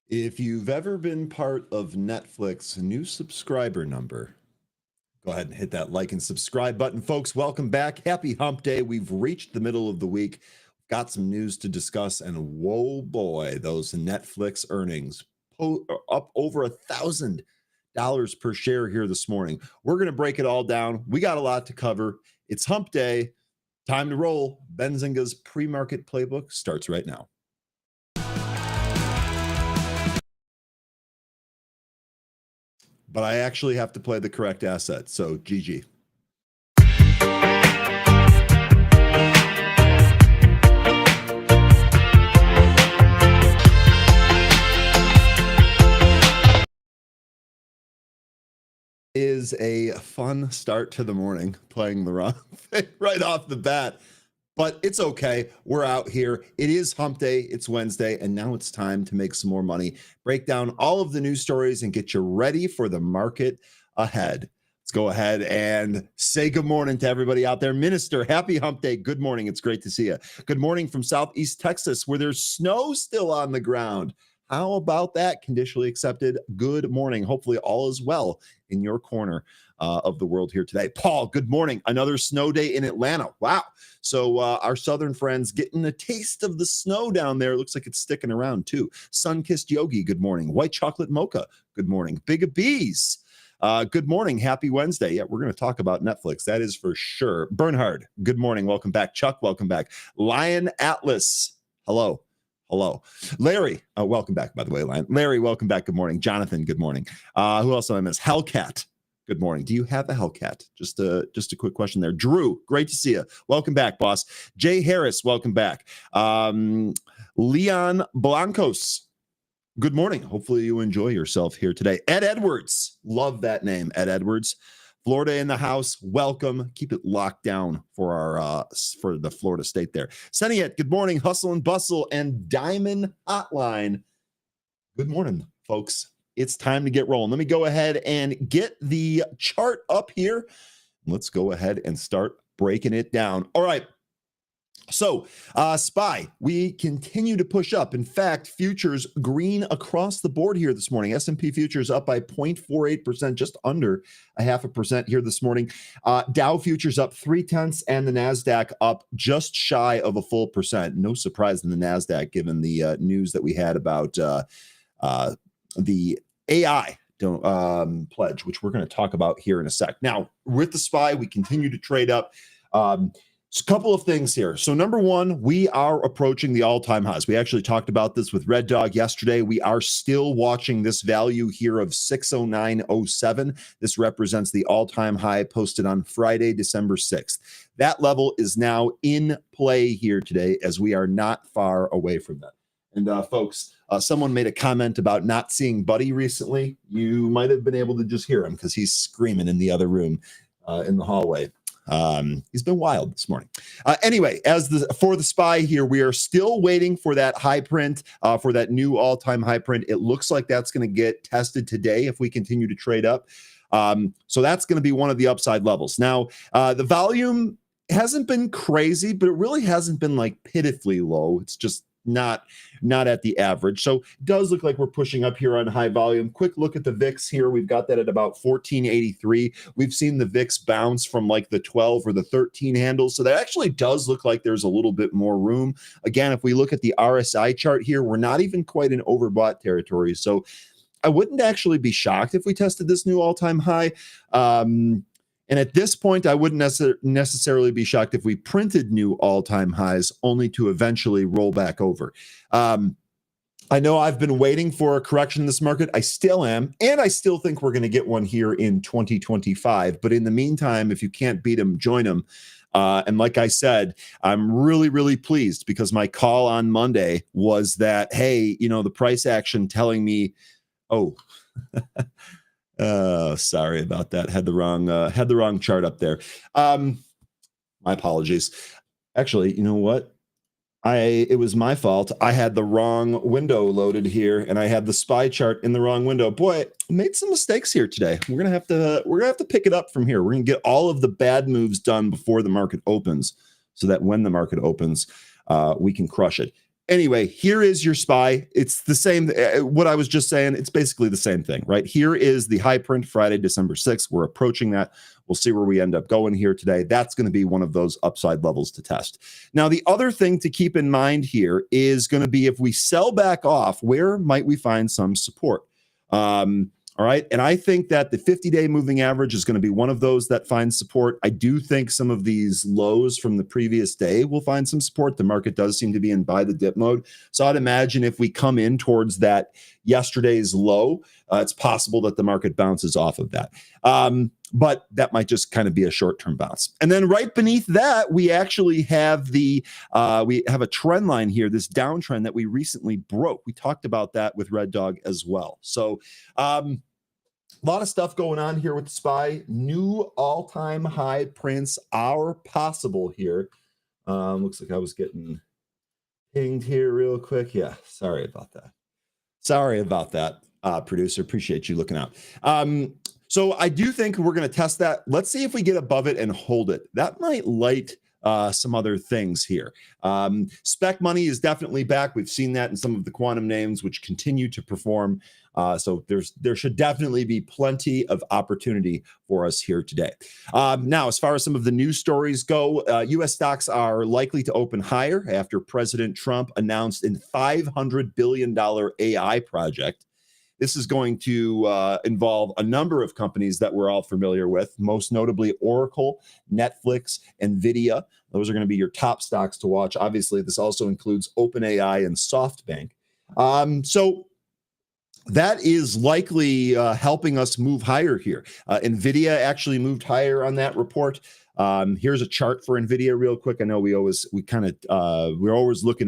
If you've ever been part of Netflix new subscriber number, go ahead and hit that like and subscribe button. Folks, welcome back. Happy hump day. We've reached the middle of the week. Got some news to discuss, and whoa boy, those Netflix earnings up over $1,000 per share here this morning. We're going to break it all down. We got a lot to cover. It's hump day. Time to roll. Benzinga's pre-market playbook starts right now. But I actually have to play the correct asset. So GG. Is a fun start to the morning playing the wrong thing right off the bat. But it's okay. We're out here. It is hump day. It's Wednesday. And now it's time to make some more money. Break down all of the news stories and get you ready for the market ahead. Let's go ahead and say good morning to everybody out there. Minister, happy hump day. Good morning. It's great to see you. Good morning from Southeast Texas, where there's snow still on the ground. How about that? Conditionally accepted. Good morning. Hopefully all is well in your corner of the world here today. Paul, good morning. Another snow day in Atlanta. Wow. So our southern friends getting a taste of the snow down there. Looks like it's sticking around too. Sun-kissed Yogi, good morning. White chocolate mocha, good morning. Big Bees, good morning. Happy Wednesday. Yeah, we're going to talk about Netflix. That is for sure. Bernhard, good morning. Welcome back. Chuck, welcome back. Lion Atlas, hello. Hello. Larry, welcome back, by the way, Lion. Larry, welcome back. Good morning. Jonathan, good morning. Who else did I miss? Hellcat, good morning. Do you have a Hellcat? Just a quick question there. Drew, great to see you. Welcome back, boss. Jay Harris, welcome back. Leon Blancos, good morning. Hopefully you enjoy yourself here today. Ed Edwards, love that name, Ed Edwards. Florida in the house, welcome. Keep it locked down for the Florida State there. Sunny it, good morning. Hustle and bustle and Diamond Hotline. Good morning, folks. It's time to get rolling. Let me go ahead and get the chart up here. Let's go ahead and start breaking it down. All right. So, SPY, we continue to push up. In fact, futures green across the board here this morning. S&P futures up by 0.48%, just under 0.5% here this morning. Dow futures up 0.3, and the NASDAQ up just shy of a full percent. No surprise in the NASDAQ, given the news that we had about the AI pledge, which we're going to talk about here in a sec. Now, with the SPY, we continue to trade up. A couple of things here. So number one, we are approaching the all-time highs. We actually talked about this with Red Dog yesterday. We are still watching this value here of 609.07. This represents the all-time high posted on Friday, December 6th. That level is now in play here today, as we are not far away from that. And folks, someone made a comment about not seeing Buddy recently. You might have been able to just hear him because he's screaming in the other room in the hallway. He's been wild this morning. Anyway, for the SPY here, we are still waiting for that high print, for that new all-time high print. It looks like that's going to get tested today if we continue to trade up. So that's going to be one of the upside levels. Now, the volume hasn't been crazy, but it really hasn't been like pitifully low. It's just not at the average. So it does look like we're pushing up here on high volume. Quick look at the VIX here. We've got that at about 1483. We've seen the VIX bounce from like the 12 or the 13 handles. So that actually does look like there's a little bit more room. Again, if we look at the RSI chart here, we're not even quite in overbought territory. So I wouldn't actually be shocked if we tested this new all-time high. And at this point, I wouldn't necessarily be shocked if we printed new all-time highs only to eventually roll back over. I know I've been waiting for a correction in this market. I still am, and I still think we're going to get one here in 2025. But in the meantime, if you can't beat them, join them. And like I said, I'm really, really pleased because my call on Monday was that, hey, the price action telling me, oh, sorry about that. Had the wrong chart up there. My apologies. Actually, you know what? It was my fault. I had the wrong window loaded here, and I had the SPY chart in the wrong window. Boy, I made some mistakes here today. We're gonna have to pick it up from here. We're gonna get all of the bad moves done before the market opens, so that when the market opens, we can crush it. Anyway, here is your SPY. It's the same. What I was just saying, it's basically the same thing, right? Here is the high print Friday, December 6th. We're approaching that. We'll see where we end up going here today. That's going to be one of those upside levels to test. Now, the other thing to keep in mind here is going to be if we sell back off, where might we find some support? All right. And I think that the 50-day moving average is going to be one of those that finds support. I do think some of these lows from the previous day will find some support. The market does seem to be in buy the dip mode. So I'd imagine if we come in towards that yesterday's low, it's possible that the market bounces off of that. But that might just kind of be a short-term bounce. And then right beneath that, we actually have we have a trend line here, this downtrend that we recently broke. We talked about that with Red Dog as well. So a lot of stuff going on here with the SPY. New all-time high prints are possible here. Looks like I was getting pinged here real quick. Yeah, sorry about that. Producer. Appreciate you looking out. So I do think we're going to test that. Let's see if we get above it and hold it. That might light some other things here. Spec money is definitely back. We've seen that in some of the quantum names, which continue to perform. So there should definitely be plenty of opportunity for us here today. Now, as far as some of the news stories go, U.S. stocks are likely to open higher after President Trump announced a $500 billion AI project. This is going to involve a number of companies that we're all familiar with, most notably Oracle, Netflix, NVIDIA. Those are going to be your top stocks to watch. Obviously, this also includes OpenAI and SoftBank. So that is likely helping us move higher here. NVIDIA actually moved higher on that report. Here's a chart for NVIDIA real quick. I know we're always looking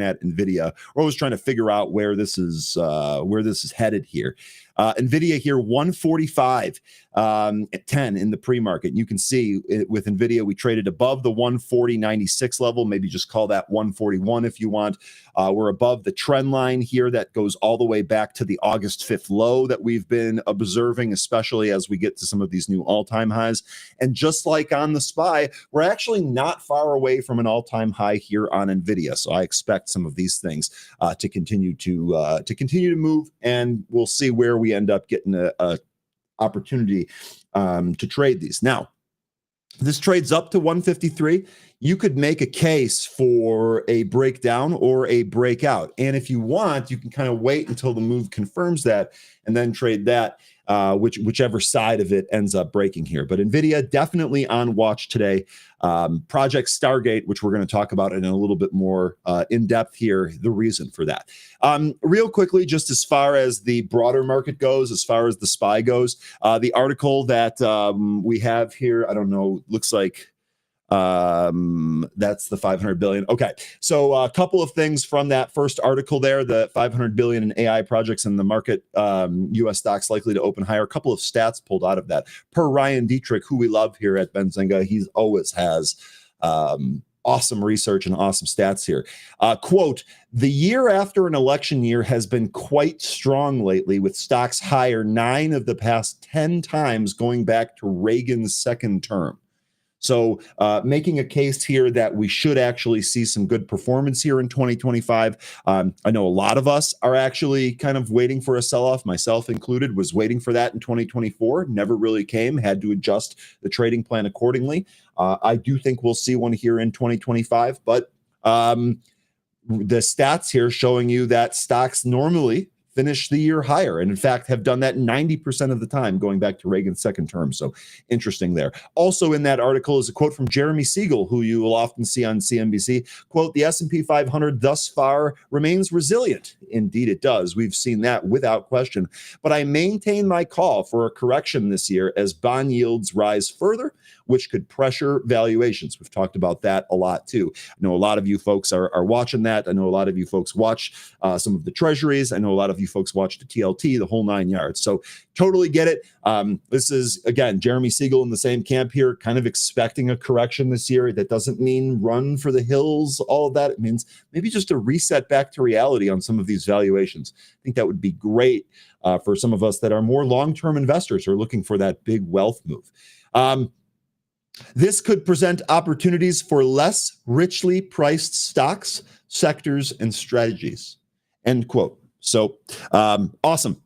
at NVIDIA. We're always trying to figure out where this is headed here. NVIDIA here 145 at 10 in the pre-market. You can see with NVIDIA, we traded above the 140.96 level. Maybe just call that 141 if you want. We're above the trend line here that goes all the way back to the August 5th low that we've been observing, especially as we get to some of these new all-time highs. And just like on the SPY, we're actually not far away from an all-time high here on NVIDIA. So I expect some of these things to continue to move, and we'll see where we end up getting a opportunity to trade these. Now, this trades up to 153. You could make a case for a breakdown or a breakout. And if you want, you can kind of wait until the move confirms that and then trade that, whichever side of it ends up breaking here. But NVIDIA definitely on watch today. Project Stargate, which we're going to talk about in a little bit more in depth here, the reason for that. Real quickly, just as far as the broader market goes, as far as the SPY goes, the article that we have here, I don't know, looks like that's the 500 billion. Okay. So a couple of things from that first article there, the 500 billion in AI projects in the market, US stocks likely to open higher. A couple of stats pulled out of that per Ryan Dietrich, who we love here at Benzinga. He's always has, awesome research and awesome stats here. Quote, the year after an election year has been quite strong lately, with stocks higher 9 of the past 10 times going back to Reagan's second term. So making a case here that we should actually see some good performance here in 2025. I know a lot of us are actually kind of waiting for a sell-off, myself included, was waiting for that in 2024. Never really came, had to adjust the trading plan accordingly. I do think we'll see one here in 2025, but the stats here showing you that stocks normally finish the year higher, and in fact have done that 90% of the time going back to Reagan's second term. So interesting there. Also in that article is a quote from Jeremy Siegel, who you will often see on CNBC. Quote, the S&P 500 thus far remains resilient. Indeed it does. We've seen that without question. But I maintain my call for a correction this year as bond yields rise further, which could pressure valuations. We've talked about that a lot too. I know a lot of you folks are watching that. I know a lot of you folks watch some of the treasuries. I know a lot of you folks watch the TLT, the whole 9 yards. So totally get it. This is, again, Jeremy Siegel in the same camp here, kind of expecting a correction this year. That doesn't mean run for the hills, all of that. It means maybe just a reset back to reality on some of these valuations. I think that would be great for some of us that are more long-term investors who are looking for that big wealth move. This could present opportunities for less richly priced stocks, sectors, and strategies. End quote. So awesome.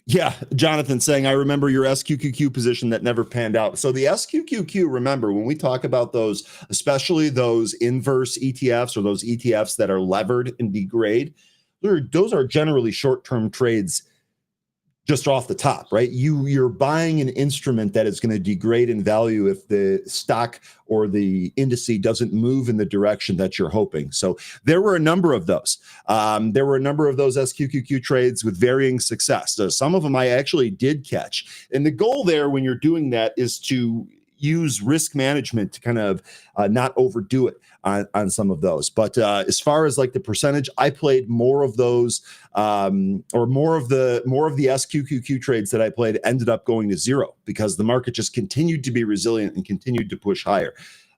Yeah, Jonathan saying, I remember your SQQQ position that never panned out. So the SQQQ, remember, when we talk about those, especially those inverse ETFs or those ETFs that are levered and degrade, those are generally short-term trades just off the top, right? You're buying an instrument that is going to degrade in value if the stock or the indice doesn't move in the direction that you're hoping. So there were a number of those. There were a number of those SQQQ trades with varying success. So some of them I actually did catch. And the goal there when you're doing that is to use risk management to kind of not overdo it on some of those. But as far as like the percentage, I played more of those or more of the SQQQ trades that I played ended up going to zero because the market just continued to be resilient and continued to push higher.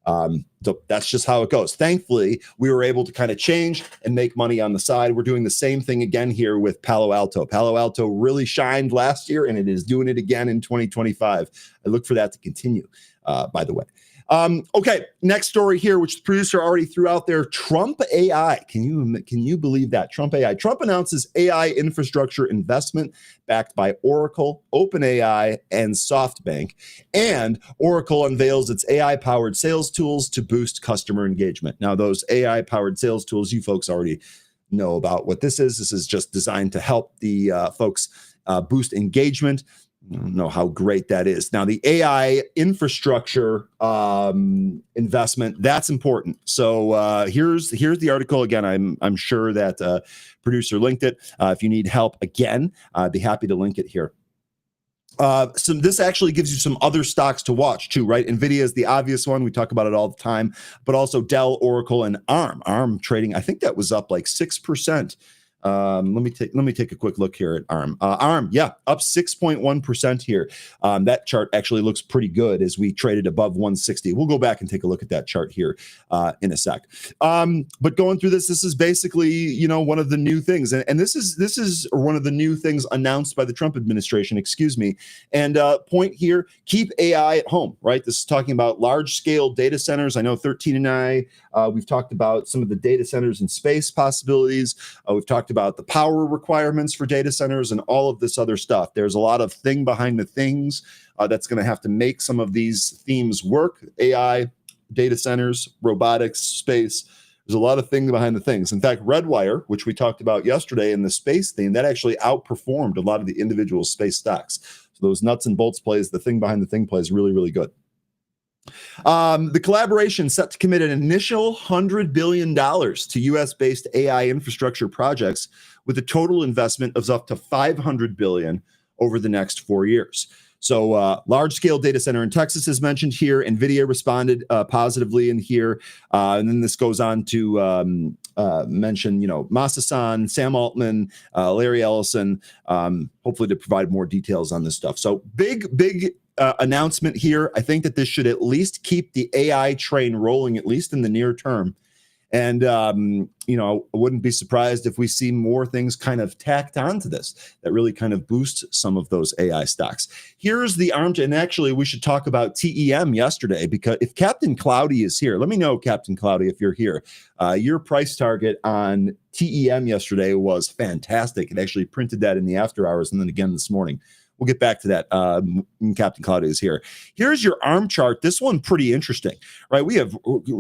So that's just how it goes. Thankfully, we were able to kind of change and make money on the side. We're doing the same thing again here with Palo Alto. Palo Alto really shined last year, and it is doing it again in 2025. I look for that to continue, by the way. Okay, next story here, which the producer already threw out there, Trump AI. Can you believe that? Trump AI. Trump announces AI infrastructure investment backed by Oracle, OpenAI, and SoftBank. And Oracle unveils its AI-powered sales tools to boost customer engagement. Now, those AI-powered sales tools, you folks already know about what this is. This is just designed to help the folks boost engagement. I don't know how great that is. Now, the AI infrastructure investment, that's important. So here's the article again. I'm sure that producer linked it. If you need help again, I'd be happy to link it here. So this actually gives you some other stocks to watch too, right? NVIDIA is the obvious one. We talk about it all the time, but also Dell, Oracle, and ARM. ARM trading, I think that was up like 6%. Let me take a quick look here at ARM. ARM, yeah, up 6.1% here. That chart actually looks pretty good as we traded above 160. We'll go back and take a look at that chart here in a sec. But going through this is basically, one of the new things, and this is one of the new things announced by the Trump administration. Excuse me. And point here: keep AI at home. Right. This is talking about large-scale data centers. I know 13 and I. We've talked about some of the data centers and space possibilities. We've talked about the power requirements for data centers and all of this other stuff. There's a lot of thing behind the things that's going to have to make some of these themes work. AI, data centers, robotics, space. There's a lot of things behind the things. In fact, Redwire, which we talked about yesterday in the space theme, that actually outperformed a lot of the individual space stocks. So those nuts and bolts plays, the thing behind the thing plays really, really good. The collaboration set to commit an initial $100 billion to U.S.-based AI infrastructure projects with a total investment of up to $500 billion over the next 4 years. So large-scale data center in Texas is mentioned here. NVIDIA responded positively in here. And then this goes on to mention, Masa-san, Sam Altman, Larry Ellison, hopefully to provide more details on this stuff. So big announcement here. I think that this should at least keep the AI train rolling, at least in the near term. And, I wouldn't be surprised if we see more things kind of tacked onto this that really kind of boost some of those AI stocks. Here's the ARM, and actually we should talk about TEM yesterday, because if Captain Cloudy is here, let me know, Captain Cloudy, if you're here. Your price target on TEM yesterday was fantastic. It actually printed that in the after hours and then again this morning. We'll get back to that. Captain Claudia is here. Here's your ARM chart. This one pretty interesting, right? We're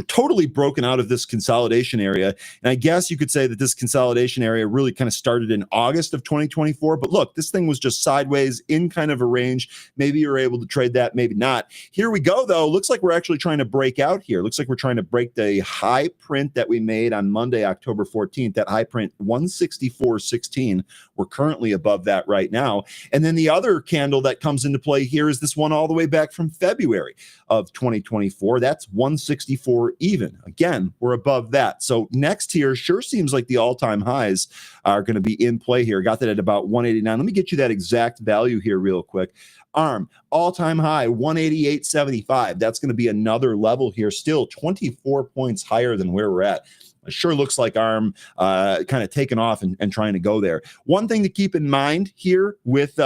totally broken out of this consolidation area. And I guess you could say that this consolidation area really kind of started in August of 2024. But look, this thing was just sideways in kind of a range. Maybe you're able to trade that, maybe not. Here we go, though. Looks like we're actually trying to break out here. Looks like we're trying to break the high print that we made on Monday, October 14th. That high print, 164.16. We're currently above that right now. And then the other candle that comes into play here is this one all the way back from February of 2024. That's 164 even. Again, we're above that. So next here sure seems like the all-time highs are going to be in play here. Got that at about 189. Let me get you that exact value here real quick. ARM, all-time high, 188.75. That's going to be another level here, still 24 points higher than where we're at. It sure looks like ARM kind of taking off and trying to go there. One thing to keep in mind here with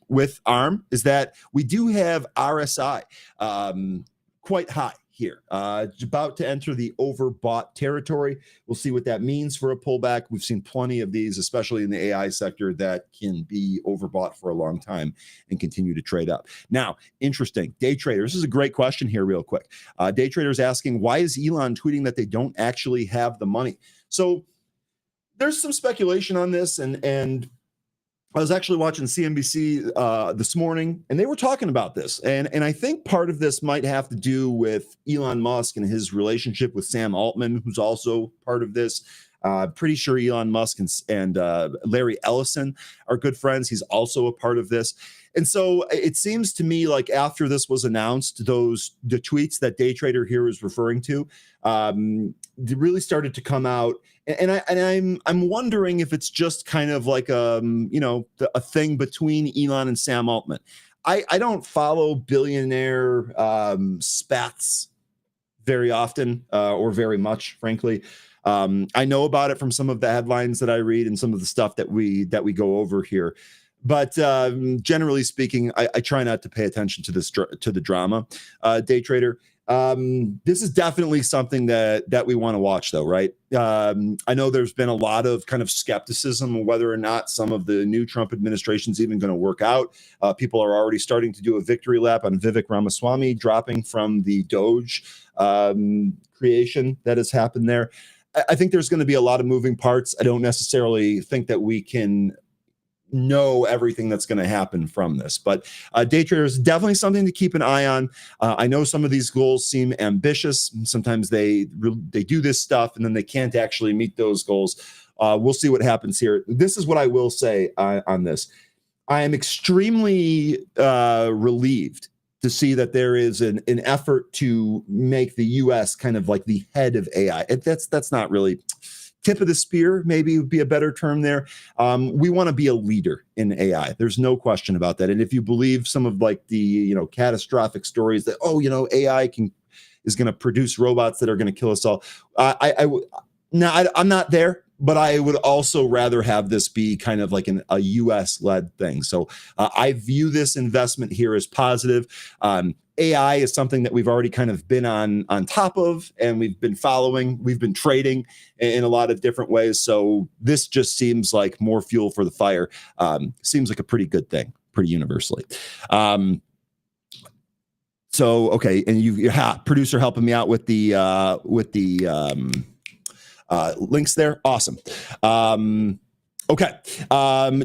with ARM is that we do have RSI quite high here. It's about to enter the overbought territory. We'll see what that means for a pullback. We've seen plenty of these, especially in the AI sector, that can be overbought for a long time and continue to trade up. Now, interesting. Day traders. This is a great question here real quick. Day traders asking, why is Elon tweeting that they don't actually have the money? So there's some speculation on this, and I was actually watching CNBC this morning, and they were talking about this. And I think part of this might have to do with Elon Musk and his relationship with Sam Altman, who's also part of this. Pretty sure Elon Musk and Larry Ellison are good friends. He's also a part of this. And so it seems to me like after this was announced, the tweets that Day Trader here is referring to they really started to come out. And I'm wondering if it's just kind of like a thing between Elon and Sam Altman. I don't follow billionaire spats very often or very much, frankly. I know about it from some of the headlines that I read and some of the stuff that we go over here. But generally speaking, I try not to pay attention to the drama. Day trader. This is definitely something that we want to watch, though, right? I know there's been a lot of kind of skepticism on whether or not some of the new Trump administration is even going to work out. People are already starting to do a victory lap on Vivek Ramaswamy dropping from the Doge creation that has happened there. I think there's going to be a lot of moving parts. I don't necessarily think that we can know everything that's going to happen from this, but day traders definitely something to keep an eye on. I know some of these goals seem ambitious. Sometimes they do this stuff and then they can't actually meet those goals. We'll see what happens here. This is what I will say on this. I am extremely relieved to see that there is an effort to make the U.S. kind of like the head of AI. That's not really tip of the spear, maybe would be a better term there. We want to be a leader in AI. There's no question about that. And if you believe some of like the catastrophic stories that AI is going to produce robots that are going to kill us all, I'm not there. But I would also rather have this be kind of like a U.S.-led thing. So I view this investment here as positive. AI is something that we've already kind of been on top of, and we've been following. We've been trading in a lot of different ways. So this just seems like more fuel for the fire. Seems like a pretty good thing, pretty universally. So okay, and you producer helping me out with the links there. Awesome. Okay.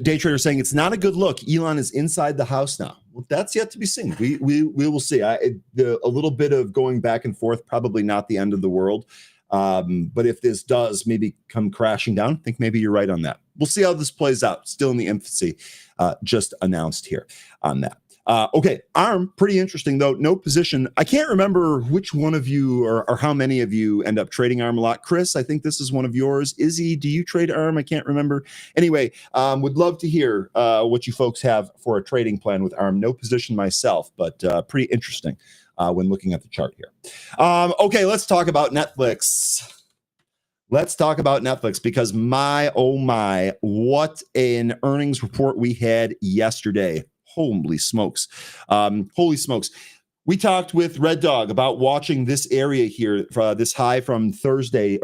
Day trader saying it's not a good look. Elon is inside the house now. Well, that's yet to be seen. We will see. A little bit of going back and forth, probably not the end of the world. But if this does maybe come crashing down, I think maybe you're right on that. We'll see how this plays out. Still in the infancy, just announced here on that. Okay, ARM, pretty interesting though. No position. I can't remember which one of you or how many of you end up trading ARM a lot. Chris, I think this is one of yours. Izzy, do you trade ARM? I can't remember. Anyway, would love to hear what you folks have for a trading plan with ARM. No position myself, but pretty interesting when looking at the chart here. Okay, let's talk about Netflix. Let's talk about Netflix because my, oh my, what an earnings report we had yesterday. Holy smokes. Holy smokes. We talked with Red Dog about watching this area here, this high from Tuesday,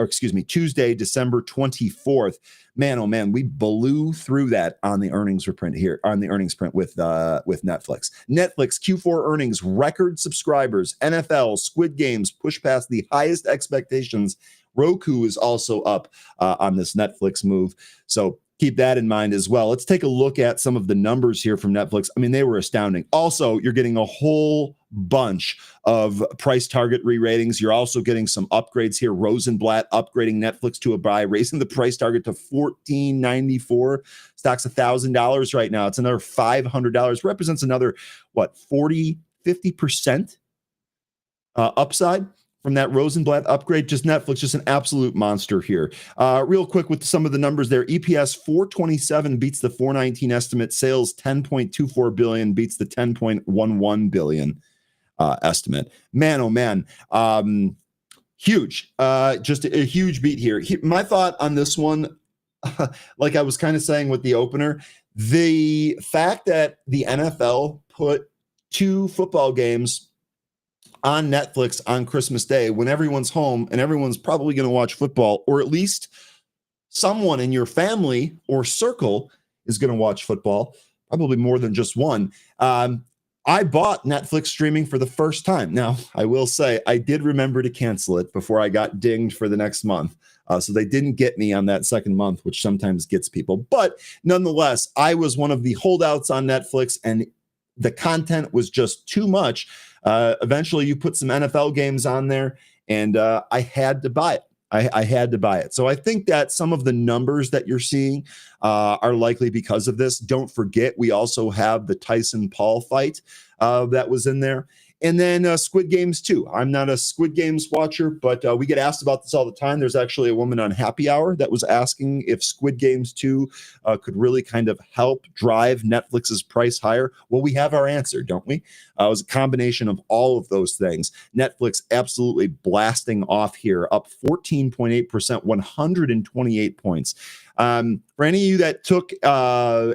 December 24th. Man, oh man, we blew through that on the earnings print here, on the earnings print with Netflix. Netflix Q4 earnings, record subscribers, NFL, Squid Games push past the highest expectations. Roku is also up on this Netflix move. So keep that in mind as well. Let's take a look at some of the numbers here from Netflix. I mean, they were astounding. Also, you're getting a whole bunch of price target re-ratings. You're also getting some upgrades here. Rosenblatt upgrading Netflix to a buy, raising the price target to $14.94. Stock's $1,000 right now. It's another $500. Represents another, 50% upside from that Rosenblatt upgrade. Just Netflix, just an absolute monster here. Real quick with some of the numbers there. EPS 427 beats the 419 estimate. Sales 10.24 billion beats the 10.11 billion estimate. Man, oh man. Huge. Just a huge beat here. My thought on this one, like I was kind of saying with the opener, the fact that the NFL put 2 football games on Netflix on Christmas Day when everyone's home and everyone's probably going to watch football, or at least someone in your family or circle is going to watch football, probably more than just one. I bought Netflix streaming for the first time. Now, I will say I did remember to cancel it before I got dinged for the next month. So they didn't get me on that second month, which sometimes gets people. But nonetheless, I was one of the holdouts on Netflix, and the content was just too much. Eventually, you put some NFL games on there, and I had to buy it. I had to buy it. So I think that some of the numbers that you're seeing are likely because of this. Don't forget, we also have the Tyson Paul fight that was in there. And then Squid Games too. I'm not a Squid Games watcher, but we get asked about this all the time. There's actually a woman on Happy Hour that was asking if Squid Games 2 could really kind of help drive Netflix's price higher. Well, we have our answer, don't we? It was a combination of all of those things. Netflix absolutely blasting off here, up 14.8%, 128 points. For any of you that took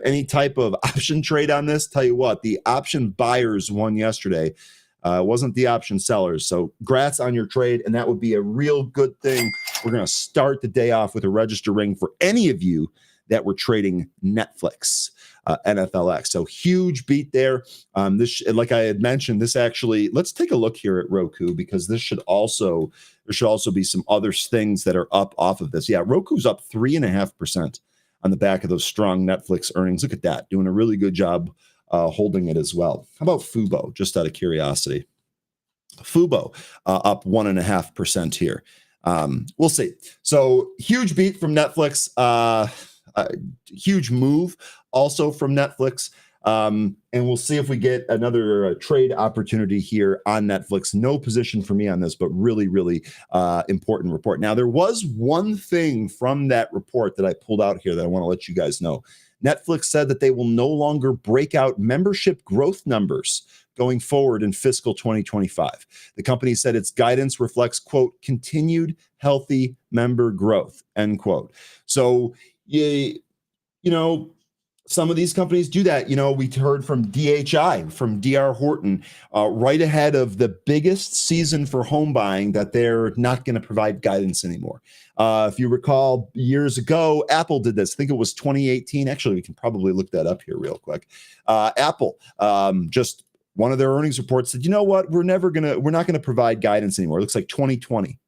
any type of option trade on this, tell you what, the option buyers won yesterday. Wasn't the option sellers. So grats on your trade, and that would be a real good thing. We're going to start the day off with a register ring for any of you that were trading Netflix, NFLX. So huge beat there. This, like I had mentioned, this actually, let's take a look here at Roku, because there should also be some other things that are up off of this. Yeah, Roku's up 3.5% on the back of those strong Netflix earnings. Look at that, doing a really good job holding it as well. How about Fubo? Just out of curiosity, Fubo up 1.5% here. We'll see. So huge beat from Netflix. Huge move also from Netflix. And we'll see if we get another trade opportunity here on Netflix. No position for me on this, but really, really important report. Now, there was one thing from that report that I pulled out here that I want to let you guys know. Netflix said that they will no longer break out membership growth numbers going forward in fiscal 2025. The company said its guidance reflects, quote, continued healthy member growth, end quote. So, you know, some of these companies do that. You know, we heard from DHI, from DR Horton, right ahead of the biggest season for home buying, that they're not going to provide guidance anymore. If you recall, years ago, Apple did this. I think it was 2018. Actually, we can probably look that up here real quick. Apple, just one of their earnings reports said, you know what, we're not going to provide guidance anymore. It looks like 2020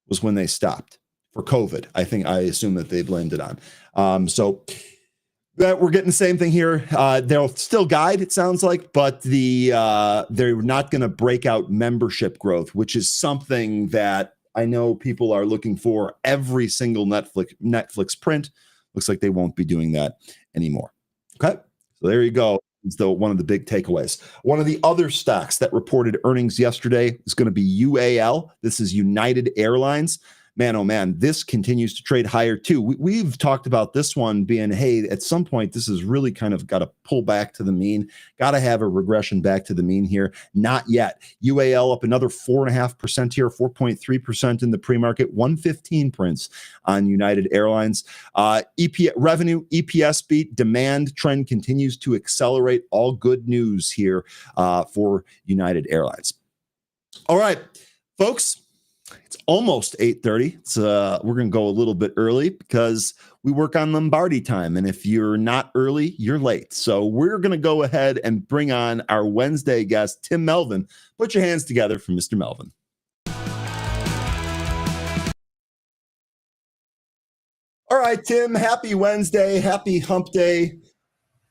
was when they stopped for COVID. I assume that they blamed it on. So that we're getting the same thing here. They'll still guide, it sounds like, but they're not going to break out membership growth, which is something that I know people are looking for every single Netflix print. Looks like they won't be doing that anymore. Okay, so there you go. It's one of the big takeaways. One of the other stocks that reported earnings yesterday is going to be UAL. This is United Airlines. Man, oh man, this continues to trade higher too. We've talked about this one being, hey, at some point, this is really kind of got to pull back to the mean. Got to have a regression back to the mean here. Not yet. UAL up another 4.5% here, 4.3% in the pre-market, 115 prints on United Airlines. Revenue, EPS beat, demand trend continues to accelerate. All good news here for United Airlines. All right, folks. It's almost 8:30. We're going to go a little bit early because we work on Lombardi time. And if you're not early, you're late. So we're going to go ahead and bring on our Wednesday guest, Tim Melvin. Put your hands together for Mr. Melvin. All right, Tim, happy Wednesday. Happy hump day.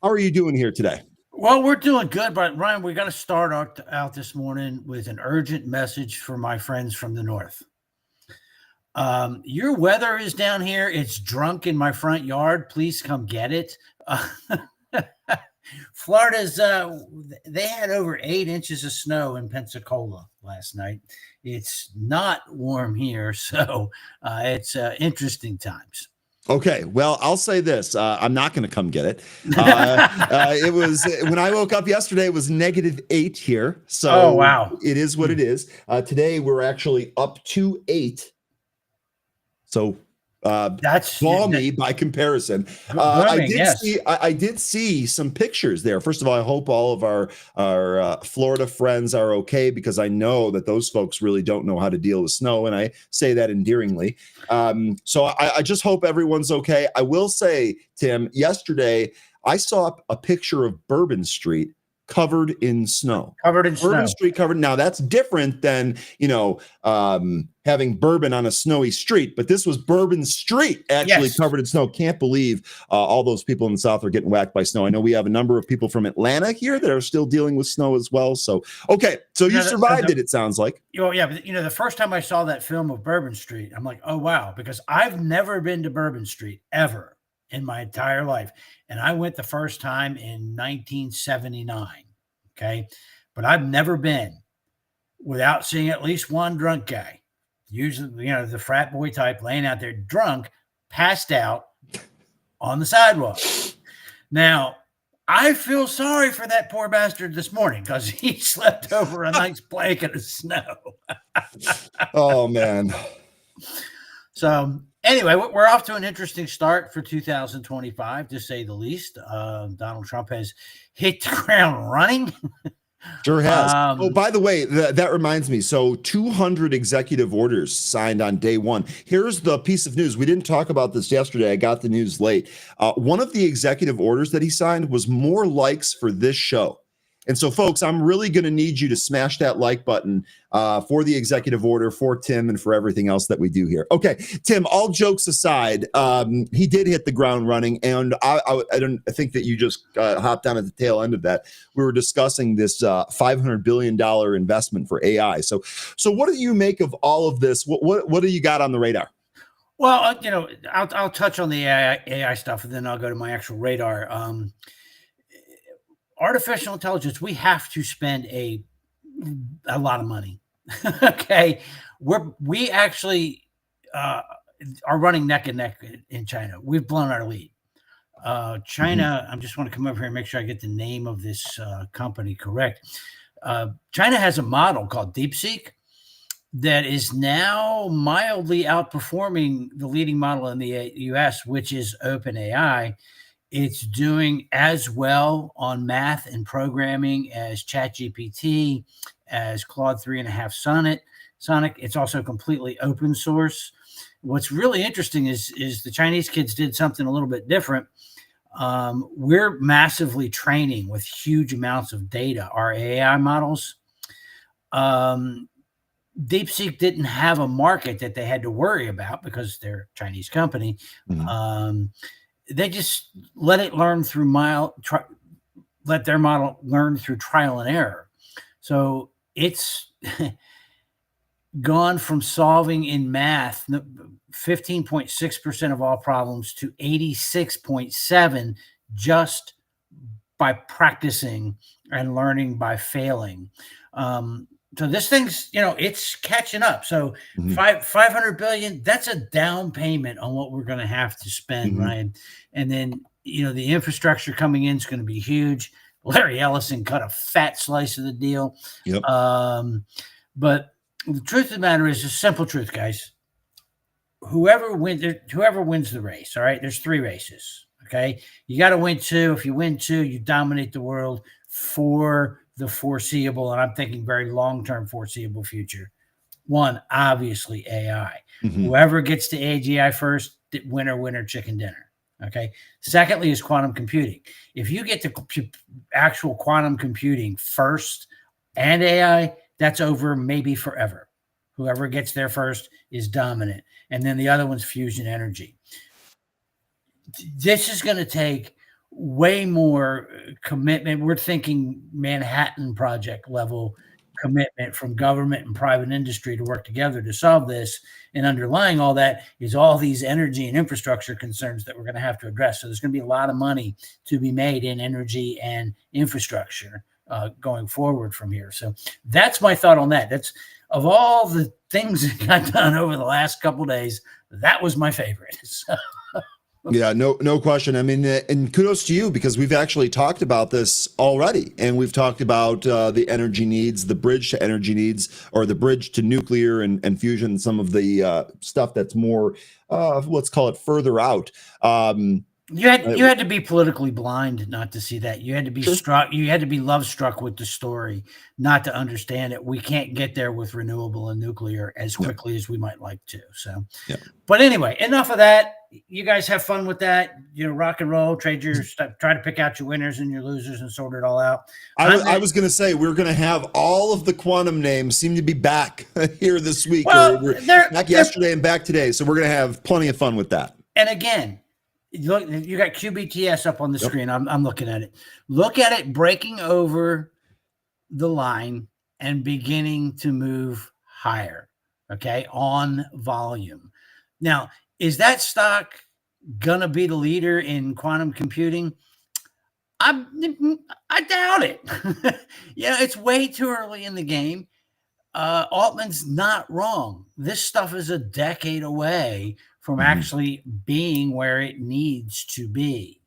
How are you doing here today? Well, we're doing good, but Ryan, we got to start out this morning with an urgent message for my friends from the north. Your weather is down here. It's drunk in my front yard. Please come get it. Florida's, they had over 8 inches of snow in Pensacola last night. It's not warm here, so it's interesting times. Okay, well, I'll say this. I'm not going to come get it. It was, when I woke up yesterday, it was -8 here. So oh, wow. It is what it is. Today, we're actually up to 8. So That's balmy by comparison. Blooming, yes. I did see some pictures there. First of all, I hope all of our Florida friends are okay, because I know that those folks really don't know how to deal with snow, and I say that endearingly. So I just hope everyone's okay. I will say, Tim, yesterday I saw a picture of Bourbon Street covered in snow. Bourbon Street covered. Now that's different than, having bourbon on a snowy street, but this was Bourbon Street actually covered in snow. Can't believe all those people in the South are getting whacked by snow. I know we have a number of people from Atlanta here that are still dealing with snow as well. So, okay. So you survived it sounds like. Oh yeah. But the first time I saw that film of Bourbon Street, I'm like, oh wow, because I've never been to Bourbon Street ever in my entire life. And I went the first time in 1979. Okay. But I've never been without seeing at least one drunk guy, usually, the frat boy type, laying out there drunk, passed out on the sidewalk. Now, I feel sorry for that poor bastard this morning, because he slept over a nice blanket of snow. Oh, man. So anyway, we're off to an interesting start for 2025, to say the least. Donald Trump has hit the ground running. Sure has. Oh, by the way, that reminds me. So 200 executive orders signed on day one. Here's the piece of news. We didn't talk about this yesterday. I got the news late. One of the executive orders that he signed was more likes for this show. And so, folks, I'm really going to need you to smash that like button for the executive order, for Tim, and for everything else that we do here. Okay, Tim, all jokes aside, he did hit the ground running, and I think that you just hopped on at the tail end of that. We were discussing this $500 billion investment for AI. So what do you make of all of this? What do you got on the radar? Well, I'll touch on the AI stuff, and then I'll go to my actual radar. Artificial intelligence, we have to spend a lot of money. Okay. We actually are running neck and neck in China. We've blown our lead. China, I just want to come over here and make sure I get the name of this company correct. China has a model called DeepSeek that is now mildly outperforming the leading model in the US, which is OpenAI. It's doing as well on math and programming as ChatGPT, as Claude 3.5 Sonic. It's also completely open source. What's really interesting is the Chinese kids did something a little bit different. We're massively training with huge amounts of data our AI models. DeepSeek didn't have a market that they had to worry about because they're a Chinese company. Mm-hmm. They just let it learn through let their model learn through trial and error. So it's gone from solving in math 15.6% of all problems to 86.7% just by practicing and learning by failing. So this thing's, it's catching up. So mm-hmm. 500 billion, that's a down payment on what we're going to have to spend, mm-hmm. right? And then, the infrastructure coming in is going to be huge. Larry Ellison cut a fat slice of the deal. Yep. But the truth of the matter is a simple truth, guys. Whoever wins the race, all right? There's 3 races, okay? You got to win 2. If you win 2, you dominate the world for the foreseeable, and I'm thinking very long-term foreseeable future. 1, obviously AI. Mm-hmm. Whoever gets to AGI first, winner, chicken dinner. Okay. Secondly is quantum computing. If you get to actual quantum computing first and AI, that's over maybe forever. Whoever gets there first is dominant. And then the other one's fusion energy. This is going to take way more commitment. We're thinking Manhattan Project level commitment from government and private industry to work together to solve this. And underlying all that is all these energy and infrastructure concerns that we're going to have to address. So there's going to be a lot of money to be made in energy and infrastructure going forward from here. So that's my thought on that. That's, of all the things that got done over the last couple of days, that was my favorite. So. Yeah, no question. I mean, and kudos to you because we've actually talked about this already, and we've talked about the energy needs, the bridge to energy needs, or the bridge to nuclear and fusion. Some of the stuff that's more, let's call it further out. You had to be politically blind not to see that. You had to be Sure. struck. You had to be love struck with the story not to understand it. We can't get there with renewable and nuclear as Yeah. quickly as we might like to. So, Yeah. but anyway, enough of that. You guys have fun with that. Rock and roll, trade your stuff, try to pick out your winners and your losers and sort it all out. I was going to say we're going to have all of the quantum names seem to be back here this week. Well, or they're back yesterday and back today, so we're going to have plenty of fun with that. And again, look, you got QBTS up on the screen. I'm looking at it. Look at it breaking over the line and beginning to move higher. Okay, on volume. Now, is that stock gonna be the leader in quantum computing? I doubt it. It's way too early in the game. Altman's not wrong. This stuff is a decade away from actually being where it needs to be.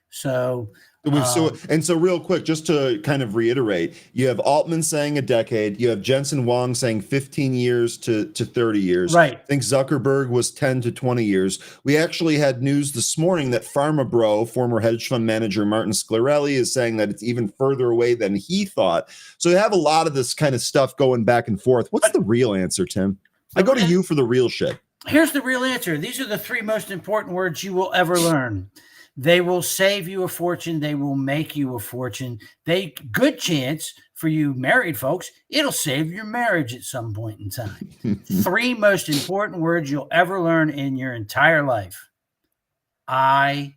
So real quick, just to kind of reiterate, you have Altman saying a decade, you have Jensen Huang saying 15 years to 30 years. Right. I think Zuckerberg was 10 to 20 years. We actually had news this morning that PharmaBro, former hedge fund manager Martin Sclerelli, is saying that it's even further away than he thought. So you have a lot of this kind of stuff going back and forth. What's the real answer, Tim? I go to you for the real shit. Here's the real answer. These are the three most important words you will ever learn. They will save you a fortune. They will make you a fortune. Good chance for you married folks, it'll save your marriage at some point in time. Three most important words you'll ever learn in your entire life. I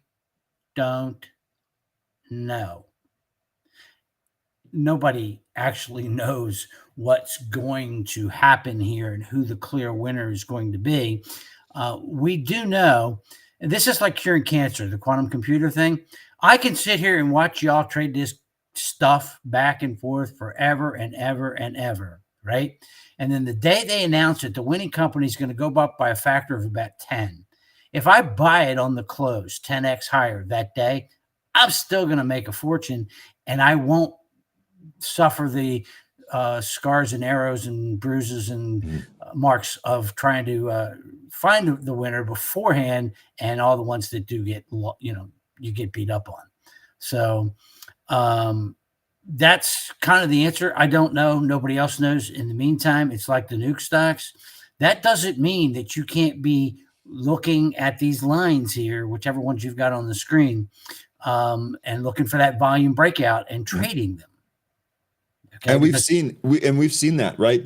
don't know. Nobody actually knows what's going to happen here and who the clear winner is going to be. We do know, and this is like curing cancer, the quantum computer thing. I can sit here and watch y'all trade this stuff back and forth forever and ever and ever, right? And then the day they announce it, the winning company is going to go up by a factor of about 10. If I buy it on the close 10x higher that day, I'm still going to make a fortune, and I won't suffer the scars and arrows and bruises and marks of trying to find the winner beforehand, and all the ones that do get, you get beat up on. So that's kind of the answer. I don't know. Nobody else knows. In the meantime, it's like the nuke stocks. That doesn't mean that you can't be looking at these lines here, whichever ones you've got on the screen, and looking for that volume breakout and trading them. Okay, and we've seen that, right?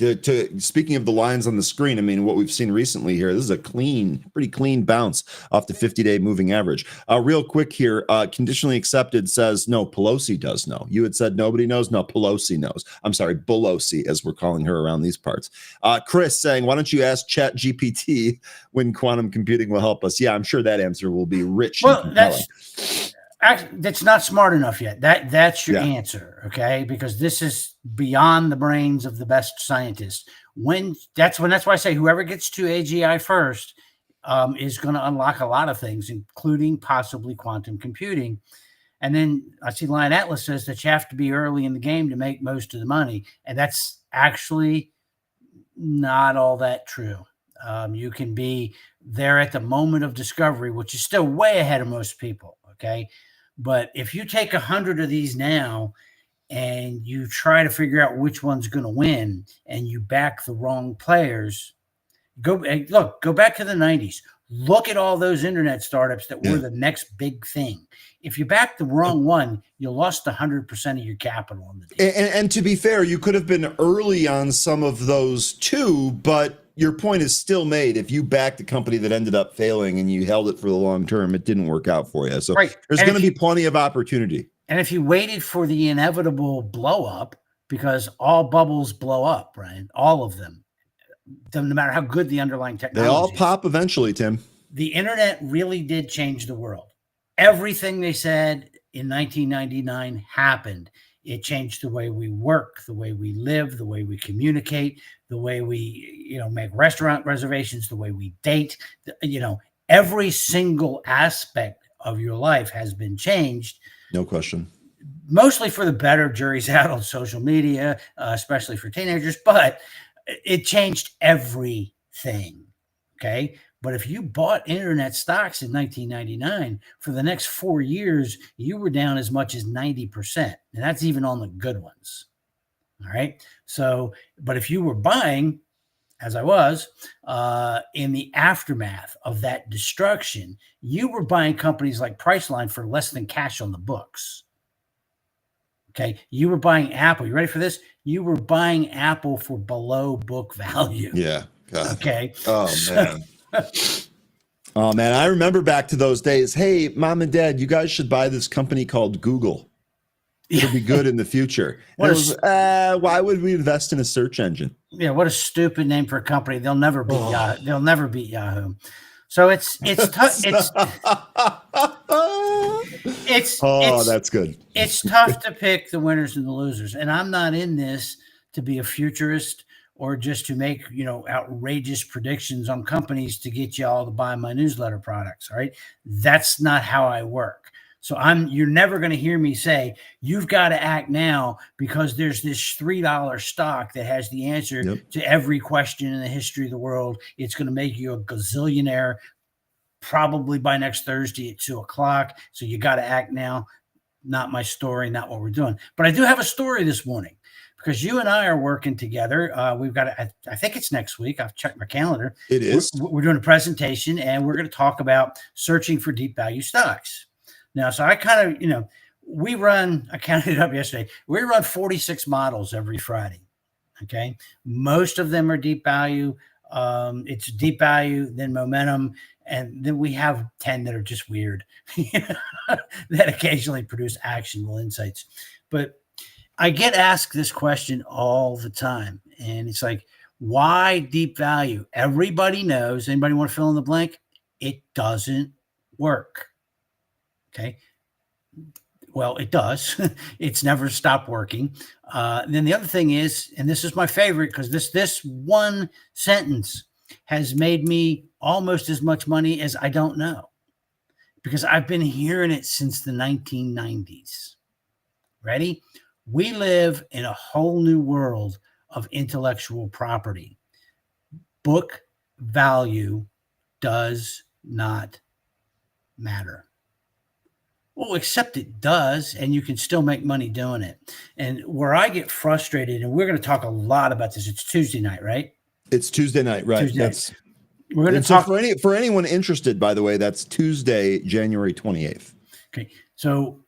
Speaking of the lines on the screen, I mean, what we've seen recently here, this is a pretty clean bounce off the 50-day moving average. Real quick here, conditionally accepted says no, Pelosi does know. You had said nobody knows. No, Pelosi knows. I'm sorry, Pelosi, as we're calling her around these parts. Chris saying, why don't you ask ChatGPT when quantum computing will help us? Yeah, I'm sure that answer will be rich. Well, that's not smart enough yet. That's your answer, okay? Because this is beyond the brains of the best scientists. That's why I say whoever gets to AGI first is going to unlock a lot of things, including possibly quantum computing. And then I see Lion Atlas says that you have to be early in the game to make most of the money, and that's actually not all that true. You can be there at the moment of discovery, which is still way ahead of most people, okay? But if you take 100 of these now and you try to figure out which one's going to win and you back the wrong players, go back to the 90s. Look at all those internet startups that were the next big thing. If you back the wrong one, you lost 100% of your capital on the deal. And to be fair, you could have been early on some of those too, but your point is still made. If you backed a company that ended up failing and you held it for the long term, it didn't work out for you. So there's going to be plenty of opportunity. And if you waited for the inevitable blow up, because all bubbles blow up, Brian, all of them, no matter how good the underlying technology they all pop eventually, Tim. The internet really did change the world. Everything they said in 1999 happened. It changed the way we work, the way we live, the way we communicate, the way we, make restaurant reservations, the way we date. every single aspect of your life has been changed. No question. Mostly for the better. Jury's out on social media, especially for teenagers, but it changed everything. Okay. But if you bought internet stocks in 1999, for the next 4 years, you were down as much as 90%. And that's even on the good ones. All right. So, but if you were buying, as I was, in the aftermath of that destruction, you were buying companies like Priceline for less than cash on the books. Okay. You were buying Apple. You ready for this? You were buying Apple for below book value. Yeah. God. Okay. Oh, man. Oh, man. I remember back to those days. Hey, mom and dad, you guys should buy this company called Google. It'll be good in the future. Why would we invest in a search engine? Yeah. What a stupid name for a company. They'll never beat Yahoo. They'll never beat Yahoo. So it's that's good. It's tough to pick the winners and the losers. And I'm not in this to be a futurist or just to make, outrageous predictions on companies to get you all to buy my newsletter products. All right. That's not how I work. So you're never going to hear me say, you've got to act now because there's this $3 stock that has the answer to every question in the history of the world. It's going to make you a gazillionaire probably by next Thursday at 2:00. So you got to act now. Not my story, not what we're doing. But I do have a story this morning because you and I are working together. We've got, I think it's next week. I've checked my calendar. It is. We're doing a presentation and we're going to talk about searching for deep value stocks. Now, so I kind of, I counted it up yesterday. We run 46 models every Friday. Okay. Most of them are deep value. It's deep value, then momentum. And then we have 10 that are just weird that occasionally produce actionable insights. But I get asked this question all the time. And it's like, why deep value? Everybody knows. Anybody want to fill in the blank? It doesn't work. Okay. Well, it does. It's never stopped working. Then the other thing is, and this is my favorite because this one sentence has made me almost as much money as I don't know because I've been hearing it since the 1990s. Ready? We live in a whole new world of intellectual property. Book value does not matter. Well, except it does, and you can still make money doing it. And where I get frustrated, and we're going to talk a lot about this. It's Tuesday night, right? It's Tuesday night, right? Tuesday. We're going to talk for anyone interested. By the way, that's Tuesday, January 28th. Okay, so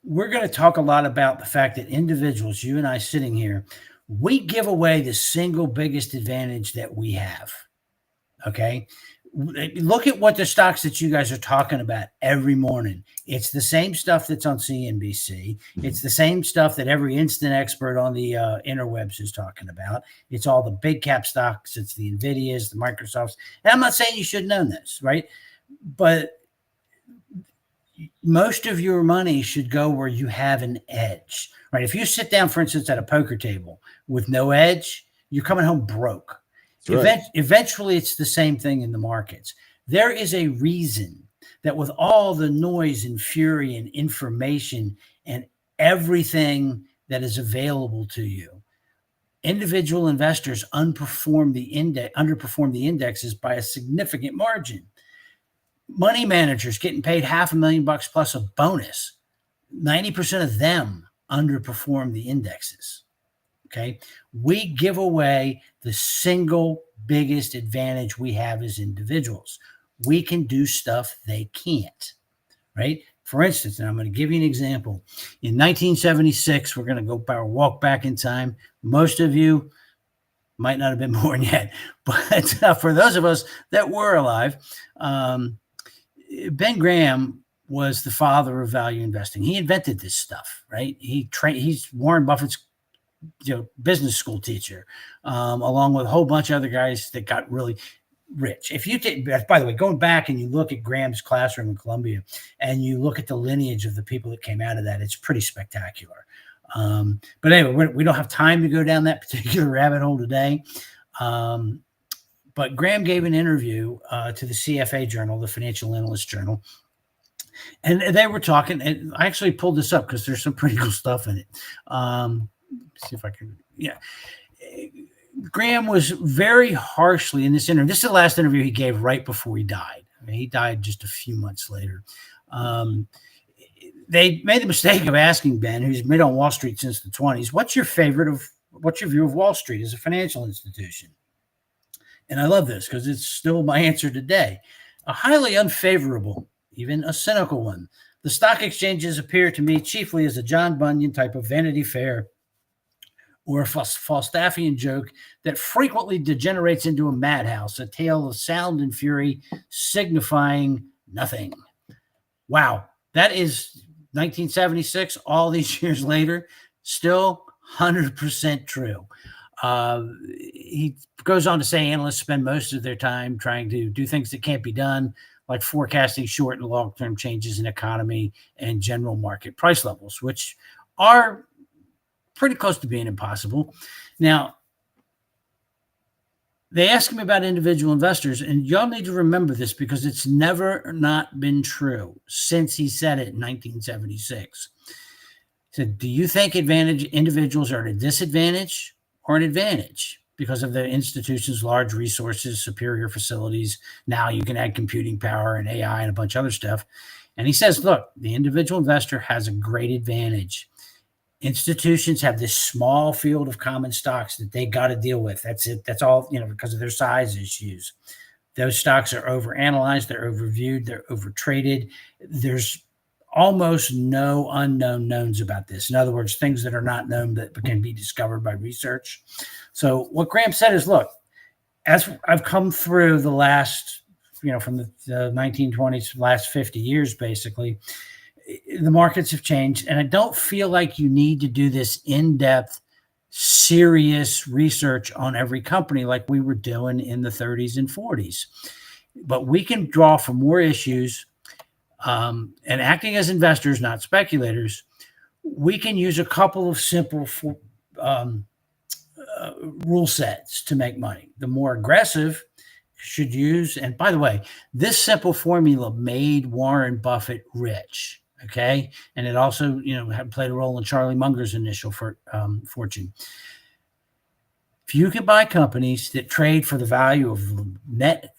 we're going to talk a lot about the fact that individuals, you and I sitting here, we give away the single biggest advantage that we have. Okay. Look at what the stocks that you guys are talking about every morning. It's the same stuff that's on CNBC. It's the same stuff that every instant expert on the interwebs is talking about. It's all the big cap stocks. It's the NVIDIAs, the Microsofts. And I'm not saying you should know this, right? But most of your money should go where you have an edge, right? If you sit down, for instance, at a poker table with no edge, you're coming home broke. Right. Eventually, it's the same thing in the markets. There is a reason that with all the noise and fury and information and everything that is available to you, individual investors underperform the indexes by a significant margin. Money managers getting paid $500,000 plus a bonus, 90% of them underperform the indexes. Okay. We give away the single biggest advantage we have as individuals. We can do stuff they can't, right? For instance, and I'm going to give you an example. In 1976, we're going to walk back in time. Most of you might not have been born yet, but for those of us that were alive, Ben Graham was the father of value investing. He invented this stuff, right? He's Warren Buffett's business school teacher, along with a whole bunch of other guys that got really rich. If you take, by the way, going back and you look at Graham's classroom in Columbia and you look at the lineage of the people that came out of that, it's pretty spectacular. But anyway, we don't have time to go down that particular rabbit hole today. But Graham gave an interview to the CFA Journal, the Financial Analyst Journal, and they were talking. And I actually pulled this up because there's some pretty cool stuff in it. See if I can. Yeah. Graham was very harshly in this interview. This is the last interview he gave right before he died. I mean, he died just a few months later. They made the mistake of asking Ben, who's been on Wall Street since the 20s, what's your view of Wall Street as a financial institution? And I love this because it's still my answer today. A highly unfavorable, even a cynical one. The stock exchanges appear to me chiefly as a John Bunyan type of Vanity Fair or a Falstaffian joke that frequently degenerates into a madhouse, a tale of sound and fury signifying nothing. Wow, that is 1976, all these years later, still 100% true. He goes on to say analysts spend most of their time trying to do things that can't be done, like forecasting short and long-term changes in economy and general market price levels, which are pretty close to being impossible. Now, they ask him about individual investors, and y'all need to remember this because it's never not been true since he said it in 1976. He said, do you think individuals are at a disadvantage or an advantage because of the institution's large resources, superior facilities? Now you can add computing power and AI and a bunch of other stuff. And he says, look, the individual investor has a great advantage. Institutions have this small field of common stocks that they got to deal with. That's it. That's all, because of their size issues. Those stocks are overanalyzed, they're overviewed, they're overtraded. There's almost no unknown knowns about this. In other words, things that are not known that can be discovered by research. So what Graham said is, look, as I've come through the last, from the 1920s, last 50 years, basically, the markets have changed, and I don't feel like you need to do this in-depth, serious research on every company like we were doing in the 30s and 40s. But we can draw from more issues, and acting as investors, not speculators, we can use a couple of simple rule sets to make money. The more aggressive should use, and by the way, this simple formula made Warren Buffett rich. Okay. And it also, had played a role in Charlie Munger's initial fortune. If you can buy companies that trade for the value of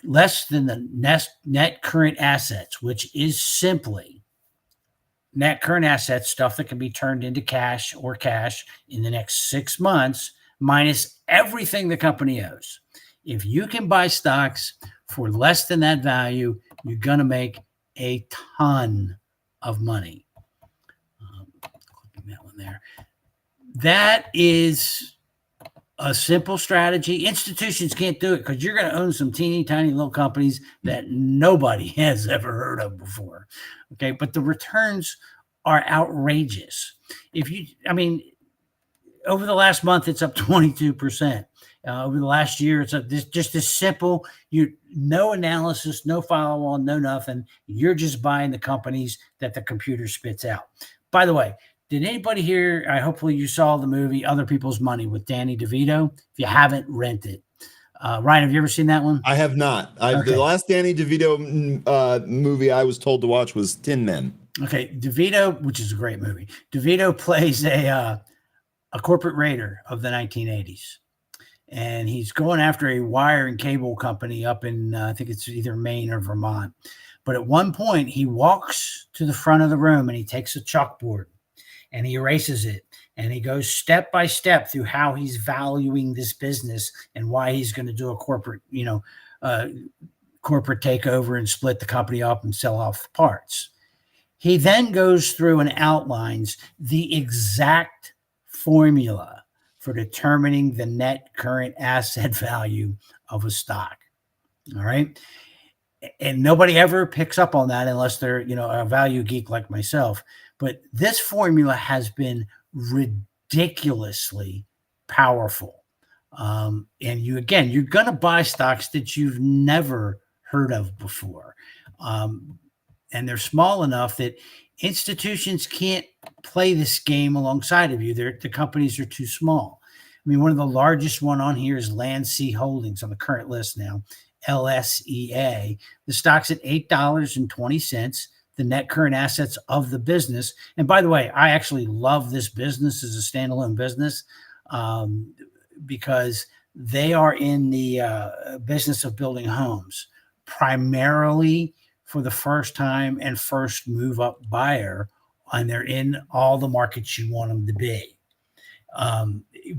less than the net current assets, which is simply net current assets, stuff that can be turned into cash in the next 6 months, minus everything the company owes. If you can buy stocks for less than that value, you're going to make a ton of money. Clicking that one there. That is a simple strategy. Institutions can't do it because you're going to own some teeny tiny little companies that nobody has ever heard of before. Okay. But the returns are outrageous. Over the last month, it's up 22%. Over the last year, it's just this simple, no analysis, no follow-on, no nothing. You're just buying the companies that the computer spits out. By the way, did anybody here, hopefully you saw the movie Other People's Money with Danny DeVito? If you haven't, rent it. Ryan, have you ever seen that one? I have not. Okay. The last Danny DeVito movie I was told to watch was Tin Men. Okay. DeVito, which is a great movie. DeVito plays a corporate raider of the 1980s. And he's going after a wire and cable company up in, I think it's either Maine or Vermont. But at one point, he walks to the front of the room and he takes a chalkboard and he erases it. And he goes step by step through how he's valuing this business and why he's going to do a corporate takeover and split the company up and sell off the parts. He then goes through and outlines the exact formula for determining the net current asset value of a stock. All right. And nobody ever picks up on that unless they're, a value geek like myself. But this formula has been ridiculously powerful. And you're going to buy stocks that you've never heard of before. And they're small enough that institutions can't play this game alongside of you. The companies are too small. mean, one of the largest one on here is Land Sea Holdings on the current list now, LSEA. The stock's at $8.20, the net current assets of the business. And by the way, I actually love this business as a standalone business because they are in the business of building homes, primarily for the first time and first move up buyer, and they're in all the markets you want them to be.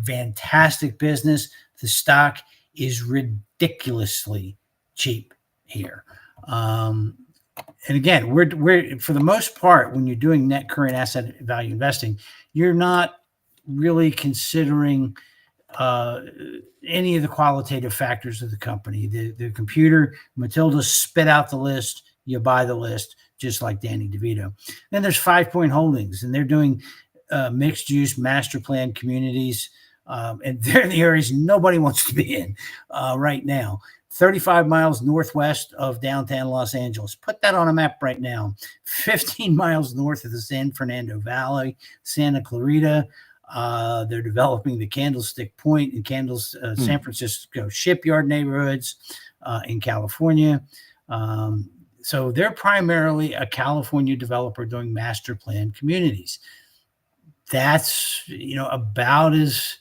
Fantastic business. The stock is ridiculously cheap here. And again, we're for the most part, when you're doing net current asset value investing, you're not really considering any of the qualitative factors of the company. The computer, Matilda spit out the list, you buy the list, just like Danny DeVito. Then there's 5 Point Holdings, and they're doing mixed use master plan communities. And they're in the areas nobody wants to be in right now. 35 miles northwest of downtown Los Angeles. Put that on a map right now. 15 miles north of the San Fernando Valley, Santa Clarita. They're developing the Candlestick Point and San Francisco shipyard neighborhoods in California. So they're primarily a California developer doing master plan communities. That's, about as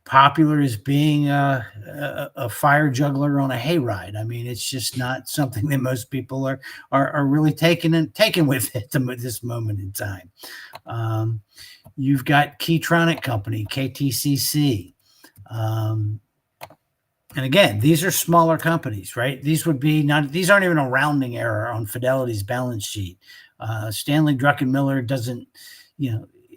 popular as being a fire juggler on a hayride. I mean, it's just not something that most people are really taken with it at this moment in time. You've got Keytronic Company, KTCC. And again, these are smaller companies, right? These aren't even a rounding error on Fidelity's balance sheet. Stanley Druckenmiller doesn't,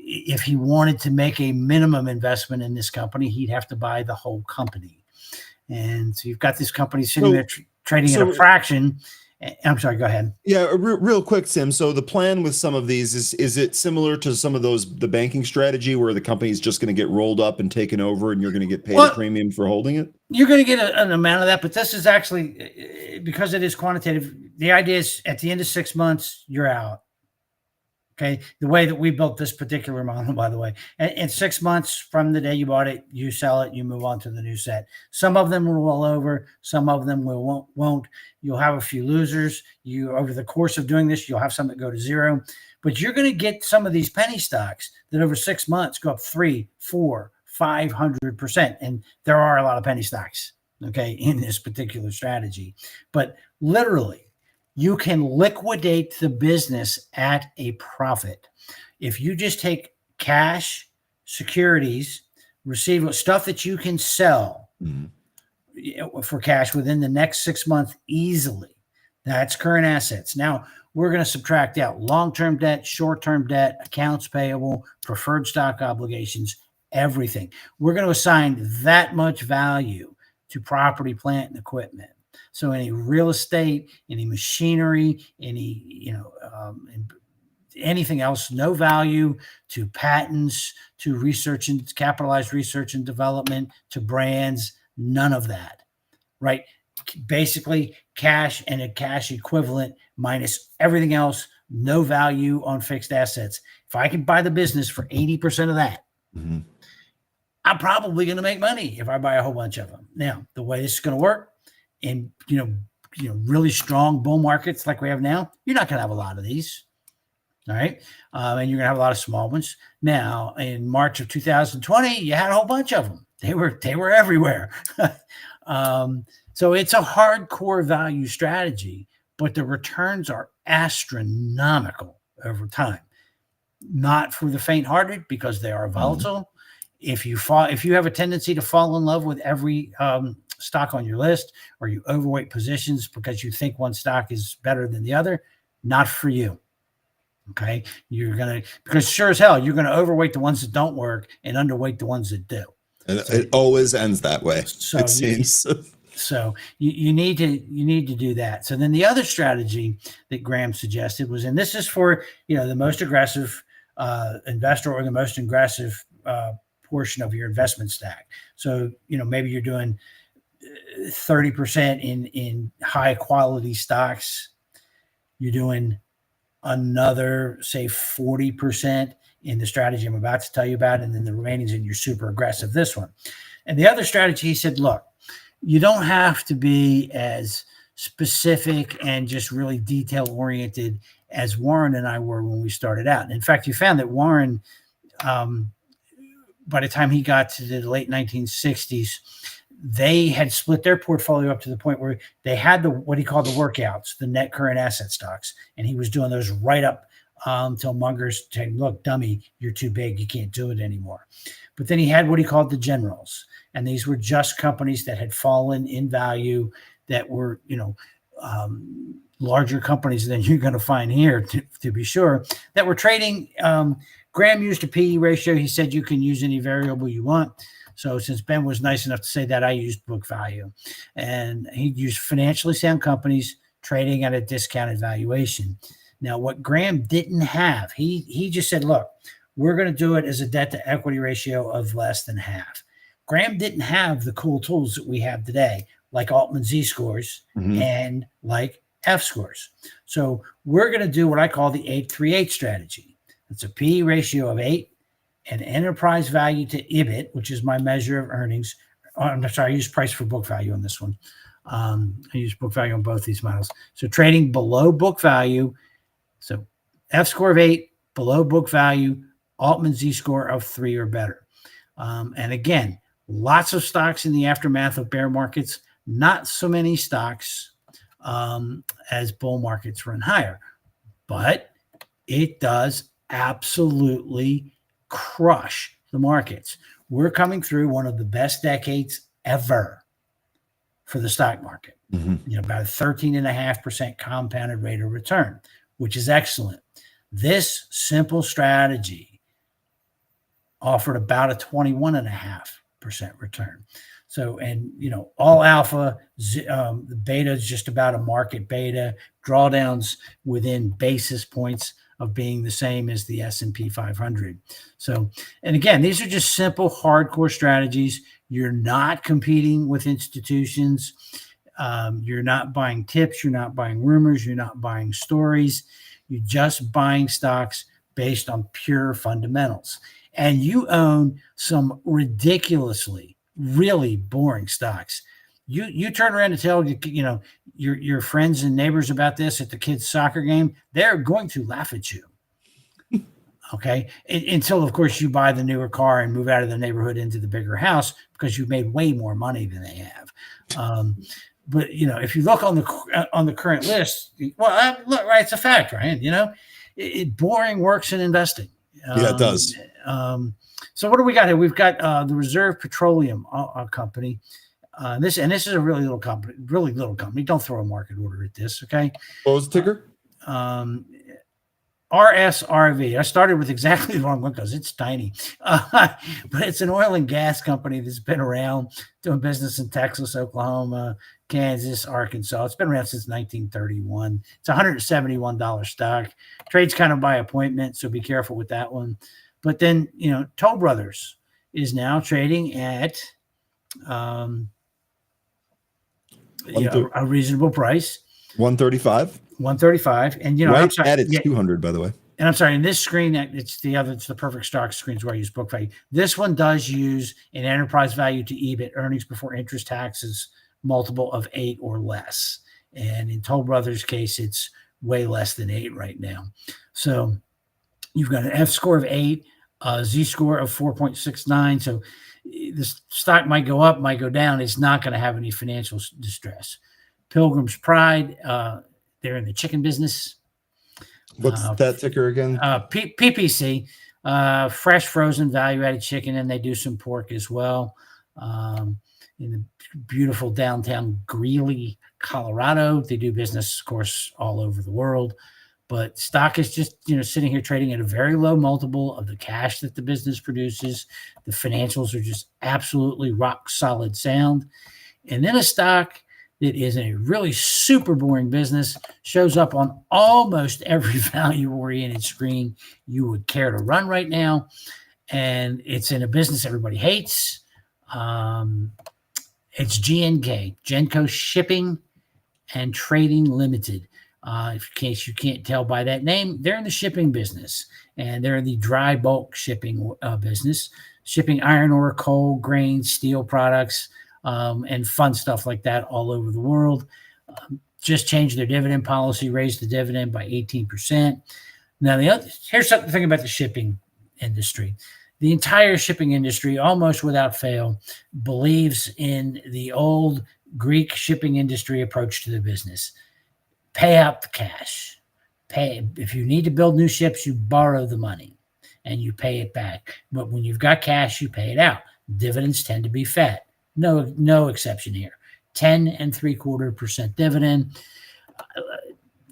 if he wanted to make a minimum investment in this company, he'd have to buy the whole company. And so you've got this company sitting there trading at a fraction. I'm sorry, go ahead. Yeah, real quick, Tim. So the plan with some of these is it similar to some of the banking strategy where the company is just going to get rolled up and taken over and you're going to get paid a premium for holding it? You're going to get an amount of that, but this is actually, because it is quantitative, the idea is at the end of 6 months, you're out. Okay. The way that we built this particular model, by the way, in 6 months from the day you bought it, you sell it, you move on to the new set. Some of them will roll over. Some of them won't. You'll have a few losers. Over the course of doing this, you'll have some that go to zero, but you're going to get some of these penny stocks that over 6 months go up 300%, 400%, 500%. And there are a lot of penny stocks, okay, in this particular strategy, but literally, you can liquidate the business at a profit. If you just take cash, securities, receivables, stuff that you can sell for cash within the next 6 months easily, that's current assets. Now, we're going to subtract out long-term debt, short-term debt, accounts payable, preferred stock obligations, everything. We're going to assign that much value to property, plant, and equipment. So any real estate, any machinery, anything else, no value to patents, to research and capitalized research and development, to brands, none of that, right? Basically cash and a cash equivalent minus everything else, no value on fixed assets. If I can buy the business for 80% of that, I'm probably going to make money if I buy a whole bunch of them. Now, the way this is going to work, in really strong bull markets like we have now, you're not going to have a lot of these, all right? And you're going to have a lot of small ones. Now, in March of 2020, you had a whole bunch of them. They were everywhere. So it's a hardcore value strategy, but the returns are astronomical over time. Not for the faint-hearted, because they are volatile. If you have a tendency to fall in love with every stock on your list, or you overweight positions because you think one stock is better than the other, not for you. Okay. Because sure as hell, you're going to overweight the ones that don't work and underweight the ones that do. And it always ends that way. So it seems. So you need to do that. So then the other strategy that Graham suggested was, and this is for, the most aggressive investor or the most aggressive portion of your investment stack. So, maybe you're doing 30% in high quality stocks. You're doing another, say, 40% in the strategy I'm about to tell you about, and then the remaining is in your super aggressive, this one. And the other strategy, he said, look, you don't have to be as specific and just really detail oriented as Warren and I were when we started out. And in fact, you found that Warren, by the time he got to the late 1960s, they had split their portfolio up to the point where they had what he called the workouts, the net current asset stocks. And he was doing those right up till Munger's saying, look, dummy, you're too big. You can't do it anymore. But then he had what he called the generals. And these were just companies that had fallen in value, that were, larger companies than you're going to find here, to be sure, that were trading. Graham used a PE ratio. He said you can use any variable you want. So since Ben was nice enough to say that, I used book value. And he used financially sound companies trading at a discounted valuation. Now, what Graham didn't have, he just said, look, we're going to do it as a debt to equity ratio of less than half. Graham didn't have the cool tools that we have today, like Altman Z-scores and like F-scores. So we're going to do what I call the 838 strategy. It's a PE ratio of 8, and enterprise value to EBIT, which is my measure of earnings. I'm sorry, I use price for book value on this one. I use book value on both these models. So trading below book value. So F-score of 8, below book value, Altman Z-score of 3 or better. And again, lots of stocks in the aftermath of bear markets, not so many stocks as bull markets run higher. But it does absolutely crush the markets. We're coming through one of the best decades ever for the stock market. About a 13.5% compounded rate of return, which is excellent. This simple strategy offered about a 21.5% return. So, and all alpha, the beta is just about a market beta, drawdowns within basis points of being the same as the S&P 500. So, and again, these are just simple, hardcore strategies. You're not competing with institutions. You're not buying tips. You're not buying rumors. You're not buying stories. You're just buying stocks based on pure fundamentals. And you own some ridiculously, really boring stocks. You turn around and tell your friends and neighbors about this at the kids' soccer game, they're going to laugh at you. Okay, until of course you buy the newer car and move out of the neighborhood into the bigger house because you've made way more money than they have. But if you look on the current list, well, look, right, it's a fact, Ryan. Boring works in investing. Yeah, it does. So what do we got here? We've got the Reserve Petroleum Company. This is a really little company. Don't throw a market order at this, okay? What was the ticker? RSRV. I started with exactly the wrong one because it's tiny. But it's an oil and gas company that's been around doing business in Texas, Oklahoma, Kansas, Arkansas. It's been around since 1931. It's a $171 stock. Trades kind of by appointment, so be careful with that one. But then, Toll Brothers is now trading at a reasonable price. 135. 135. And right I'm sorry, at its 200, by the way. And I'm sorry, in this screen, it's the perfect stock screens where I use book value. This one does use an enterprise value to EBIT, earnings before interest taxes, multiple of 8 or less. And in Toll Brothers' case, it's way less than 8 right now. So you've got an F score of 8, a Z score of 4.69. So the stock might go up, might go down. It's not going to have any financial distress. Pilgrim's Pride, they're in the chicken business. What's that ticker again? PPC, fresh frozen value-added chicken, and they do some pork as well. In the beautiful downtown Greeley, Colorado. They do business, of course, all over the world. But stock is just, sitting here trading at a very low multiple of the cash that the business produces. The financials are just absolutely rock solid sound. And then a stock that is a really super boring business shows up on almost every value-oriented screen you would care to run right now. And it's in a business everybody hates. It's GNK, Genco Shipping and Trading Limited. In case you can't tell by that name, they're in the shipping business, and they're in the dry bulk shipping business, shipping iron ore, coal, grain, steel products, and fun stuff like that all over the world. Just changed their dividend policy, raised the dividend by 18%. Now, here's something thing about the shipping industry. The entire shipping industry, almost without fail, believes in the old Greek shipping industry approach to the business. Pay out the cash. Pay if you need to build new ships, you borrow the money and you pay it back. But when you've got cash, you pay it out. Dividends tend to be fat. No exception here. 10.75% dividend.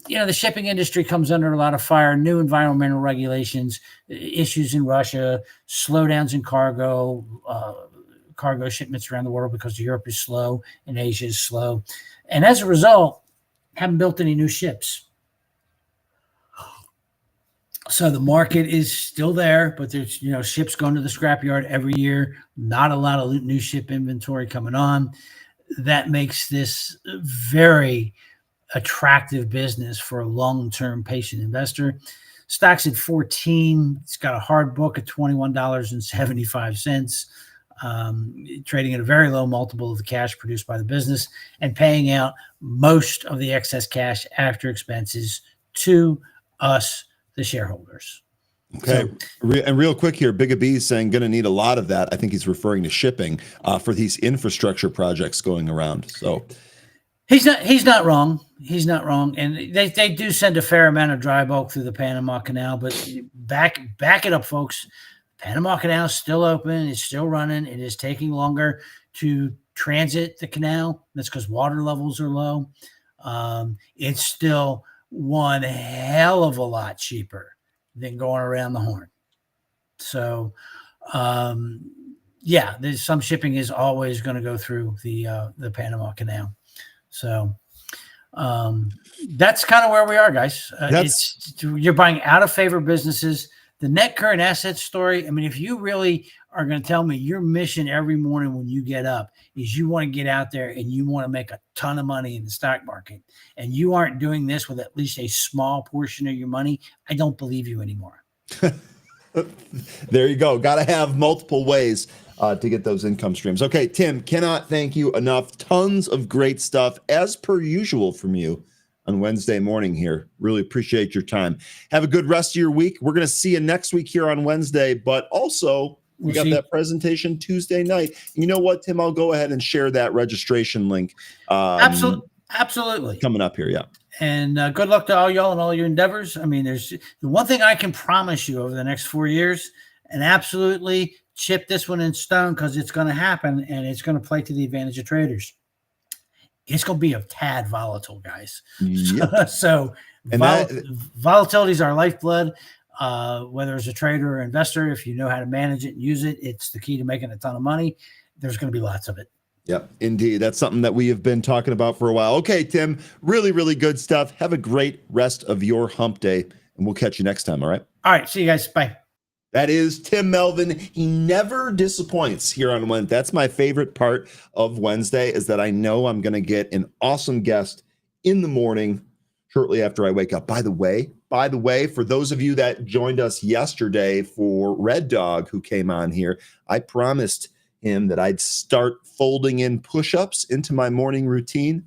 The shipping industry comes under a lot of fire, new environmental regulations, issues in Russia, slowdowns in cargo shipments around the world because Europe is slow and Asia is slow. And as a result, haven't built any new ships. So the market is still there, but there's, ships going to the scrapyard every year, not a lot of new ship inventory coming on. That makes this very attractive business for a long-term patient investor. Stock's at 14. It's got a hard book at $21.75, trading at a very low multiple of the cash produced by the business and paying out most of the excess cash after expenses to us, the shareholders. Okay. And real quick here, Big B is saying going to need a lot of that. I think he's referring to shipping for these infrastructure projects going around. So He's not wrong. He's not wrong. And they do send a fair amount of dry bulk through the Panama Canal, but back it up, folks. Panama Canal is still open. It's still running. It is taking longer to transit the canal. That's because water levels are low. It's still one hell of a lot cheaper than going around the Horn. So, there's some shipping is always going to go through the Panama Canal. So that's kind of where we are, guys. You're buying out of favor businesses. The net current asset story. I mean, if you really are going to tell me your mission every morning when you get up is you want to get out there and you want to make a ton of money in the stock market, and you aren't doing this with at least a small portion of your money, I don't believe you anymore. There you go. Got to have multiple ways to get those income streams. Okay, Tim, cannot thank you enough. Tons of great stuff as per usual from you on Wednesday morning here. Really appreciate your time. Have a good rest of your week. We're going to see you next week here on Wednesday, but also we got that presentation Tuesday night. You know what, Tim? I'll go ahead and share that registration link. Absolutely. Coming up here, yeah. And good luck to all y'all and all your endeavors. I mean, there's the one thing I can promise you over the next 4 years, and absolutely chip this one in stone because it's going to happen and it's going to play to the advantage of traders. It's going to be a tad volatile, guys. Yep. So volatility is our lifeblood. Whether as a trader or investor, if you know how to manage it and use it, it's the key to making a ton of money. There's going to be lots of it. Yep, indeed. That's something that we have been talking about for a while. Okay, Tim, really, really good stuff. Have a great rest of your hump day, and we'll catch you next time, all right? All right, see you guys. Bye. That is Tim Melvin. He never disappoints here on Wednesday. That's my favorite part of Wednesday, is that I know I'm going to get an awesome guest in the morning shortly after I wake up. By the way, for those of you that joined us yesterday for Red Dog, who came on here, I promised him that I'd start folding in push-ups into my morning routine.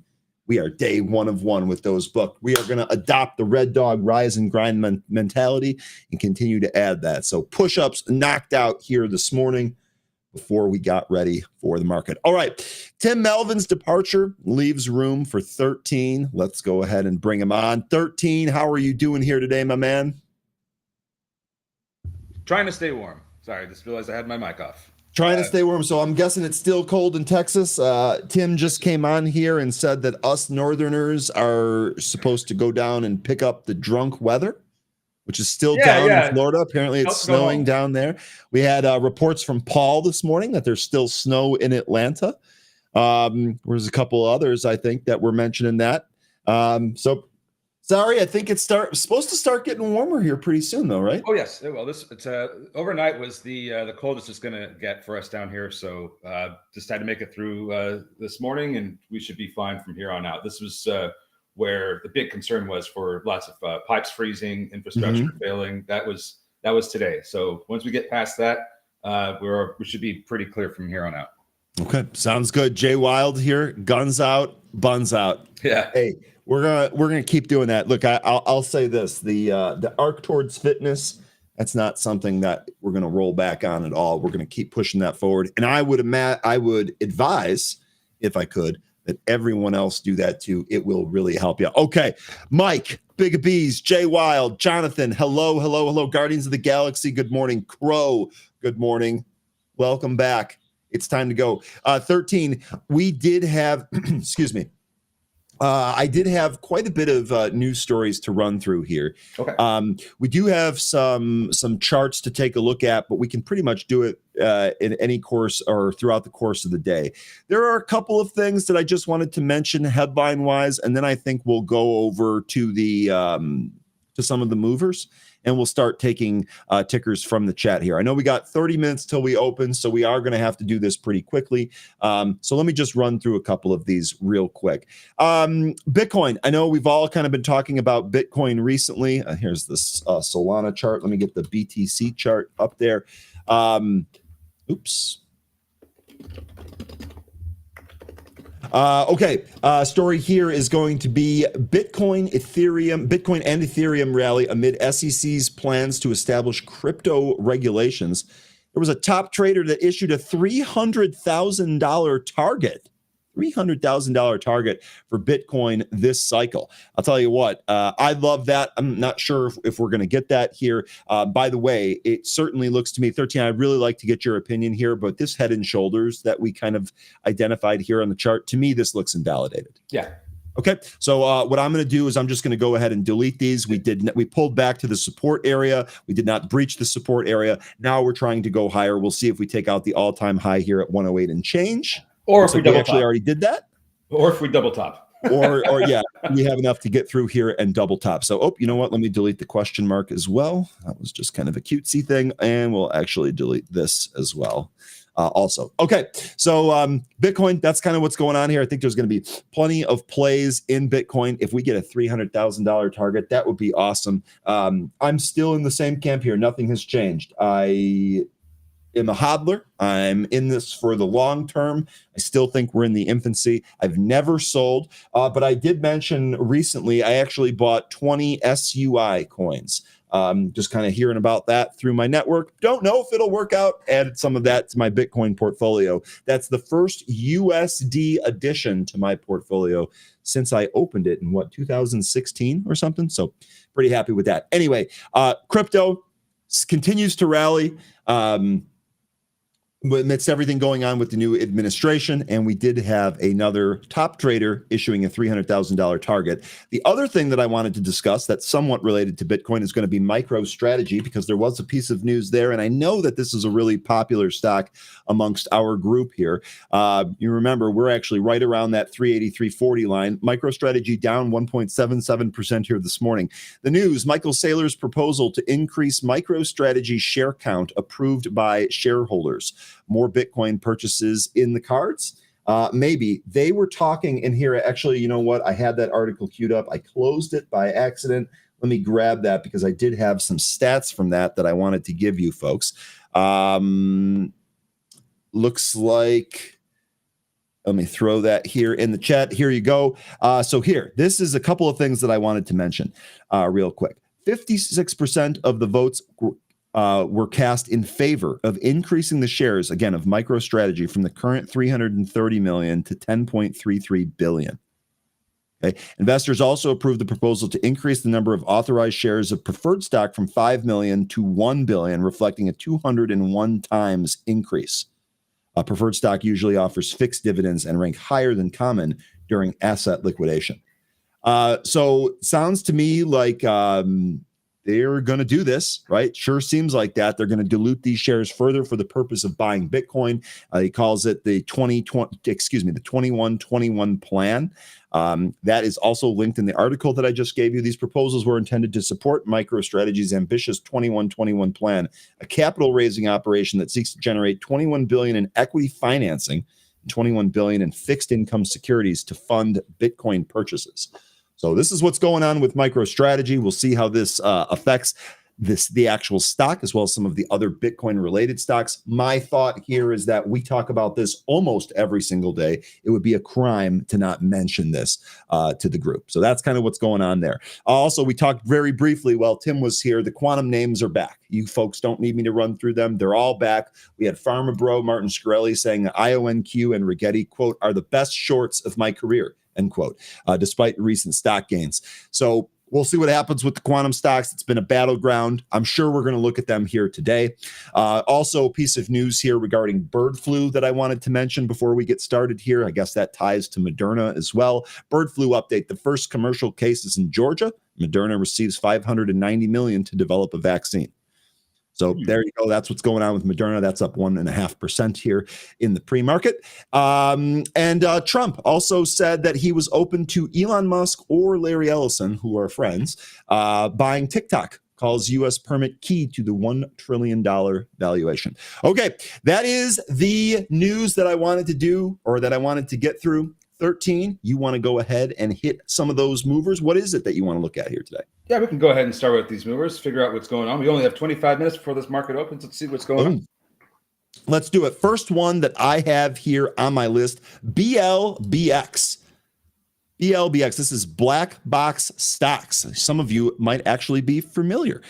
We are day 1 of 1 with those booked. We are going to adopt the Red Dog rise and grind mentality and continue to add that. So push-ups knocked out here this morning before we got ready for the market. All right, Tim Melvin's departure leaves room for 13. Let's go ahead and bring him on. 13, how are you doing here today, my man? Trying to stay warm. Sorry, I just realized I had my mic off. Trying to stay warm. So I'm guessing it's still cold in Texas. Tim just came on here and said that us Northerners are supposed to go down and pick up the drunk weather, which is still down in Florida. Apparently it's snowing down there. We had reports from Paul this morning that there's still snow in Atlanta. There's a couple others, I think, that were mentioning that. So sorry, I think it's supposed to start getting warmer here pretty soon, though, right? Oh yes, well, it's overnight was the coldest it's going to get for us down here. So just had to make it through this morning, and we should be fine from here on out. This was where the big concern was for lots of pipes freezing, infrastructure failing. That was today. So once we get past that, we should be pretty clear from here on out. Okay, sounds good. Jay Wild here, guns out, buns out. Yeah. Hey, we're gonna keep doing that. Look, I'll say this: the arc towards fitness, that's not something that we're gonna roll back on at all. We're gonna keep pushing that forward, and I would advise, if I could, that everyone else do that too. It will really help you. Okay, Mike, Big Bees, Jay Wild, Jonathan, hello, Guardians of the Galaxy, good morning. Crow, good morning. Welcome back. It's time to go. 13, we did have, excuse me, I did have quite a bit of news stories to run through here. Okay. We do have some charts to take a look at, but we can pretty much do it in any course or throughout the course of the day. There are a couple of things that I just wanted to mention headline wise, and then I think we'll go over to the to some of the movers, and we'll start taking tickers from the chat here. I know we got 30 minutes till we open, so we are going to have to do this pretty quickly. So let me just run through a couple of these real quick. Bitcoin. I know we've all kind of been talking about Bitcoin recently. Here's this Solana chart. Let me get the BTC chart up there. Oops. Okay, story here is going to be Bitcoin and Ethereum rally amid SEC's plans to establish crypto regulations. There was a top trader that issued a $300,000 target. $300,000 target for Bitcoin this cycle. I'll tell you what, I love that. I'm not sure if we're going to get that here. By the way, it certainly looks to me, 13, I'd really like to get your opinion here, but this head and shoulders that we kind of identified here on the chart, to me, this looks invalidated. Yeah. Okay, so what I'm going to do is I'm just going to go ahead and delete these. We pulled back to the support area. We did not breach the support area. Now we're trying to go higher. We'll see if we take out the all-time high here at 108 and change. Or if we double actually top. Already did that. Or if we double top. or yeah, we have enough to get through here and double top. So, you know what? Let me delete the question mark as well. That was just kind of a cutesy thing. And we'll actually delete this as well. Also. Okay. So Bitcoin, that's kind of what's going on here. I think there's going to be plenty of plays in Bitcoin. If we get a $300,000 target, that would be awesome. I'm still in the same camp here. Nothing has changed. I am a hodler. I'm in this for the long term. I still think we're in the infancy. I've never sold, but I did mention recently I actually bought 20 SUI coins. Just kind of hearing about that through my network. Don't know if it'll work out. Added some of that to my Bitcoin portfolio. That's the first USD addition to my portfolio since I opened it in 2016 or something. So pretty happy with that. Anyway, crypto continues to rally. Amidst everything going on with the new administration, and we did have another top trader issuing a $300,000 target. The other thing that I wanted to discuss that's somewhat related to Bitcoin is going to be MicroStrategy, because there was a piece of news there, and I know that this is a really popular stock amongst our group here. You remember, we're actually right around that 380-340 line. MicroStrategy down 1.77% here this morning. The news, Michael Saylor's proposal to increase MicroStrategy share count approved by shareholders. More Bitcoin purchases in the cards? Maybe. They were talking in here. Actually, you know what? I had that article queued up. I closed it by accident. Let me grab that because I did have some stats from that I wanted to give you folks. Looks like, let me throw that here in the chat. Here you go. So here, this is a couple of things that I wanted to mention real quick. 56% of the votes were cast in favor of increasing the shares, again, of MicroStrategy from the current 330 million to 10.33 billion. Okay. Investors also approved the proposal to increase the number of authorized shares of preferred stock from 5 million to 1 billion, reflecting a 201 times increase. Preferred stock usually offers fixed dividends and rank higher than common during asset liquidation. So sounds to me like they're going to do this, right? Sure seems like that. They're going to dilute these shares further for the purpose of buying Bitcoin. He calls it the 21-21 plan. That is also linked in the article that I just gave you. These proposals were intended to support MicroStrategy's ambitious 21-21 plan, a capital raising operation that seeks to generate $21 billion in equity financing and $21 billion in fixed income securities to fund Bitcoin purchases. So this is what's going on with MicroStrategy. We'll see how this affects the actual stock, as well as some of the other Bitcoin related stocks. My thought here is that we talk about this almost every single day. It would be a crime to not mention this to the group. So that's kind of what's going on there. Also, we talked very briefly while Tim was here. The quantum names are back. You folks don't need me to run through them. They're all back. We had Pharma Bro Martin Shkreli saying that IONQ and Rigetti, quote, are the best shorts of my career, end quote, despite recent stock gains. So we'll see what happens with the quantum stocks. It's been a battleground. I'm sure we're going to look at them here today. Also, a piece of news here regarding bird flu that I wanted to mention before we get started here. I guess that ties to Moderna as well. Bird flu update. The first commercial cases in Georgia. Moderna receives $590 million to develop a vaccine. So there you go. That's what's going on with Moderna. That's up 1.5% here in the pre-market. And Trump also said that he was open to Elon Musk or Larry Ellison, who are friends, buying TikTok. Calls U.S. permit key to the $1 trillion valuation. Okay, that is the news that I wanted to do, or that I wanted to get through. 13, you want to go ahead and hit some of those movers. What is it that you want to look at here today? Yeah, we can go ahead and start with these movers, figure out what's going on. We only have 25 minutes before this market opens. Let's see what's going on. Let's do it. First one that I have here on my list, BLBX. BLBX, this is black box stocks. Some of you might actually be familiar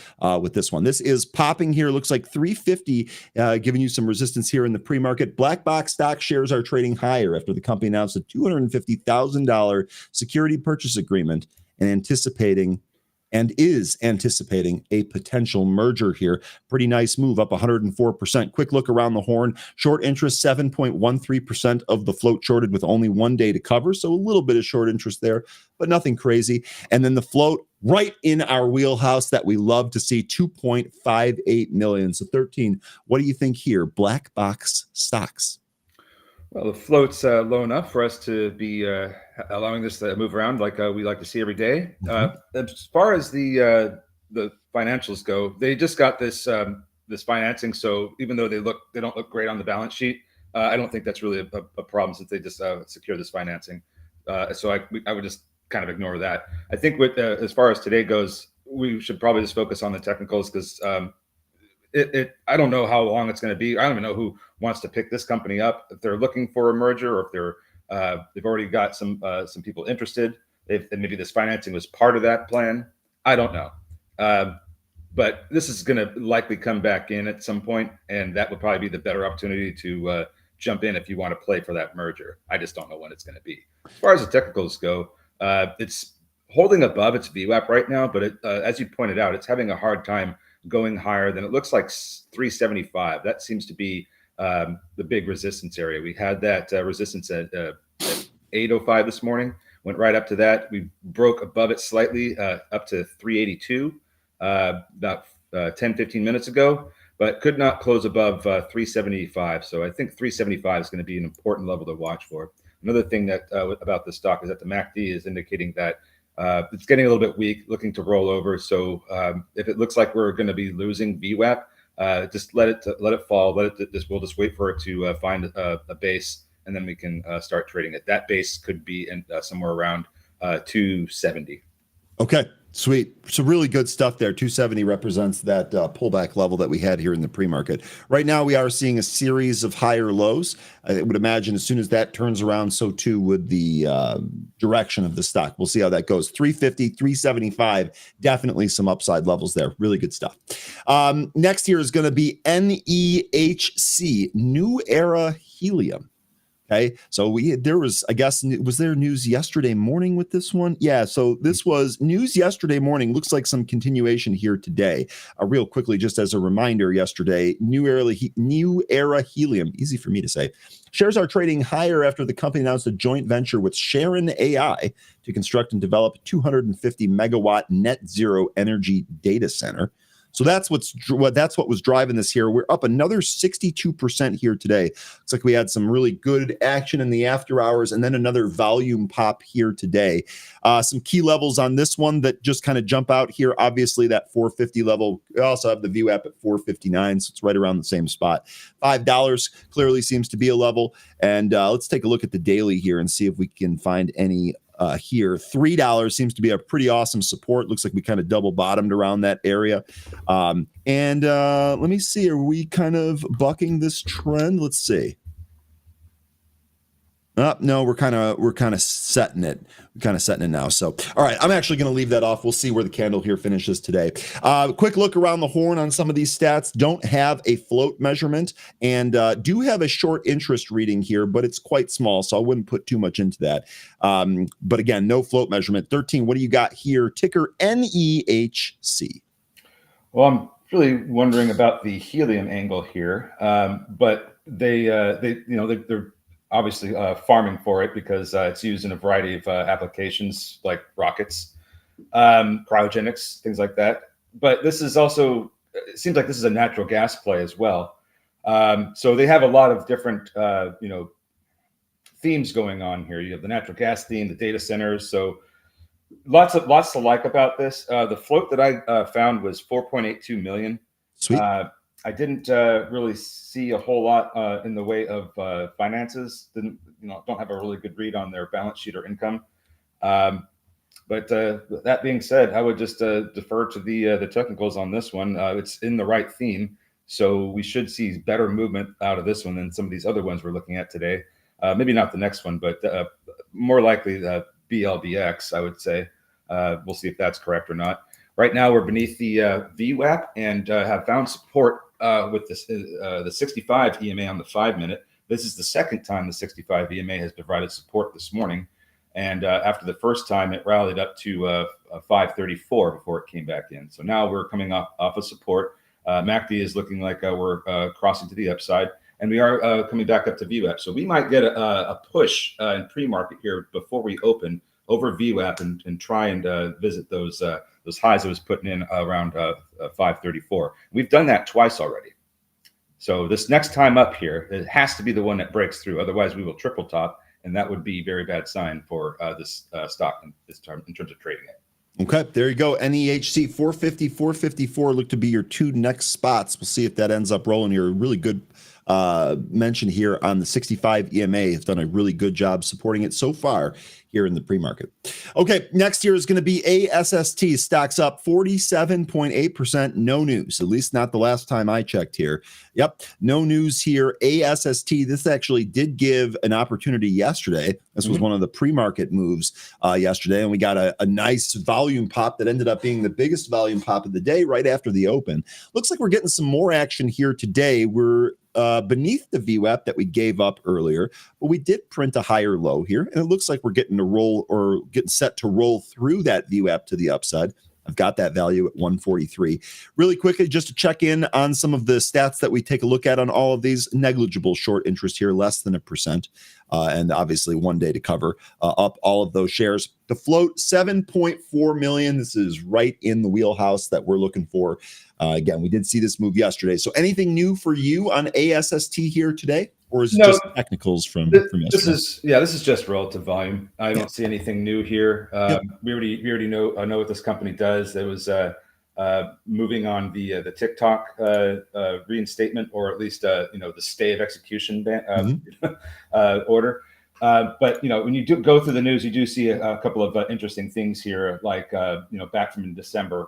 with this one. This is popping here. Looks like 350, giving you some resistance here in the pre-market. Black box stock shares are trading higher after the company announced a $250,000 security purchase agreement and is anticipating a potential merger here. Pretty nice move, up 104%. Quick look around the horn. Short interest, 7.13% of the float shorted with only 1 day to cover. So a little bit of short interest there, but nothing crazy. And then the float right in our wheelhouse that we love to see, 2.58 million. So 13, what do you think here? Black box stocks. Well, the float's low enough for us to be allowing this to move around like we like to see every day. As far as the financials go, they just got this this financing. So even though they don't look great on the balance sheet, I don't think that's really a problem since they just secure this financing. So I would just kind of ignore that. I think with as far as today goes, we should probably just focus on the technicals because I don't know how long it's going to be. I don't even know who wants to pick this company up. If they're looking for a merger, or if they've already got some people interested. And maybe this financing was part of that plan. I don't know. But this is going to likely come back in at some point, and that would probably be the better opportunity to jump in if you want to play for that merger. I just don't know when it's going to be. As far as the technicals go, it's holding above its VWAP right now, but as you pointed out, it's having a hard time going higher than it looks like 375. That seems to be the big resistance area. We had that resistance at 805 this morning, went right up to that. We broke above it slightly up to 382 about 10-15 minutes ago, but could not close above 375. So I think 375 is going to be an important level to watch for. Another thing that about the stock is that the MACD is indicating that it's getting a little bit weak, looking to roll over. So if it looks like we're going to be losing VWAP, just let it fall. We'll just wait for it to find a base, and then we can start trading it. That base could be in somewhere around 270. Okay, sweet. So really good stuff there. 270 represents that pullback level that we had here in the pre-market. Right now, we are seeing a series of higher lows. I would imagine as soon as that turns around, so too would the direction of the stock. We'll see how that goes. 350, 375, definitely some upside levels there. Really good stuff. Next here is going to be NEHC, New Era Helium. Okay, so was there news yesterday morning with this one? Yeah, so this was news yesterday morning. Looks like some continuation here today. Real quickly, just as a reminder, yesterday, New Era Helium, easy for me to say, shares are trading higher after the company announced a joint venture with Sharon AI to construct and develop a 250 megawatt net zero energy data center. So that's what was driving this here. We're up another 62% here today. Looks like we had some really good action in the after hours, and then another volume pop here today. Some key levels on this one that just kind of jump out here. Obviously, that 450 level. We also have the VWAP at 459, so it's right around the same spot. $5 clearly seems to be a level. And let's take a look at the daily here and see if we can find any here. $3 seems to be a pretty awesome support. Looks like we kind of double bottomed around that area. And let me see, are we kind of bucking this trend? Let's see. No, we're kind of setting it. We're kind of setting it now. So, all right, I'm actually going to leave that off. We'll see where the candle here finishes today. Quick look around the horn on some of these stats. Don't have a float measurement and do have a short interest reading here, but it's quite small, so I wouldn't put too much into that. But again, no float measurement. 13, what do you got here? Ticker NEHC. Well, I'm really wondering about the helium angle here, but they're obviously farming for it because it's used in a variety of applications like rockets, cryogenics, things like that. But this is also, it seems like this is a natural gas play as well. So they have a lot of different, themes going on here. You have the natural gas theme, the data centers. So lots to like about this. The float that I found was 4.82 million. Sweet. I didn't really see a whole lot in the way of finances. Don't have a really good read on their balance sheet or income. But that being said, I would just defer to the technicals on this one. It's in the right theme, so we should see better movement out of this one than some of these other ones we're looking at today. Maybe not the next one, but more likely the BLBX, I would say. We'll see if that's correct or not. Right now, we're beneath the VWAP and have found support with this, the 65 EMA on the 5-minute. This is the second time the 65 EMA has provided support this morning. And after the first time, it rallied up to 534 before it came back in. So now we're coming off of support. MACD is looking like we're crossing to the upside. And we are coming back up to VWAP. So we might get a push in pre-market here before we open over VWAP and try and visit those highs I was putting in around 534. We've done that twice already. So this next time up here, it has to be the one that breaks through. Otherwise, we will triple top, and that would be a very bad sign for this stock in terms of trading it. Okay, there you go. NEHC 450, 454 look to be your two next spots. We'll see if that ends up rolling here. Really good mention here on the 65 EMA. Has done a really good job supporting it so far here in the pre-market. Okay, next here is going to be ASST. Stocks up 47.8%. No news, at least not the last time I checked here. Yep, no news here. ASST, this actually did give an opportunity yesterday. This was one of the pre-market moves yesterday, and we got a nice volume pop that ended up being the biggest volume pop of the day right after the open. Looks like we're getting some more action here today. We're beneath the VWAP that we gave up earlier, but we did print a higher low here, and it looks like we're getting to roll or getting set to roll through that VWAP to the upside. I've got that value at 143. Really quickly, just to check in on some of the stats that we take a look at on all of these. Negligible short interest here, less than 1%, and obviously 1 day to cover up all of those shares. The float, 7.4 million. This is right in the wheelhouse that we're looking for. Again, we did see this move yesterday. So anything new for you on ASST here today? Or is it just technicals from yesterday? This is just relative volume. I don't see anything new here. We already know what this company does. There was moving on the TikTok reinstatement, or at least the stay of execution order. But when you do go through the news, you do see a couple of interesting things here. Like back from in December,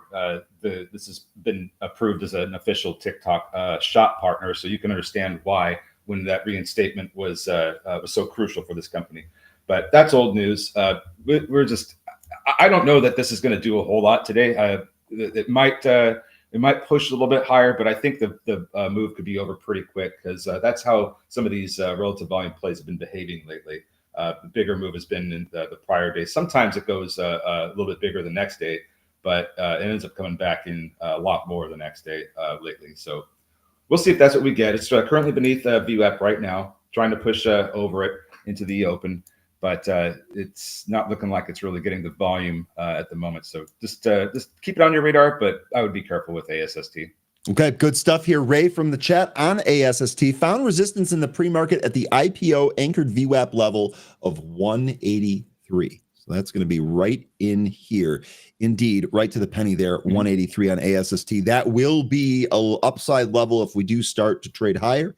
this has been approved as an official TikTok shop partner, so you can understand why when that reinstatement was so crucial for this company. But that's old news. I don't know that this is going to do a whole lot today. It might push a little bit higher, but I think the move could be over pretty quick, because that's how some of these relative volume plays have been behaving lately. The bigger move has been in the prior days. Sometimes it goes a little bit bigger the next day, but it ends up coming back in a lot more the next day lately. So we'll see if that's what we get. It's currently beneath VWAP right now, trying to push over it into the open, but it's not looking like it's really getting the volume at the moment. So just keep it on your radar, but I would be careful with ASST. Okay, good stuff here. Ray from the chat on ASST found resistance in the pre-market at the IPO anchored VWAP level of 183. So that's going to be right in here. Indeed, right to the penny there, 183 on ASST. That will be an upside level if we do start to trade higher.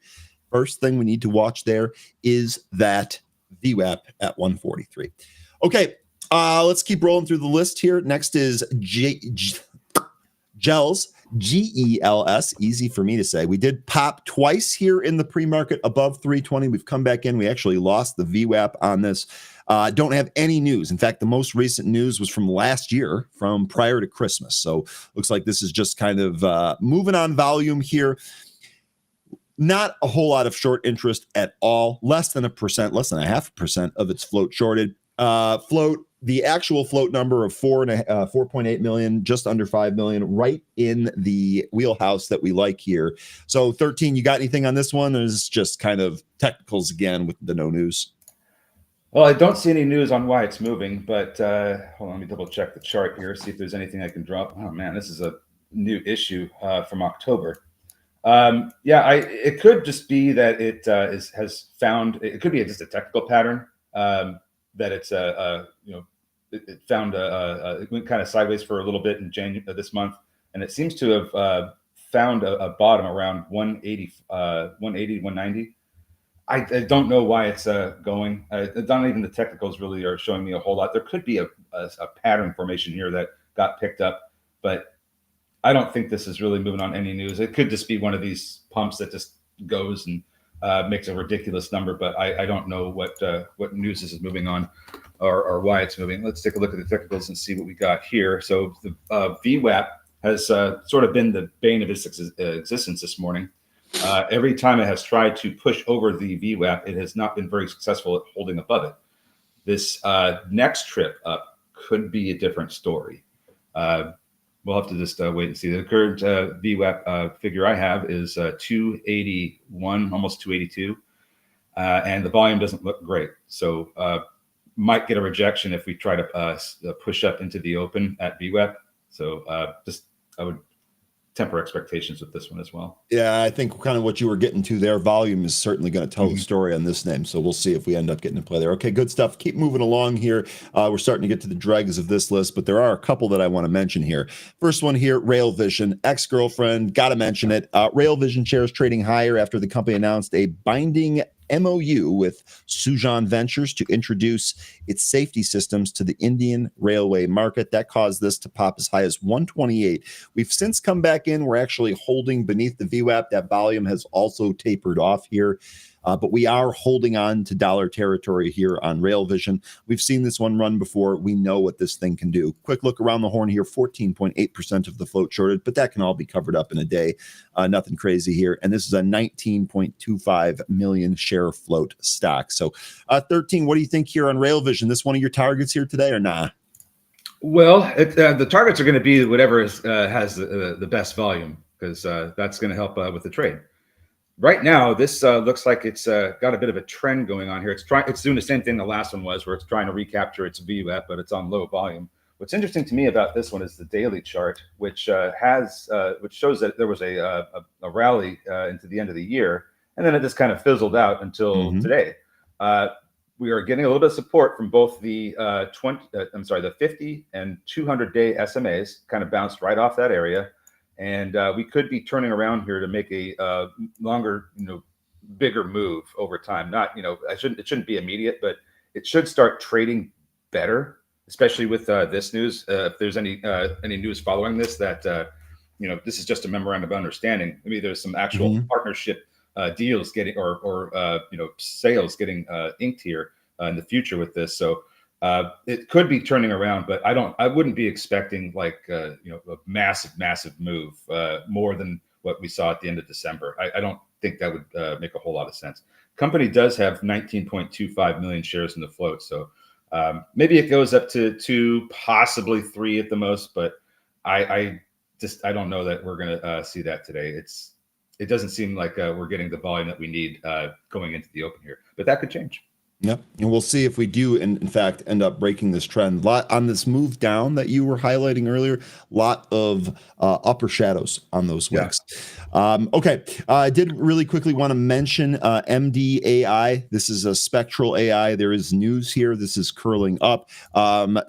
First thing we need to watch there is that VWAP at 143. Okay, Let's keep rolling through the list here. Next is Gels, GELS, easy for me to say. We did pop twice here in the pre-market above 320. We've come back in. We actually lost the VWAP on this. Don't have any news. In fact, the most recent news was from last year, from prior to Christmas. So looks like this is just kind of moving on volume here. Not a whole lot of short interest at all. Less than 1%, less than 0.5% of its float shorted. The actual float number of 4.8 million, just under 5 million, right in the wheelhouse that we like here. So 13, you got anything on this one? Or is this just kind of technicals again with the no news? Well, I don't see any news on why it's moving, but hold on, let me double check the chart here, see if there's anything I can drop. Oh man, this is a new issue from October. It could just be that it has found, it could be just a technical pattern, that it's it found it went kind of sideways for a little bit in January this month, and it seems to have found a bottom around 180, 190. I don't know why it's going. Not even the technicals really are showing me a whole lot. There could be a pattern formation here that got picked up, but I don't think this is really moving on any news. It could just be one of these pumps that just goes and makes a ridiculous number, but I don't know what news this is moving on or why it's moving. Let's take a look at the technicals and see what we got here. So the VWAP has sort of been the bane of its existence this morning. Every time it has tried to push over the VWAP, it has not been very successful at holding above it. This next trip up could be a different story. We'll have to just wait and see. The current VWAP figure I have is 281, almost 282, and the volume doesn't look great. So might get a rejection if we try to push up into the open at VWAP. So I would temper expectations with this one as well. Yeah, I think kind of what you were getting to there, volume is certainly going to tell the story on this name. So we'll see if we end up getting to play there. Okay, good stuff. Keep moving along here. We're starting to get to the dregs of this list, but there are a couple that I want to mention here. First one here, Rail Vision, ex-girlfriend, got to mention it. Rail Vision shares trading higher after the company announced a binding MOU with Sujan Ventures to introduce its safety systems to the Indian railway market. That caused this to pop as high as 128. We've since come back in. We're actually holding beneath the VWAP. That volume has also tapered off here. But we are holding on to dollar territory here on Rail Vision. We've seen this one run before. We know what this thing can do. Quick look around the horn here, 14.8% of the float shorted, but that can all be covered up in a day. Nothing crazy here. And this is a 19.25 million share float stock. So 13, what do you think here on Rail Vision? This one of your targets here today or nah? Well, the targets are going to be whatever has the best volume, because that's going to help with the trade. Right now, this looks like it's got a bit of a trend going on here. It's doing the same thing the last one was, where it's trying to recapture its VWAP, but it's on low volume. What's interesting to me about this one is the daily chart, which shows that there was a rally into the end of the year, and then it just kind of fizzled out until today. We are getting a little bit of support from both the 50 and 200-day SMAs, kind of bounced right off that area. And we could be turning around here to make a longer, bigger move over time. Not, it shouldn't be immediate, but it should start trading better, especially with this news. If there's any news following this, that this is just a memorandum of understanding. Maybe there's some actual partnership deals getting or sales getting inked here in the future with this. So it could be turning around, but I wouldn't be expecting a massive move more than what we saw at the end of December. I don't think that would make a whole lot of sense. Company does have 19.25 million shares in the float. So maybe it goes up to 2, possibly 3 at the most, but I don't know that we're going to see that today. It doesn't seem like we're getting the volume that we need going into the open here, but that could change. Yep. And we'll see if we do, in fact, end up breaking this trend. On this move down that you were highlighting earlier, lot of upper shadows on those wicks. Yeah. Okay. I did really quickly want to mention MDAI. This is a spectral AI. There is news here. This is curling up.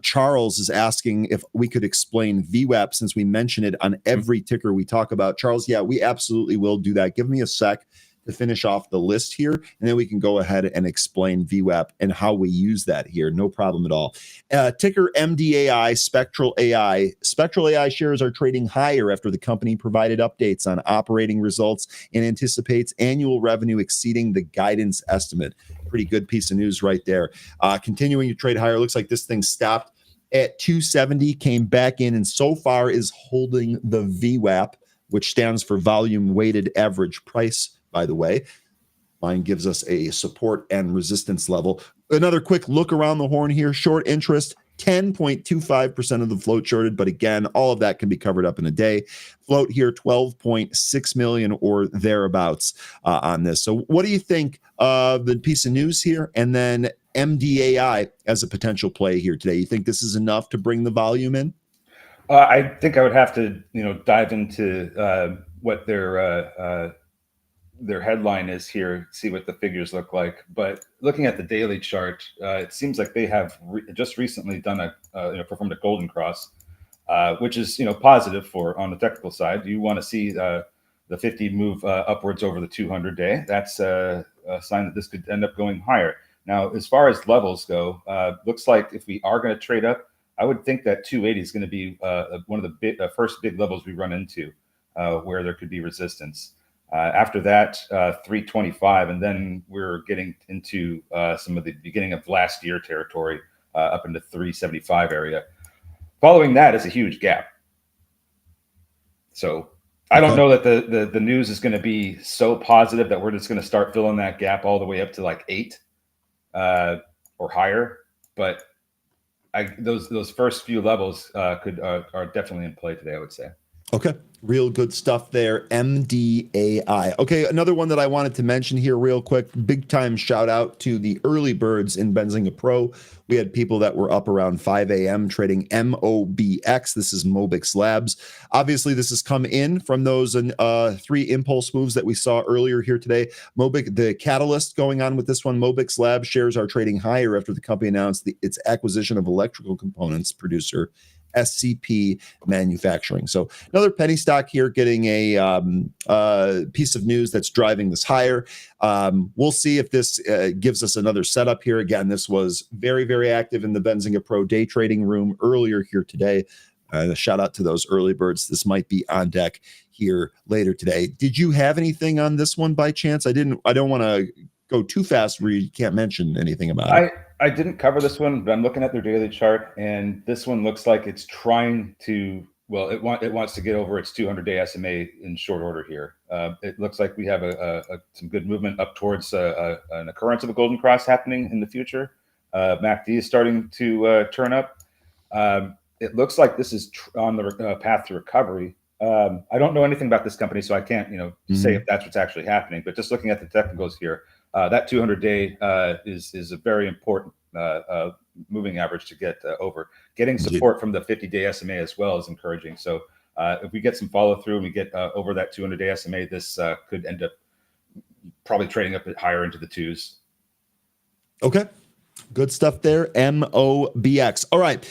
Charles is asking if we could explain VWAP, since we mention it on every ticker we talk about. Charles, yeah, we absolutely will do that. Give me a sec to finish off the list here, and then we can go ahead and explain VWAP and how we use that here. No problem at all. Ticker MDAI, Spectral AI. Spectral AI shares are trading higher after the company provided updates on operating results and anticipates annual revenue exceeding the guidance estimate. Pretty good piece of news right there. Continuing to trade higher. Looks like this thing stopped at 270, came back in, and so far is holding the VWAP, which stands for volume weighted average price, by the way. Mine gives us a support and resistance level. Another quick look around the horn here. Short interest, 10.25% of the float shorted, but again, all of that can be covered up in a day. Float here, 12.6 million or thereabouts on this. So what do you think of the piece of news here? And then MDAI as a potential play here today. You think this is enough to bring the volume in? I think I would have to, dive into what their headline is here, see what the figures look like. But looking at the daily chart, it seems like they have just recently done performed a golden cross, which is positive for on the technical side. You want to see the 50 move upwards over the 200 day. That's a sign that this could end up going higher. Now, as far as levels go, looks like if we are going to trade up, I would think that 280 is going to be one of the first big levels we run into where there could be resistance. After that, 325, and then we're getting into some of the beginning of last year territory up into 375 area. Following that is a huge gap. So I don't know that the news is going to be so positive that we're just going to start filling that gap all the way up to like 8 or higher. But those first few levels are definitely in play today, I would say. Okay. Real good stuff there. MDAI. Okay. Another one that I wanted to mention here real quick, big time shout out to the early birds in Benzinga Pro. We had people that were up around 5 a.m. trading MOBX. This is Mobix Labs. Obviously, this has come in from those 3 impulse moves that we saw earlier here today. Mobix, the catalyst going on with this one, Mobix Labs shares are trading higher after the company announced its acquisition of electrical components producer SCP Manufacturing. So another penny stock here getting a piece of news that's driving this higher. We'll see if this gives us another setup here. Again, this was very, very active in the Benzinga Pro day trading room earlier here today. Shout out to those early birds. This might be on deck here later today. Did you have anything on this one by chance? I don't want to go too fast where you can't mention anything about it. I didn't cover this one, but I'm looking at their daily chart, and this one looks like it's trying to, well, it wants to get over its 200-day SMA in short order here. It looks like we have some good movement up towards an occurrence of a golden cross happening in the future. MACD is starting to turn up. It looks like this is on the path to recovery. I don't know anything about this company, so I can't, say if that's what's actually happening. But just looking at the technicals here, that 200-day is a very important moving average to get over. Getting support from the 50-day SMA as well is encouraging. So if we get some follow through and we get over that 200-day SMA, this could end up probably trading up higher into the 2s. Okay. Good stuff there. MOBX. All right.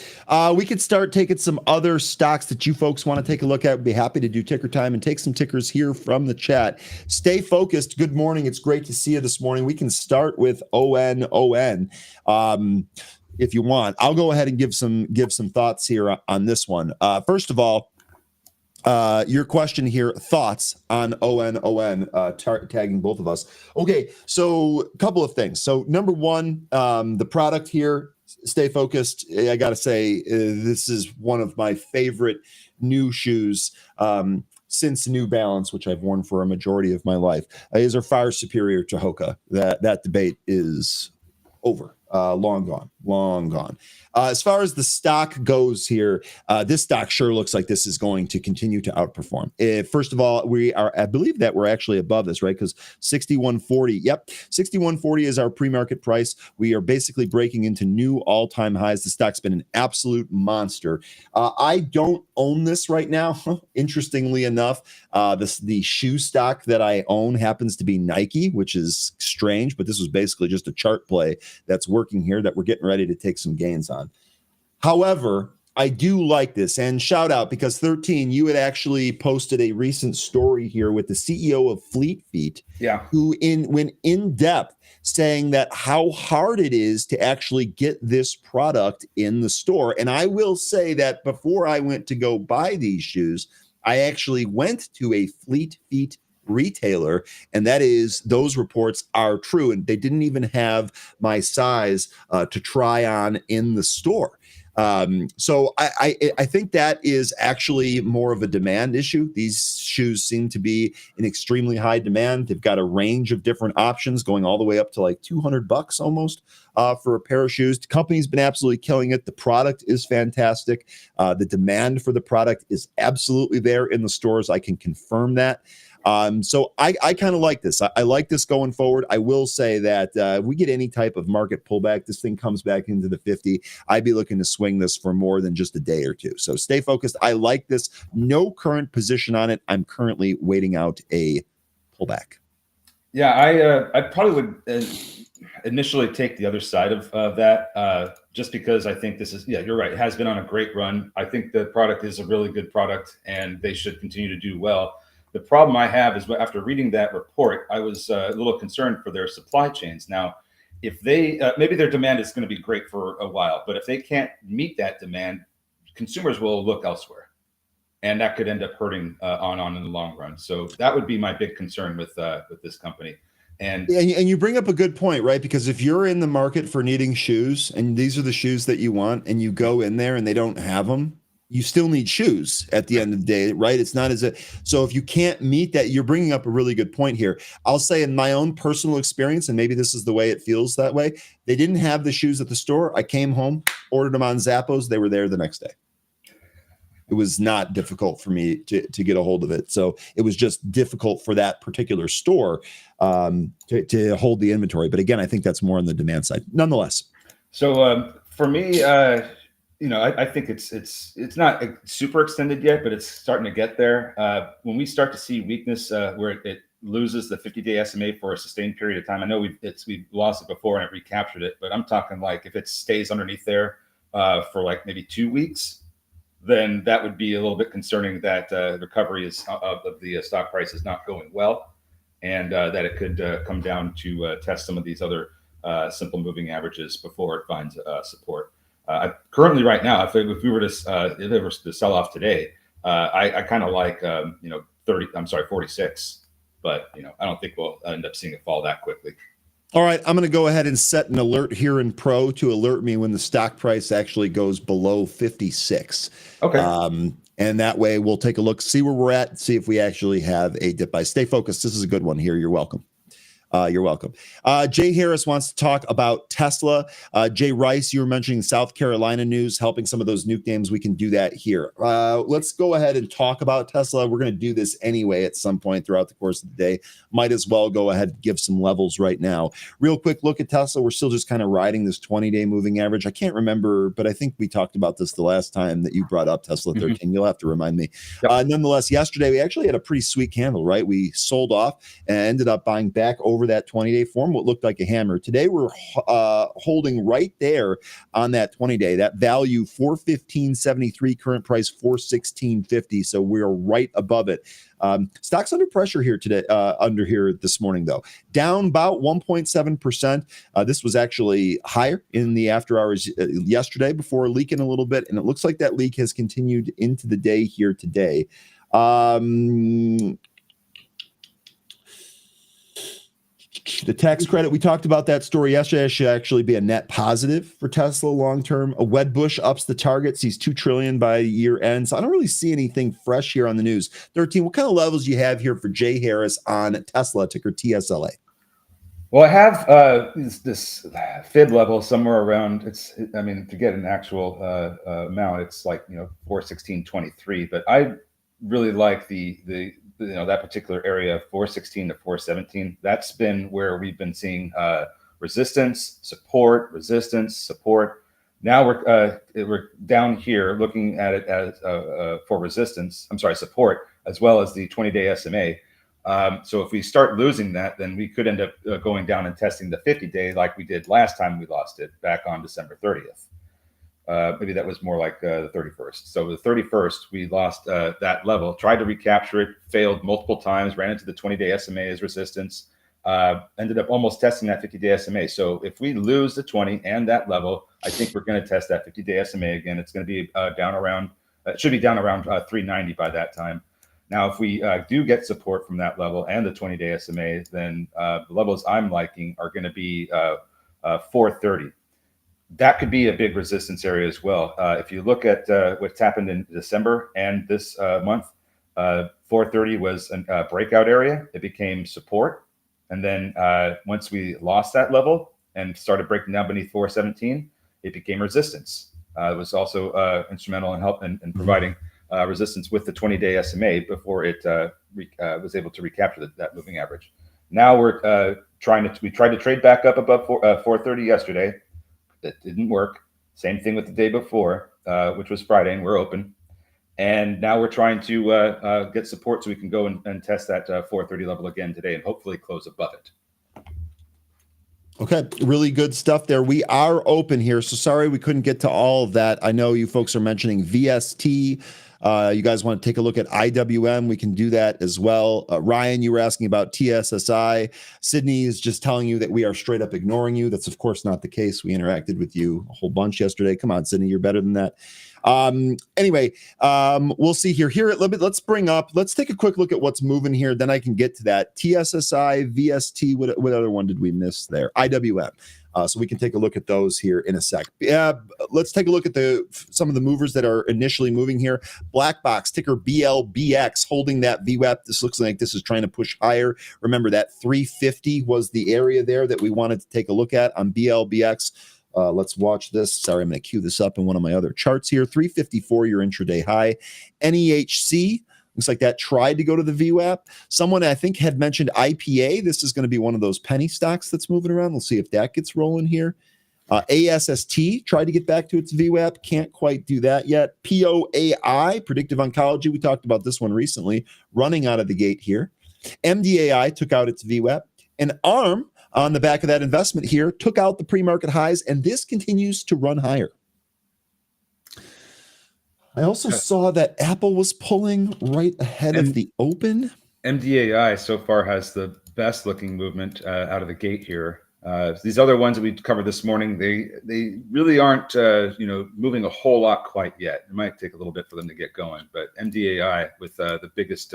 We could start taking some other stocks that you folks want to take a look at. We'd be happy to do ticker time and take some tickers here from the chat. Stay focused. Good morning. It's great to see you this morning. We can start with ON. If you want, I'll go ahead and give some thoughts here on this one. First of all, your question here, thoughts on ON, tagging both of us. Okay, so a couple of things. So number one, the product here, stay focused. I got to say, this is one of my favorite new shoes since New Balance, which I've worn for a majority of my life. These are far superior to Hoka. That debate is over. Long gone. As far as the stock goes here, this stock sure looks like this is going to continue to outperform. First of all, I believe that we're actually above this, right? Because 6140, yep, 6140 is our pre-market price. We are basically breaking into new all-time highs. The stock's been an absolute monster. I don't own this right now. Interestingly enough, the shoe stock that I own happens to be Nike, which is strange, but this was basically just a chart play that's working here that we're getting ready to take some gains on. However, I do like this, and shout out because 13, you had actually posted a recent story here with the CEO of Fleet Feet, Yeah. who went in depth saying that how hard it is to actually get this product in the store. And I will say that before I went to go buy these shoes, I actually went to a Fleet Feet retailer, and that is, those reports are true, and they didn't even have my size to try on in the store. So I think that is actually more of a demand issue. These shoes seem to be in extremely high demand. They've got a range of different options going all the way up to like $200 almost for a pair of shoes. The company's been absolutely killing it. The product is fantastic. The demand for the product is absolutely there in the stores. I can confirm that. So I kind of like this. I like this going forward. I will say that if we get any type of market pullback, this thing comes back into the 50, I'd be looking to swing this for more than just a day or two. So stay focused. I like this. No current position on it. I'm currently waiting out a pullback. Yeah, I probably would initially take the other side of that, just because I think this is, yeah, you're right. It has been on a great run. I think the product is a really good product, and they should continue to do well. The problem I have is after reading that report, I was a little concerned for their supply chains. Now, if they maybe their demand is going to be great for a while, but if they can't meet that demand, consumers will look elsewhere, and that could end up hurting on in the long run. So that would be my big concern with this company. And you bring up a good point, right? Because if you're in the market for needing shoes, and these are the shoes that you want, and you go in there and they don't have them, you still need shoes at the end of the day, right? It's not as a, so if you can't meet that, you're bringing up a really good point here. I'll say in my own personal experience, and maybe this is the way it feels that way, they didn't have the shoes at the store. I came home, ordered them on Zappos. They were there the next day. It was not difficult for me to get a hold of it. So it was just difficult for that particular store to hold the inventory. But again, I think that's more on the demand side nonetheless. So for me, I think it's not super extended yet, but it's starting to get there. When we start to see weakness where it loses the 50-day SMA for a sustained period of time, I know we've lost it before and it recaptured it, but I'm talking like if it stays underneath there for like maybe 2 weeks, then that would be a little bit concerning that recovery of the stock price is not going well, and that it could come down to test some of these other simple moving averages before it finds support. Currently, right now, if we were to if it was to sell off today, I kind of like 46, but I don't think we'll end up seeing it fall that quickly. All right, I'm going to go ahead and set an alert here in Pro to alert me when the stock price actually goes below 56. Okay. And that way we'll take a look, see where we're at, see if we actually have a dip buy. Stay focused. This is a good one here. You're welcome. You're welcome. Jay Harris wants to talk about Tesla. Jay Rice, you were mentioning South Carolina news, helping some of those nuke names. We can do that here. Let's go ahead and talk about Tesla. We're going to do this anyway at some point throughout the course of the day. Might as well go ahead and give some levels right now. Real quick look at Tesla. We're still just kind of riding this 20-day moving average. I can't remember, but I think we talked about this the last time that you brought up Tesla 13. Mm-hmm. You'll have to remind me. Yep. Nonetheless, yesterday we actually had a pretty sweet candle, right? We sold off and ended up buying back over that 20-day form, what looked like a hammer. Today we're holding right there on that 20-day. That value 415.73, current price 416.50. So we're right above it. Stock's under pressure here today, under here this morning, though. Down about 1.7%. This was actually higher in the after hours yesterday before leaking a little bit, and it looks like that leak has continued into the day here today. The tax credit, we talked about that story yesterday, should actually be a net positive for Tesla long term. A Wedbush ups the target, sees $2 trillion by year end. So I don't really see anything fresh here on the news. 13, what kind of levels do you have here for Jay Harris on Tesla, ticker TSLA? Well, I have this FIB level somewhere around, to get an actual amount, it's like 416.23, but I really like the that particular area, 416 to 417. That's been where we've been seeing resistance, support. Now we're down here looking at it as for support, as well as the 20-day SMA. So if we start losing that, then we could end up going down and testing the 50-day like we did last time we lost it back on December 30th. Maybe that was more like the 31st. So the 31st, we lost that level, tried to recapture it, failed multiple times, ran into the 20-day SMA as resistance, ended up almost testing that 50-day SMA. So if we lose the 20 and that level, I think we're going to test that 50-day SMA again. It's going to be down around, it should be down around 390 by that time. Now, if we do get support from that level and the 20-day SMA, then the levels I'm liking are going to be 430. That could be a big resistance area as well. If you look at what's happened in December and this month, 430 was a breakout area. It became support. And then once we lost that level and started breaking down beneath 417, it became resistance. It was also instrumental in help in providing resistance with the 20-day SMA before it was able to recapture that moving average. Now we're we tried to trade back up above 430 yesterday. That didn't work. Same thing with the day before, which was Friday, and we're open. And now we're trying to get support so we can go and test that 430 level again today and hopefully close above it. Okay, really good stuff there. We are open here, so sorry we couldn't get to all of that. I know you folks are mentioning VST. You guys want to take a look at IWM, we can do that as well. Ryan, you were asking about TSSI. Sydney is just telling you that we are straight up ignoring you. That's of course not the case. We interacted with you a whole bunch yesterday. Come on, Sydney, you're better than that. Anyway, we'll see here. Let's take a quick look at what's moving here. Then I can get to that. TSSI, VST, what other one did we miss there? IWM. So we can take a look at those here in a sec. Yeah, let's take a look at some of the movers that are initially moving here. Black box, ticker BLBX, holding that VWAP. This looks like this is trying to push higher. Remember that 350 was the area there that we wanted to take a look at on BLBX. Let's watch this. Sorry, I'm going to cue this up in one of my other charts here. 354, your intraday high. NEHC. Looks like that tried to go to the VWAP. Someone I think had mentioned IPA. This is going to be one of those penny stocks that's moving around. We'll see if that gets rolling here. ASST tried to get back to its VWAP. Can't quite do that yet. POAI, Predictive Oncology. We talked about this one recently, running out of the gate here. MDAI took out its VWAP. And ARM, on the back of that investment here, took out the pre-market highs, and this continues to run higher. I also saw that Apple was pulling right ahead of the open. MDAI so far has the best looking movement out of the gate here. These other ones that we covered this morning, they really aren't moving a whole lot quite yet. It might take a little bit for them to get going, but MDAI with the biggest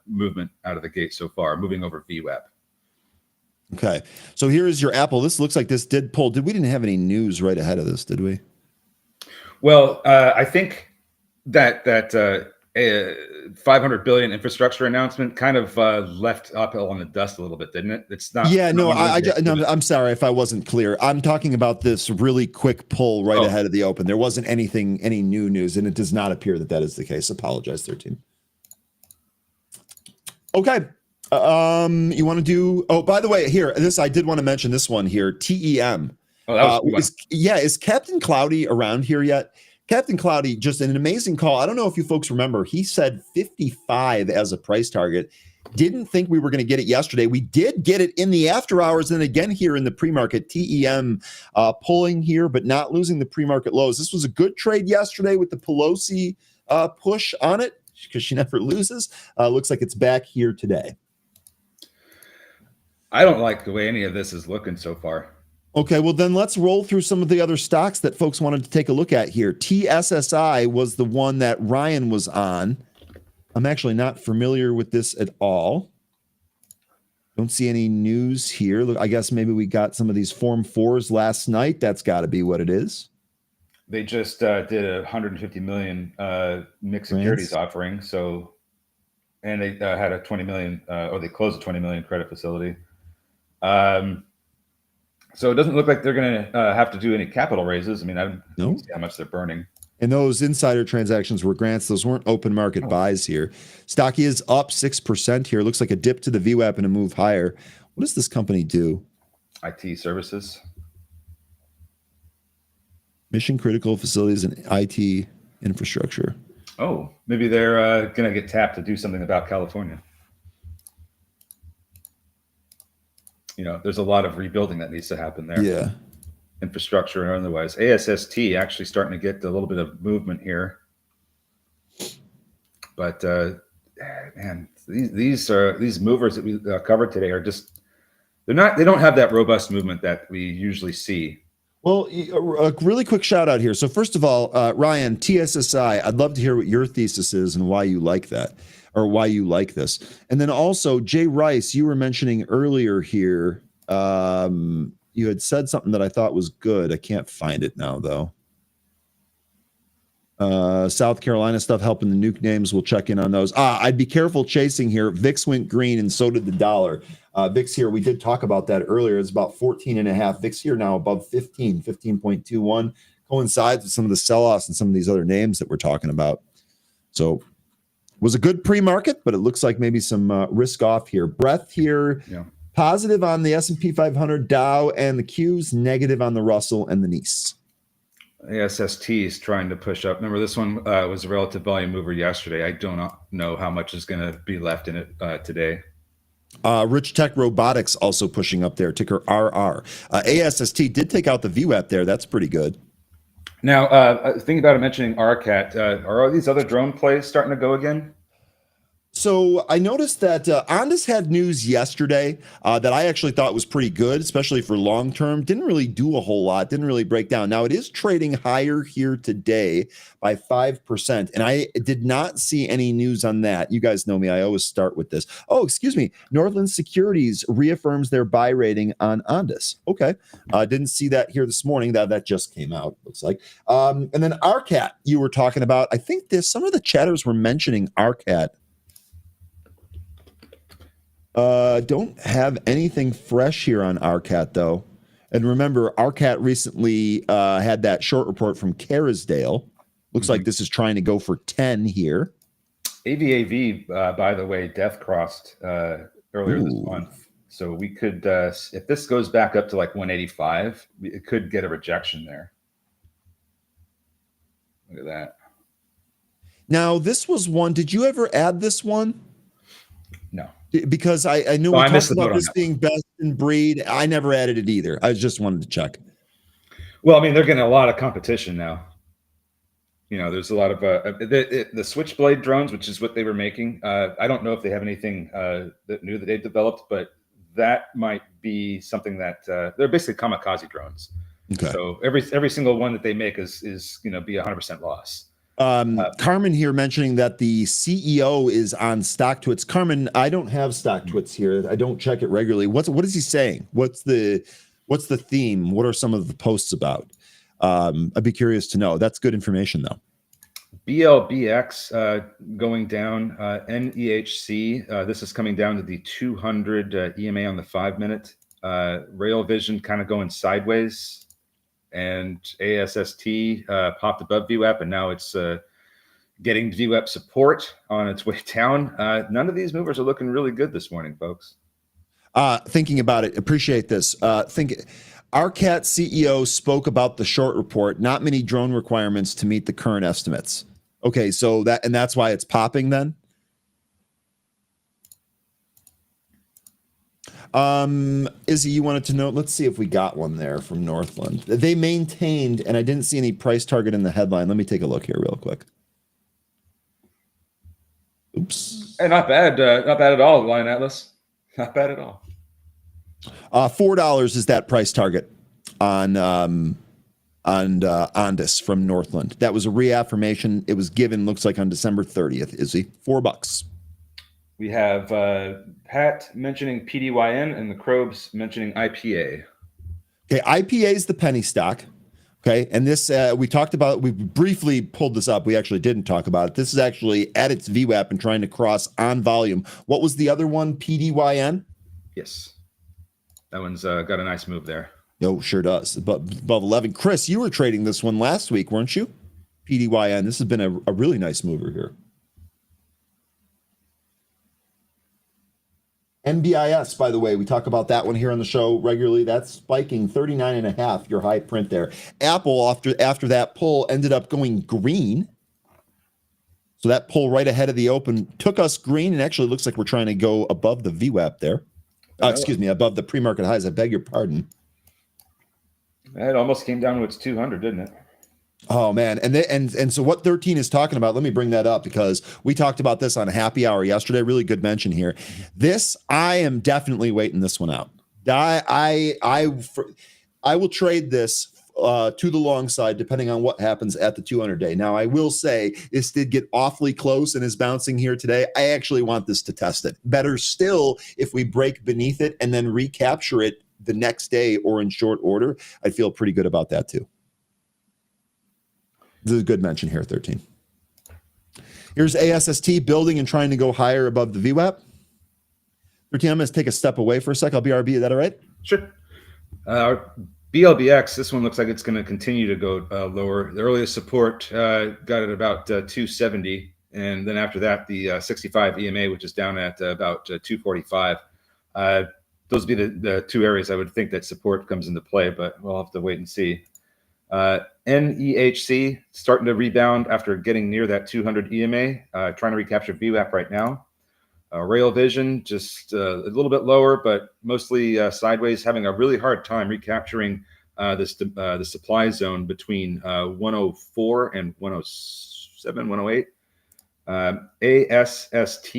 movement out of the gate so far, moving over VWAP. Okay, so here is your Apple. This looks like this did pull. We didn't have any news right ahead of this, did we? Well, I think that 500 billion infrastructure announcement kind of left uphill on the dust a little bit, didn't it? It's not. Yeah, no, I'm sorry if I wasn't clear. I'm talking about this really quick pull right ahead of the open. There wasn't any new news, and it does not appear that is the case. Apologize there, team. Okay. You want to do? Oh, by the way, here, I did want to mention this one here. TEM. Oh, that was is Captain Cloudy around here yet? Captain Cloudy, just an amazing call. I don't know if you folks remember. He said 55 as a price target. Didn't think we were going to get it yesterday. We did get it in the after hours and again here in the pre-market. TEM pulling here, but not losing the pre-market lows. This was a good trade yesterday with the Pelosi push on it because she never loses. Looks like it's back here today. I don't like the way any of this is looking so far. Okay, well then let's roll through some of the other stocks that folks wanted to take a look at here. TSSI was the one that Ryan was on. I'm actually not familiar with this at all. Don't see any news here. Look, I guess maybe we got some of these Form 4s last night. That's got to be what it is. They just did a 150 million mixed securities offering. So, and they had a 20 million, or they closed a 20 million credit facility. So it doesn't look like they're going to have to do any capital raises. I mean, I don't see how much they're burning. And those insider transactions were grants. Those weren't open market buys here. Stock is up 6% here. Looks like a dip to the VWAP and a move higher. What does this company do? IT services. Mission critical facilities and IT infrastructure. Oh, maybe they're going to get tapped to do something about California. There's a lot of rebuilding that needs to happen there. Yeah. infrastructure and otherwise. ASST actually starting to get a little bit of movement here. But man, these movers that we covered today are just they don't have that robust movement that we usually see. Well, a really quick shout out here. So first of all, Ryan, TSSI, I'd love to hear what your thesis is and why you like that or why you like this. And then also Jay Rice, you were mentioning earlier here, you had said something that I thought was good. I can't find it now though. South Carolina stuff helping the nuke names. We'll check in on those. I'd be careful chasing here. VIX went green and so did the dollar. VIX here, we did talk about that earlier. It's about 14.5. VIX here now above 15.21. Coincides with some of the sell-offs and some of these other names that we're talking about. So was a good pre-market, but it looks like maybe some risk off here. Breath here, Yeah. Positive on the S&P 500, Dow, and the Qs, negative on the Russell and the NICE. ASST is trying to push up. Remember, this one was a relative volume mover yesterday. I don't know how much is going to be left in it today. Rich Tech Robotics also pushing up there, ticker RR. ASST did take out the VWAP there. That's pretty good. Now, thinking about it, mentioning RCAT, are all these other drone plays starting to go again? So I noticed that Ondas had news yesterday that I actually thought was pretty good, especially for long term. Didn't really do a whole lot, didn't really break down. Now it is trading higher here today by 5%, and I did not see any news on that. You guys know me, I always start with this. Oh, excuse me. Northland Securities reaffirms their buy rating on Ondas. Okay, didn't see that here this morning. That just came out, looks like. And then RCAT, you were talking about. I think some of the chatters were mentioning RCAT. Don't have anything fresh here on RCAT though. And remember, RCAT recently had that short report from Kerrisdale. Looks like this is trying to go for 10 here. AVAV, by the way, death crossed earlier this month. So we could, if this goes back up to like 185, it could get a rejection there. Look at that. Now, this was one. Did you ever add this one? No. Because I know we talked about this being best in breed. I never added it either. I just wanted to check. Well, I mean, they're getting a lot of competition now. You know, there's a lot of the Switchblade drones, which is what they were making. I don't know if they have anything that new that they've developed, but that might be something that they're basically kamikaze drones. Okay. So every single one that they make is be 100% loss. Carmen here mentioning that the CEO is on StockTwits. Carmen, I don't have StockTwits here. I don't check it regularly. What is he saying? What's the theme? What are some of the posts about? I'd be curious to know. That's good information though. BLBX going down. NEHC. This is coming down to the 200 EMA on the 5-minute. Rail Vision kind of going sideways. And ASST popped above VWAP, and now it's getting VWAP support on its way down. None of these movers are looking really good this morning, folks. Thinking about it, appreciate this. RCAT CEO spoke about the short report. Not many drone requirements to meet the current estimates. Okay, so that's why it's popping then. Izzy, you wanted to know, let's see if we got one there from Northland. They maintained, and I didn't see any price target in the headline. Let me take a look here real quick. Oops. Hey, not bad at all, Lion Atlas. Not bad at all. $4 is that price target on Ondas from Northland. That was a reaffirmation. It was given, looks like on December 30th, Izzy. $4. We have Pat mentioning PDYN and the Krobes mentioning IPA. Okay, IPA is the penny stock. Okay, and this we talked about. We briefly pulled this up. We actually didn't talk about it. This is actually at its VWAP and trying to cross on volume. What was the other one? PDYN. Yes, that one's got a nice move there. No, sure does. Above 11. Chris, you were trading this one last week, weren't you? PDYN. This has been a really nice mover here. NBIS, by the way, we talk about that one here on the show regularly. That's spiking 39.5, your high print there. Apple, after that pull, ended up going green. So that pull right ahead of the open took us green, and actually looks like we're trying to go above the VWAP there. Excuse me, above the pre-market highs. I beg your pardon. It almost came down to its 200, didn't it? Oh man, and so what 13 is talking about? Let me bring that up because we talked about this on Happy Hour yesterday. Really good mention here. This I am definitely waiting this one out. I will trade this to the long side depending on what happens at the 200 day. Now I will say this did get awfully close and is bouncing here today. I actually want this to test it. Better still if we break beneath it and then recapture it the next day or in short order. I feel pretty good about that too. This is a good mention here, 13. Here's ASST building and trying to go higher above the VWAP. 13, I'm going to take a step away for a sec. I'll BRB. Is that all right? Sure. BLBX, this one looks like it's going to continue to go lower. The earliest support got at about 270. And then after that, the 65 EMA, which is down at about 245. Those would be the two areas I would think that support comes into play, but we'll have to wait and see. NEHC starting to rebound after getting near that 200 EMA, trying to recapture VWAP right now. Rail Vision just a little bit lower, but mostly sideways, having a really hard time recapturing the supply zone between 104 and 107, 108. ASST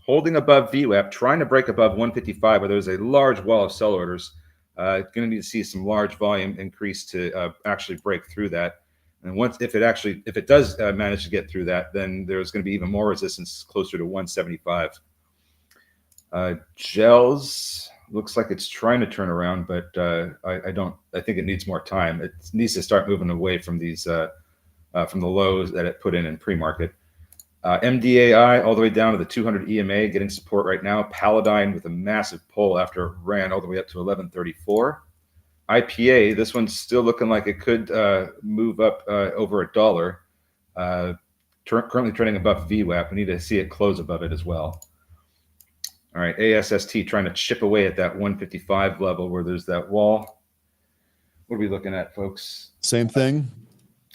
holding above VWAP, trying to break above 155, where there's a large wall of sell orders. Going to need to see some large volume increase to actually break through that. And if it does manage to get through that, then there's going to be even more resistance closer to 175. Gels looks like it's trying to turn around, but I think it needs more time. It needs to start moving away from these from the lows that it put in pre-market. MDAI all the way down to the 200 EMA, getting support right now. Paladine with a massive pull after it ran all the way up to 1134. IPA, this one's still looking like it could move up over $1. Currently trading above VWAP. We need to see it close above it as well. All right, ASST trying to chip away at that 155 level where there's that wall. What are we looking at, folks? Same thing.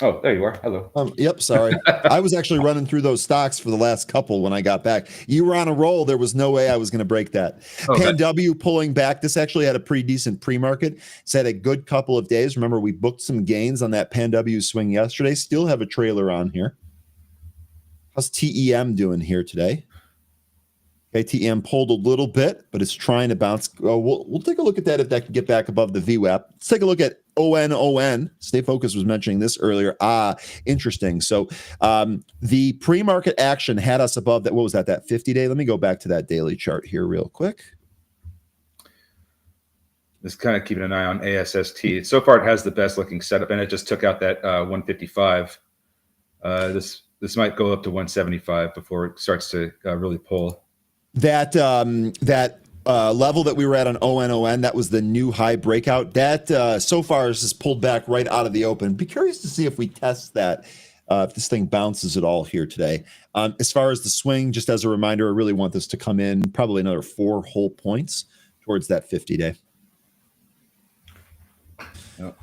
Oh, there you are. Hello. Yep, sorry. I was actually running through those stocks for the last couple when I got back. You were on a roll. There was no way I was going to break that. Okay. PanW pulling back. This actually had a pretty decent pre-market. It's had a good couple of days. Remember, we booked some gains on that PanW swing yesterday. Still have a trailer on here. How's TEM doing here today? Okay, TEM pulled a little bit, but it's trying to bounce. We'll take a look at that if that can get back above the VWAP. Let's take a look at ON. Stay Focused was mentioning this earlier. Interesting. So the pre-market action had us above that. What was that 50-day? Let me go back to that daily chart here real quick. Just kind of keeping an eye on ASST. So far, it has the best looking setup, and it just took out that 155. This might go up to 175 before it starts to really pull. That Level that we were at on ON, that was the new high breakout. That so far is just pulled back right out of the open. Be curious to see if we test that, if this thing bounces at all here today. As far as the swing, just as a reminder, I really want this to come in probably another 4 whole points towards that 50-day. Yep.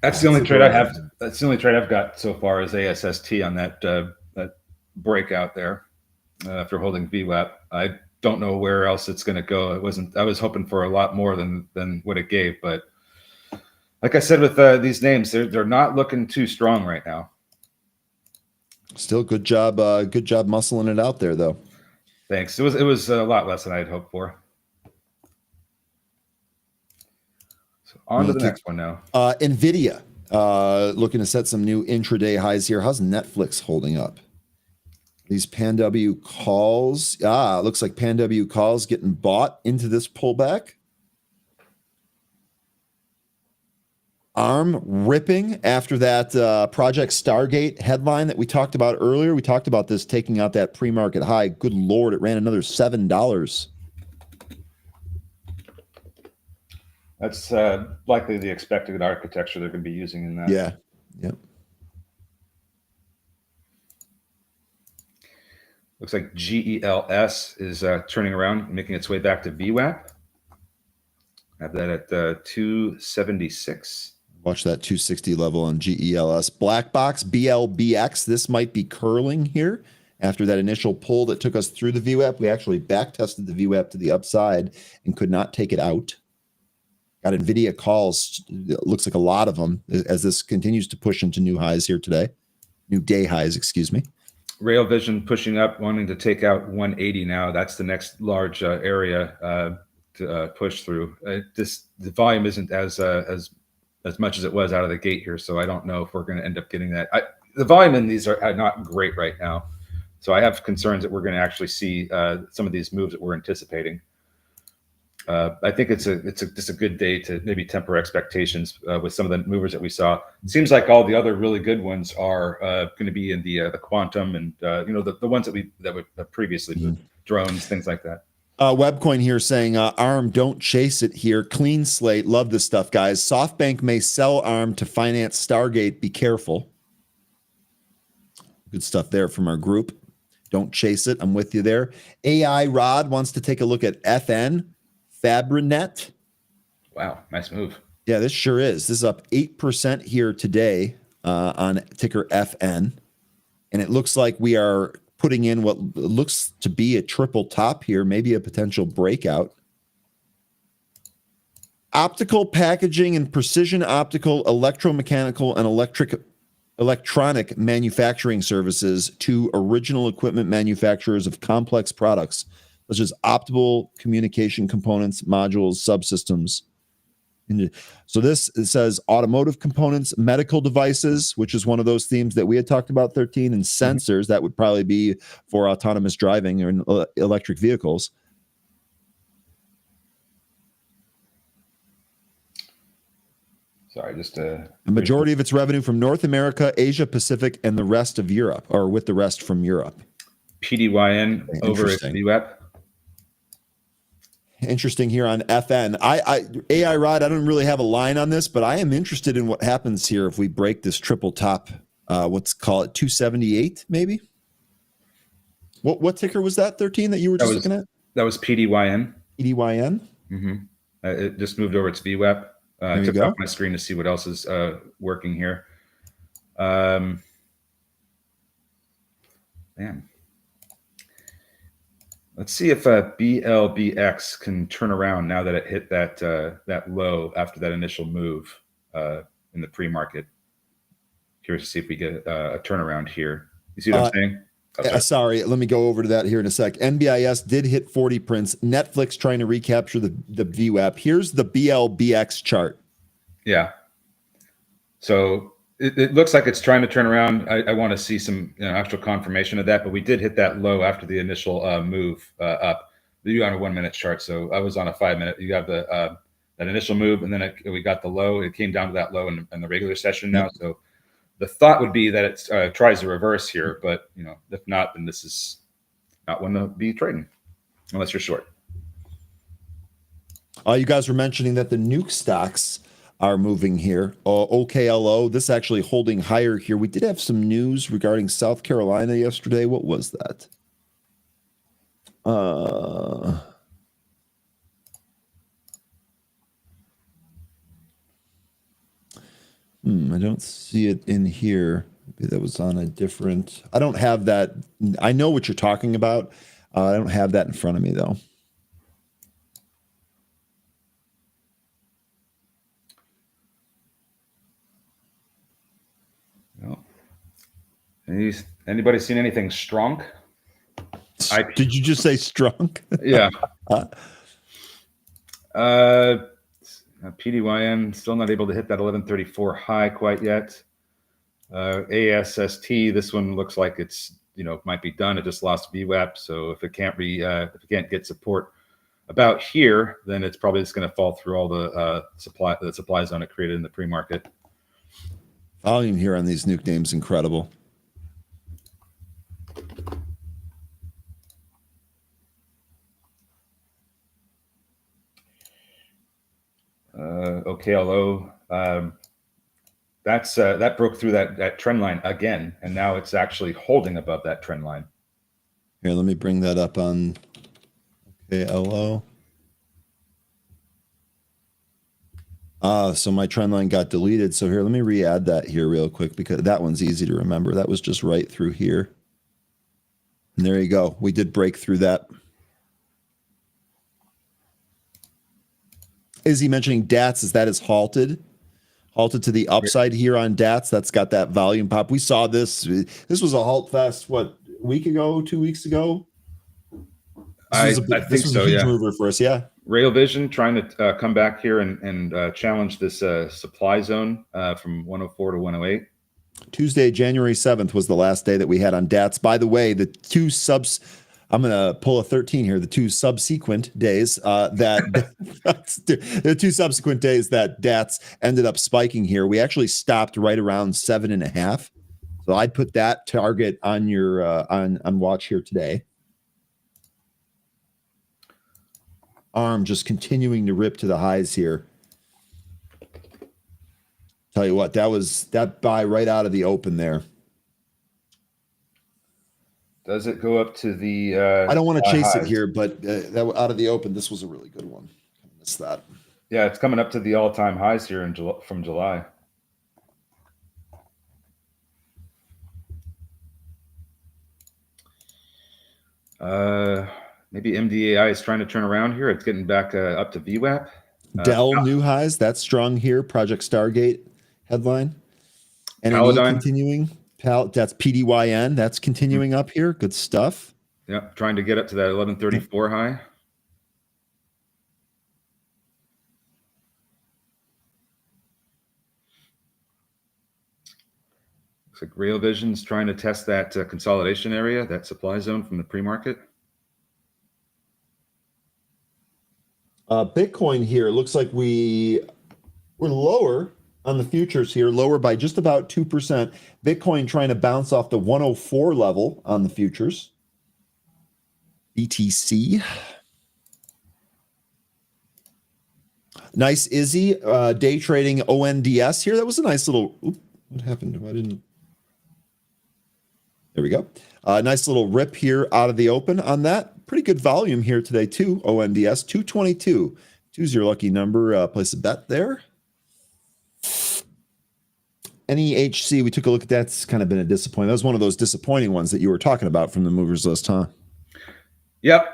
That's the only trade I have. That's the only trade I've got so far is ASST on that breakout there after holding VWAP. I don't know where else it's going to go. I was hoping for a lot more than what it gave, but like I said with these names, they're not looking too strong right now. Still good job muscling it out there though. Thanks. It was a lot less than I had hoped for. So on to the next one now. Nvidia looking to set some new intraday highs here. How's Netflix holding up? These PanW calls. Looks like PanW calls getting bought into this pullback. ARM ripping after that Project Stargate headline that we talked about earlier. We talked about this taking out that pre-market high. Good Lord, it ran another $7. That's likely the expected architecture they're going to be using in that. Yeah. Yep. Looks like GELS is turning around, making its way back to VWAP. Have that at 276. Watch that 260 level on GELS. Black box, BLBX. This might be curling here. After that initial pull that took us through the VWAP, we actually back tested the VWAP to the upside and could not take it out. Got NVIDIA calls. It looks like a lot of them as this continues to push into new highs here today. New day highs, excuse me. Rail Vision pushing up, wanting to take out 180 now. That's the next large area to push through. The volume isn't as much as it was out of the gate here, so I don't know if we're going to end up getting that. The volume in these are not great right now, so I have concerns that we're going to actually see some of these moves that we're anticipating. I think it's just a good day to maybe temper expectations with some of the movers that we saw. It seems like all the other really good ones are going to be in the quantum and the ones that we previously moved, drones, things like that. Webcoin here saying ARM, don't chase it here. Clean slate. Love this stuff, guys. SoftBank may sell ARM to finance Stargate. Be careful. Good stuff there from our group. Don't chase it. I'm with you there. AI Rod wants to take a look at FN. Fabrinet. Wow, nice move. Yeah, this sure is. This is up 8% here today on ticker FN. And it looks like we are putting in what looks to be a triple top here, maybe a potential breakout. Optical packaging and precision optical, electromechanical, and electronic manufacturing services to original equipment manufacturers of complex products, such as optical communication components, modules, subsystems. So this, it says automotive components, medical devices, which is one of those themes that we had talked about, 13, and sensors. That would probably be for autonomous driving or electric vehicles. Sorry, just a majority of its revenue from North America, Asia Pacific, and the rest of Europe, or with the rest from Europe. PDYN over at VWAP. Interesting here on FN. AI Rod, I don't really have a line on this, but I am interested in what happens here if we break this triple top. Let's call it 278, maybe. What ticker was that, 13, that you were just looking at? That was PDYN. PDYN? Mm-hmm. It just moved over to VWAP. I took off my screen to see what else is working here. Man. Let's see if BLBX can turn around now that it hit that low after that initial move in the pre-market. Curious to see if we get a turnaround here. You see what I'm saying? Okay. Sorry, let me go over to that here in a sec. NBIS did hit 40 prints. Netflix trying to recapture the VWAP. Here's the BLBX chart. Yeah. So it looks like it's trying to turn around. I want to see some actual confirmation of that, but we did hit that low after the initial move up. You on a 1 minute chart, so I was on a 5 minute. You got the that initial move, and then we got the low. It came down to that low in the regular session now. So the thought would be that it tries to reverse here, but if not, then this is not one to be trading unless you're short. You guys were mentioning that the nuke stocks are moving here. OKLO, this actually holding higher here. We did have some news regarding South Carolina yesterday. What was that? I don't see it in here. Maybe that was on a different. I don't have that. I know what you're talking about. I don't have that in front of me though. Anybody seen anything strong? Did you just say strong? Yeah. PDYN still not able to hit that 1134 high quite yet. ASST, this one looks like it's might be done. It just lost VWAP, so if it can't get support about here, then it's probably just going to fall through all the supply zone it created in the pre-market. Volume here on these nuke names incredible. OKLO, that broke through that trend line again, and now it's actually holding above that trend line. Here, let me bring that up on OKLO. So my trend line got deleted. So here, let me re-add that here real quick because that one's easy to remember. That was just right through here. And there you go. We did break through that. Is he mentioning DATS? Is that is halted to the upside here on DATS? That's got that volume pop. We saw this. This was a halt fest. What, a week ago, 2 weeks ago? I think so. A huge Yeah. mover for us. Yeah. Rail Vision trying to come back here and challenge this supply zone from 104 to 108. Tuesday, January 7th was the last day that we had on DATS. By the way, the two subs, I'm going to pull a 13 here, the two subsequent days the two subsequent days that DATS ended up spiking here, we actually stopped right around 7.5. So I'd put that target on your on watch here today. ARM just continuing to rip to the highs here. Tell you what, that buy right out of the open there. Does it go up to the? I don't want to chase it here, but that out of the open, this was a really good one. I missed that. Yeah, it's coming up to the all-time highs here in from July. Maybe MDAI is trying to turn around here. It's getting back up to VWAP. Dell new highs. That's strong here. Project Stargate headline. NNE continuing. That's PDYN. That's continuing up here. Good stuff. Yeah, trying to get up to that 1134 high. Looks like Rail Vision's trying to test that consolidation area, that supply zone from the pre-market. Bitcoin here looks like we're lower on the futures here, lower by just about 2%. Bitcoin trying to bounce off the 104 level on the futures. BTC. Nice Izzy day trading ONDS here. That was a nice little. What happened? I didn't. There we go. Nice little rip here out of the open on that. Pretty good volume here today too. ONDS 222. 2's your lucky number. Place a bet there. NEHC, we took a look at that. It's kind of been a disappointment. That was one of those disappointing ones that you were talking about from the movers list, huh? Yep.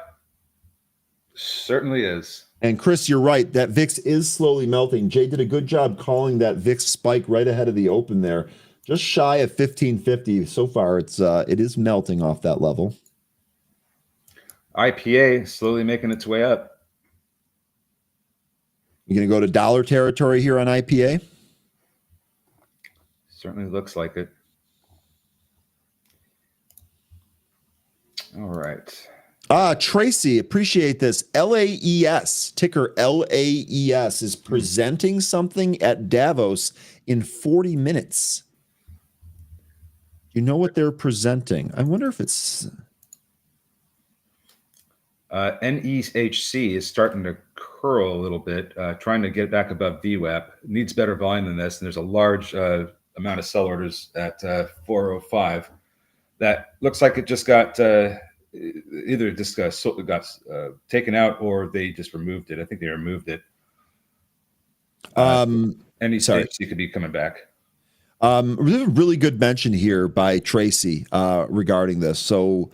Certainly is. And Chris, you're right. That VIX is slowly melting. Jay did a good job calling that VIX spike right ahead of the open there. Just shy of 1550. So far, it is melting off that level. IPA slowly making its way up. You going to go to dollar territory here on IPA? Certainly looks like it. All right. Tracy, appreciate this. LAES, ticker LAES, is presenting something at Davos in 40 minutes. You know what they're presenting? I wonder if it's... NEHC is starting to curl a little bit, trying to get back above VWAP. It needs better volume than this, and there's a large amount of sell orders at 405. That looks like it just got either just got taken out or they just removed it. I think they removed it. NEHC could be coming back. Really good mention here by Tracy regarding this. So,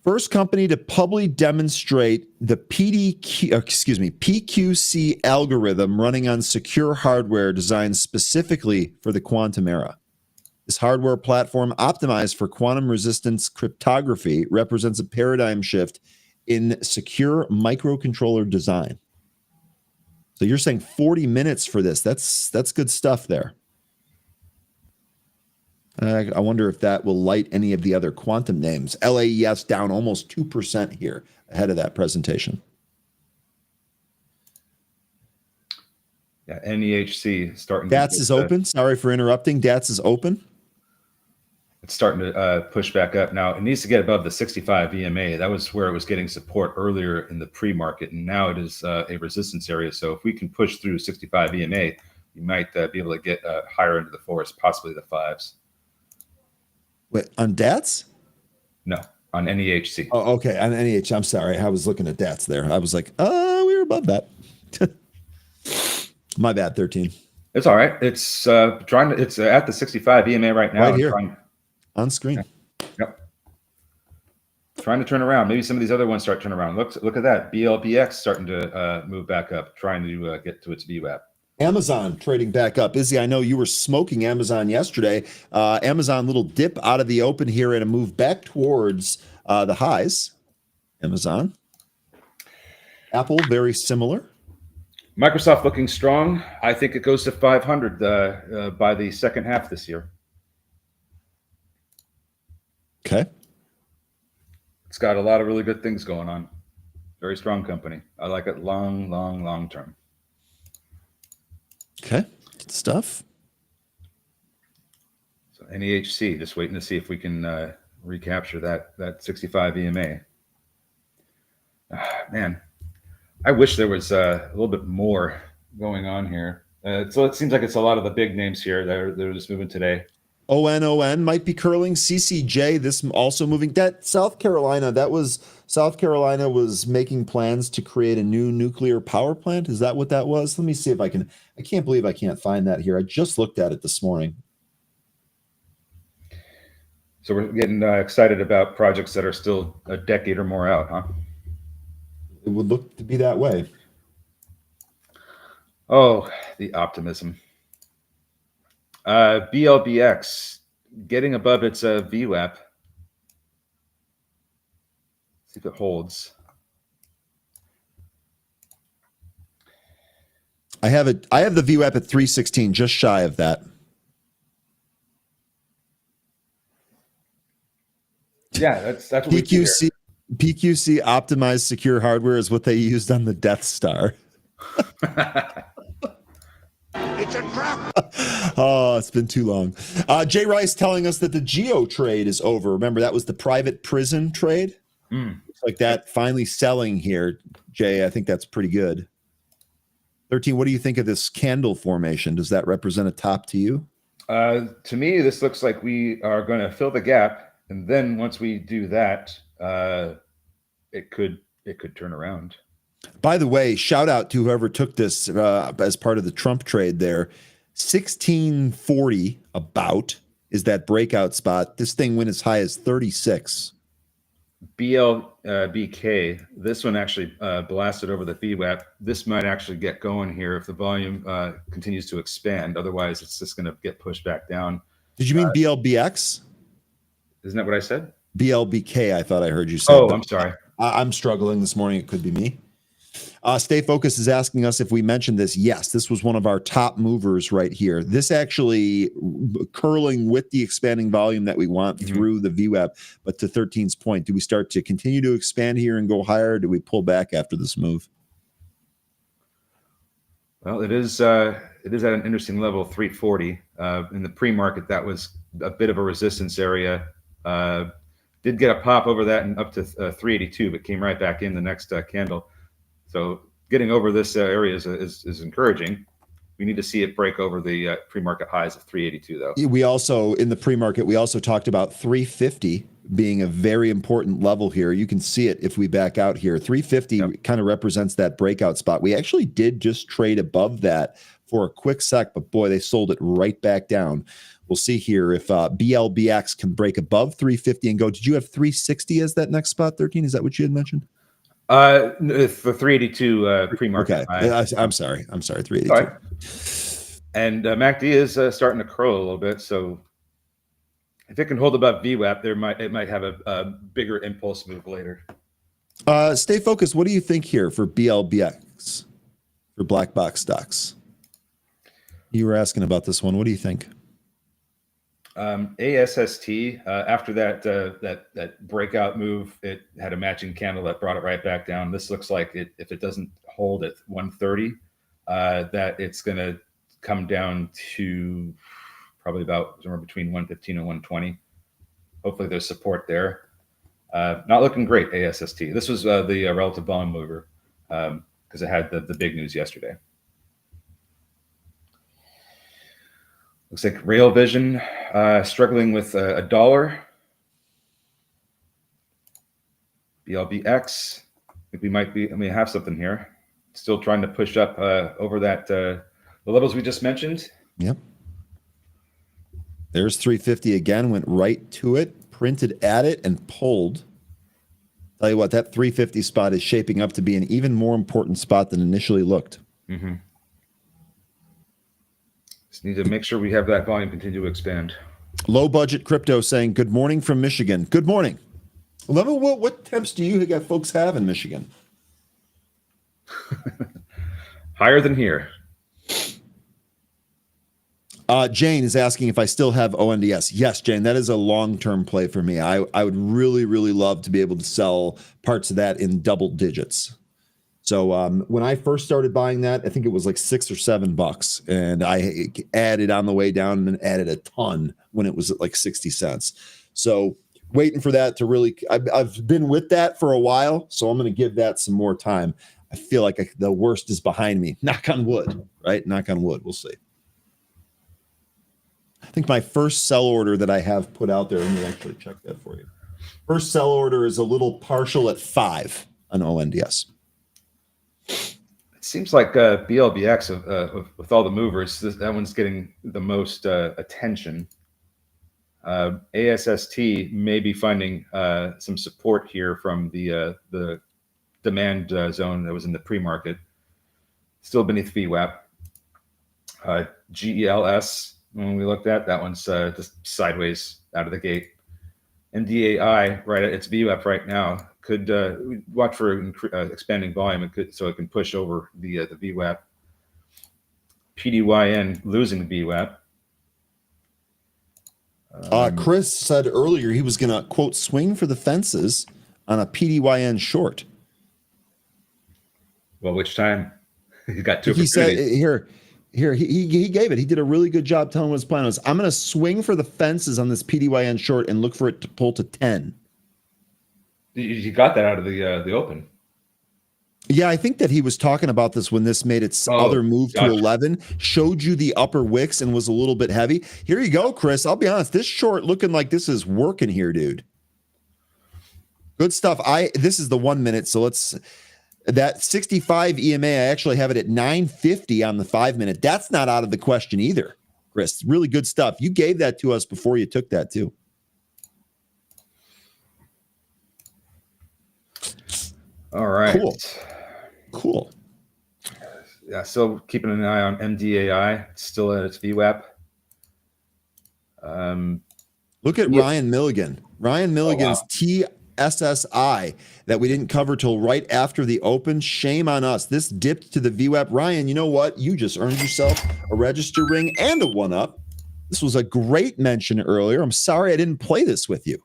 first company to publicly demonstrate the PQC algorithm running on secure hardware designed specifically for the quantum era. This hardware platform, optimized for quantum resistance cryptography, represents a paradigm shift in secure microcontroller design. So you're saying 40 minutes for this. That's good stuff there. I wonder if that will light any of the other quantum names. LAES down almost 2% here ahead of that presentation. Yeah, NEHC starting. DATS is open. Sorry for interrupting. DATS is open. It's starting to push back up now. It needs to get above the 65 EMA. That was where it was getting support earlier in the pre-market, and now it is a resistance area. So if we can push through 65 EMA, you might be able to get higher into the fours, possibly the fives. Wait, on DATS? No, on NEHC. Oh, okay. On NEHC. I'm sorry. I was looking at DATS there. I was like, we were above that. My bad, 13. It's all right. It's it's at the 65 EMA right now. Right here. On screen. Yep. trying to turn around. Maybe some of these other ones start turning around. Look at that. BLBX starting to move back up, trying to get to its VWAP. Amazon trading back up. Izzy, I know you were smoking Amazon yesterday. Amazon little dip out of the open here and a move back towards the highs. Amazon. Apple, very similar. Microsoft looking strong. I think it goes to 500 by the second half this year. Okay. It's got a lot of really good things going on. Very strong company. I like it long term. Okay. Good stuff. So NEHC, just waiting to see if we can recapture that 65 EMA. Man, I wish there was a little bit more going on here. So it seems like it's a lot of the big names here that are just moving today. ON might be curling. CCJ, this also moving. South Carolina was making plans to create a new nuclear power plant. Is that what that was? Let me see if I can. I can't believe I can't find that here. I just looked at it this morning. So we're getting excited about projects that are still a decade or more out, huh? It would look to be that way. Oh, the optimism. BLBX getting above its VWAP. See if it holds. I have the VWAP at 316, just shy of that. Yeah, that's what we do here. PQC optimized secure hardware is what they used on the Death Star. It's a trap. Oh, it's been too long. Jay Rice telling us that the Geo trade is over. Remember, that was the private prison trade. Looks like that finally selling here, Jay. I think that's pretty good. 13, what do you think of this candle formation? Does that represent a top to you? To me, this looks like we are going to fill the gap, and then once we do that, it could turn around. By the way, shout out to whoever took this as part of the Trump trade there. 1640 about is that breakout spot. This thing went as high as 36. BLBK, this one actually blasted over the VWAP. This might actually get going here if the volume continues to expand. Otherwise, it's just going to get pushed back down. Did you mean BLBX? Isn't that what I said? BLBK, I thought I heard you say. Oh, I'm sorry. I'm struggling this morning. It could be me. Stay Focused is asking us if we mentioned this. Yes, this was one of our top movers right here. This actually curling with the expanding volume that we want through the VWAP. But to 13's point, do we start to continue to expand here and go higher? Or do we pull back after this move? Well, it is at an interesting level, 340. In the pre-market, that was a bit of a resistance area. Did get a pop over that and up to 382, but came right back in the next candle. So getting over this area is encouraging. We need to see it break over the pre-market highs of 382, though. We also, in the pre-market, we also talked about 350 being a very important level here. You can see it if we back out here. 350 kind of represents that breakout spot. We actually did just trade above that for a quick sec, but boy, they sold it right back down. We'll see here if BLBX can break above 350 and go. Did you have 360 as that next spot, 13? Is that what you had mentioned? The 382 pre-market. Okay, I'm sorry, 382. All right. And MACD is starting to curl a little bit. So if it can hold above VWAP, it might have a bigger impulse move later. Stay focused. What do you think here for BLBX, for black box stocks? You were asking about this one. What do you think? ASST, after that breakout move, it had a matching candle that brought it right back down. This looks like if it doesn't hold at 130, that it's going to come down to probably about somewhere between 115 and 120. Hopefully there's support there. Not looking great, ASST. This was the relative volume mover because it had the big news yesterday. Looks like Rail Vision struggling with $1. BLBX, I think we have something here. Still trying to push up over that the levels we just mentioned. Yep. There's 350 again, went right to it, printed at it, and pulled. Tell you what, that 350 spot is shaping up to be an even more important spot than initially looked. Mm-hmm. Just need to make sure we have that volume continue to expand. Low budget crypto saying, good morning from Michigan. Good morning. What temps do you got folks have in Michigan? Higher than here. Jane is asking if I still have ONDS. Yes, Jane, that is a long-term play for me. I would really, really love to be able to sell parts of that in double digits. So when I first started buying that, I think it was like $6 or $7, and I added on the way down and added a ton when it was at like 60 cents. So waiting for that to really, I've been with that for a while, so I'm going to give that some more time. I feel like the worst is behind me. Knock on wood, right? Knock on wood. We'll see. I think my first sell order that I have put out there, let me actually check that for you. First sell order is a little partial at 5 on ONDS. It seems like BLBX, with all the movers, that one's getting the most attention. ASST may be finding some support here from the demand zone that was in the pre-market, still beneath VWAP. GELS, when we looked at, that one's just sideways out of the gate. NDAI, right at its VWAP right now, could watch for expanding volume, so it can push over the VWAP. PDYN losing the VWAP. Chris said earlier he was going to, quote, swing for the fences on a PDYN short. Well, which time? He got two. He said here he gave it. He did a really good job telling what his plan was. I'm going to swing for the fences on this PDYN short and look for it to pull to 10. You got that out of the open. Yeah, I think that he was talking about this when this made its other move to 11, showed you the upper wicks and was a little bit heavy. Here you go, Chris. I'll be honest, this short looking like this is working here, dude. Good stuff. This is the 1 minute, so that 65 EMA, I actually have it at 950 on the 5 minute. That's not out of the question either, Chris. Really good stuff. You gave that to us before you took that too. All right. Cool. Yeah, still keeping an eye on MDAI. It's still at its VWAP. Look at Ryan Milligan. Ryan Milligan's TSSI that we didn't cover till right after the open. Shame on us. This dipped to the VWAP. Ryan, you know what? You just earned yourself a register ring and a 1-up. This was a great mention earlier. I'm sorry I didn't play this with you.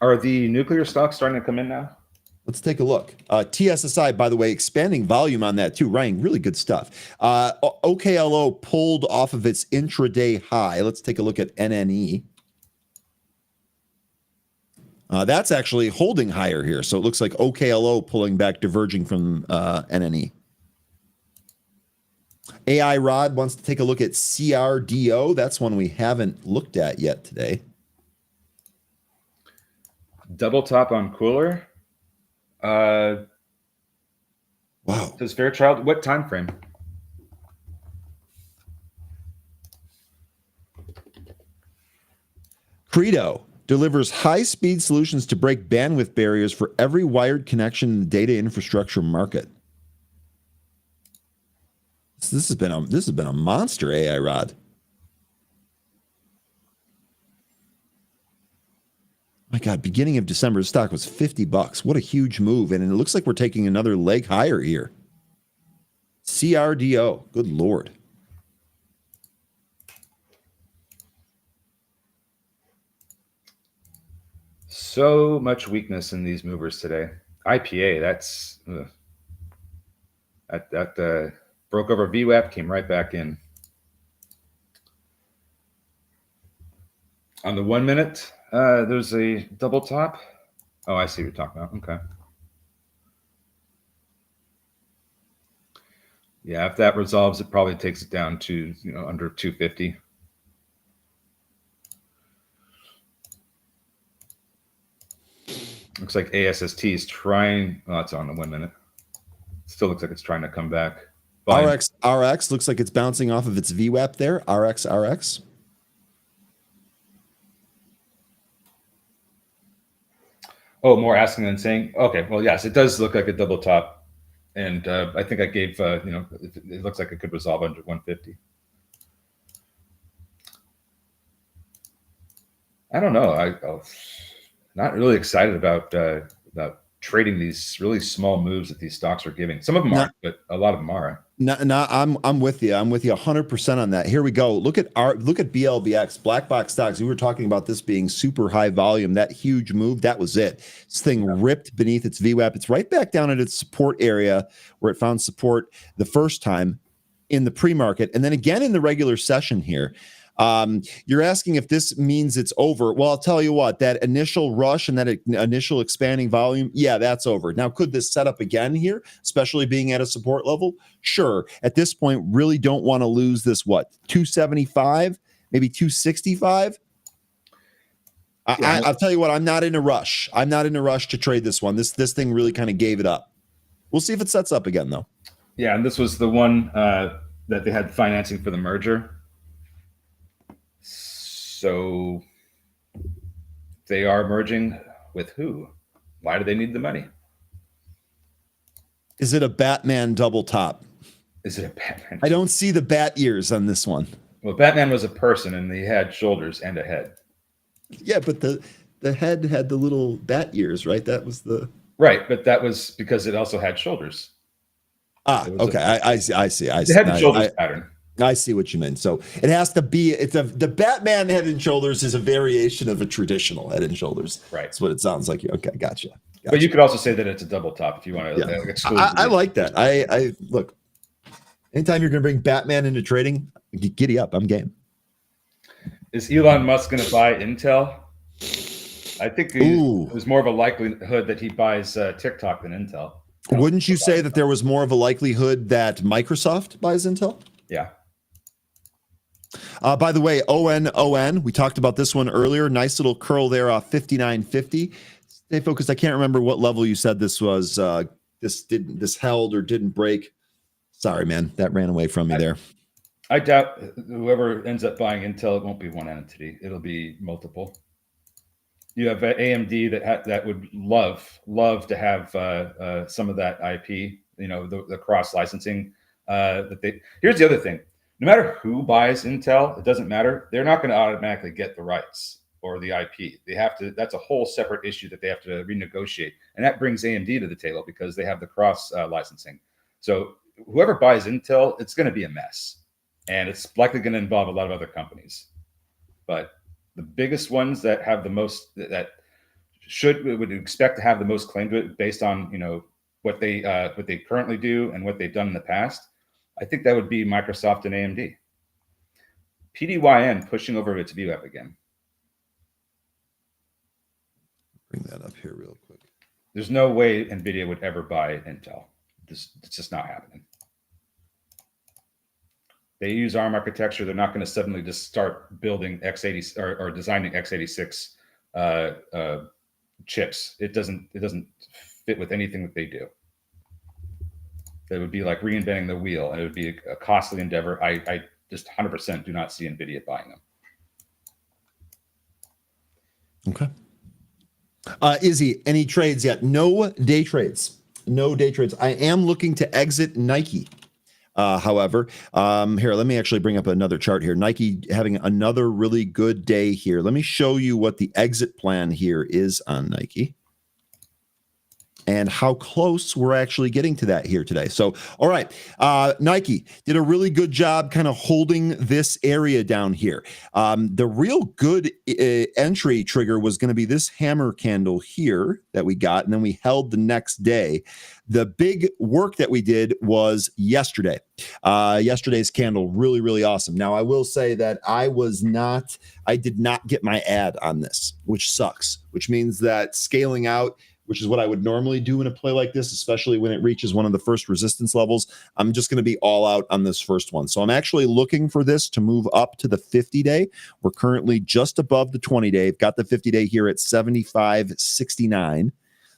Are the nuclear stocks starting to come in now? Let's take a look. TSSI, by the way, expanding volume on that too. Ryan, really good stuff. OKLO pulled off of its intraday high. Let's take a look at NNE. That's actually holding higher here. So it looks like OKLO pulling back, diverging from NNE. AI Rod wants to take a look at CRDO. That's one we haven't looked at yet today. Double top on Cooler. Wow. Does Fairchild, what time frame? Credo delivers high-speed solutions to break bandwidth barriers for every wired connection in the data infrastructure market. This has been a monster, AI Rod. My God, beginning of December, the stock was $50. What a huge move. And it looks like we're taking another leg higher here. CRDO. Good Lord. So much weakness in these movers today. IPA, that broke over VWAP, came right back in. On the 1 minute, there's a double top. Oh, I see what you're talking about. Okay. Yeah, if that resolves, it probably takes it down to under 250. Looks like ASST is trying. Oh, it's on the 1 minute. Still looks like it's trying to come back. RX looks like it's bouncing off of its VWAP there. RX. Oh, more asking than saying. Okay, well, yes, it does look like a double top, and I think I gave it looks like it could resolve under 150. I don't know. I'm not really excited about trading these really small moves that these stocks are giving. Some of them aren't, but a lot of them are. No, I'm with you. I'm with you 100% on that. Here we go. Look at BLBX, black box stocks. We were talking about this being super high volume. That huge move, that was it. This thing ripped beneath its VWAP. It's right back down at its support area where it found support the first time in the pre-market, and then again in the regular session here. You're asking if this means it's over. Well, I'll tell you what, that initial rush and that initial expanding volume, yeah, that's over. Now, could this set up again here, especially being at a support level? Sure. At this point, really don't want to lose this, 275, maybe 265? I'll tell you what, I'm not in a rush. I'm not in a rush to trade this one. This thing really kind of gave it up. We'll see if it sets up again, though. Yeah, and this was the one that they had financing for the merger. So they are merging with who? Why do they need the money? Is it a Batman double top? Is it a Batman? I don't see the bat ears on this one. Well, Batman was a person and he had shoulders and a head. Yeah, but the head had the little bat ears, right? That was the... Right, but that was because it also had shoulders. Okay. I see. The head and shoulders pattern. I see what you mean. So it has to be. The Batman head and shoulders is a variation of a traditional head and shoulders. Right. That's what it sounds like. Okay, gotcha. But you could also say that it's a double top if you want to exclude. I like that. I look. Anytime you're going to bring Batman into trading, giddy up. I'm game. Is Elon Musk going to buy Intel? I think there's more of a likelihood that he buys TikTok than Intel. Wouldn't you say that there was more of a likelihood that Microsoft buys Intel? Yeah. By the way, ON, we talked about this one earlier. Nice little curl there off 59.50. Stay focused. I can't remember what level you said this was. This held or didn't break. Sorry, man, that ran away from me there. I doubt whoever ends up buying Intel, it won't be one entity. It'll be multiple. You have AMD that would love to have some of that IP. The cross licensing. Here's the other thing. No matter who buys Intel, it doesn't matter. They're not going to automatically get the rights or the IP. They have to. That's a whole separate issue that they have to renegotiate, and that brings AMD to the table because they have the cross licensing. So whoever buys Intel, it's going to be a mess, and it's likely going to involve a lot of other companies. But the biggest ones that have the most would expect to have the most claim to it based on what they currently do and what they've done in the past. I think that would be Microsoft and AMD. PDYN pushing over its VWAP again. Bring that up here real quick. There's no way NVIDIA would ever buy Intel. It's just not happening. They use ARM architecture. They're not going to suddenly just start building x80 or designing x86 chips. It doesn't fit with anything that they do. That would be like reinventing the wheel, and it would be a costly endeavor. I just 100% do not see NVIDIA buying them. Okay. Izzy, any trades yet? No day trades. No day trades. I am looking to exit Nike. However, here, let me actually bring up another chart here. Nike having another really good day here. Let me show you what the exit plan here is on Nike and how close we're actually getting to that here today. So, all right, Nike did a really good job kind of holding this area down here. The real good entry trigger was going to be this hammer candle here that we got, and then we held the next day. The big work that we did was yesterday. Yesterday's candle, really, really awesome. Now, I will say that I did not get my ad on this, which sucks, which means that scaling out, which is what I would normally do in a play like this, especially when it reaches one of the first resistance levels, I'm just going to be all out on this first one. So I'm actually looking for this to move up to the 50-day. We're currently just above the 20-day. I've got the 50-day here at 75.69.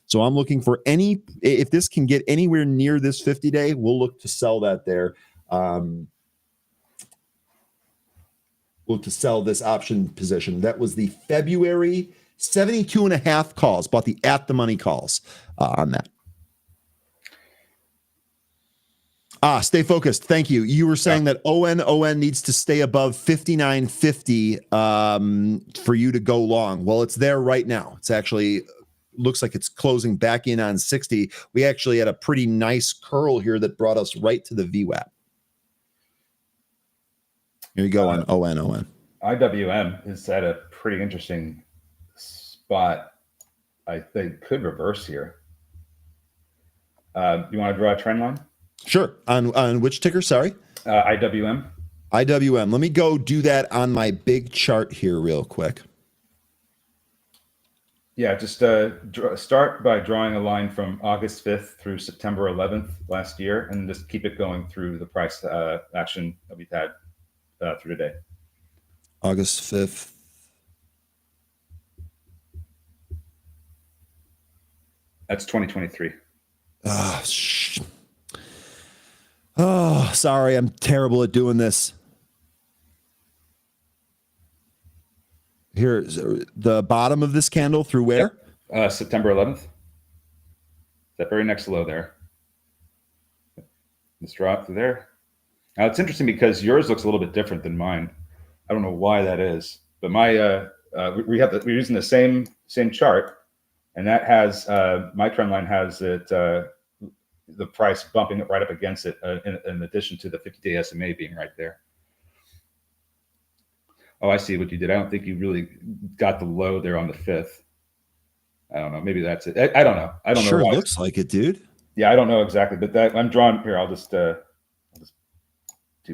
So I'm looking for if this can get anywhere near this 50-day, we'll look to sell that there. We'll to sell this option position. That was the February 72.5 calls. Bought the at the money calls on that. Stay focused. Thank you. You were saying that ON needs to stay above 59.50 for you to go long. Well, it's there right now. It's actually looks like it's closing back in on 60. We actually had a pretty nice curl here that brought us right to the VWAP. Here you go on ON. IWM is at a pretty interesting spot. I think could reverse here. You want to draw a trend line? Sure. On which ticker? Sorry. IWM. IWM. Let me go do that on my big chart here real quick. Yeah, just start by drawing a line from August 5th through September 11th last year, and just keep it going through the price action that we've had through today. August 5th. That's 2023. Oh, sorry. I'm terrible at doing this. Here's the bottom of this candle through where? Yep. September 11th. That very next low there. Let's draw it through there. Now it's interesting because yours looks a little bit different than mine. I don't know why that is, but my we're using the same chart, and that has my trend line has it the price bumping it right up against it in addition to the 50-day SMA being right there. Oh, I see what you did. I don't think you really got the low there on the 5th. I don't know. Maybe that's it. I don't know. I don't know. Sure looks like it, dude. Yeah, I don't know exactly, but that I'm drawing here. I'll just do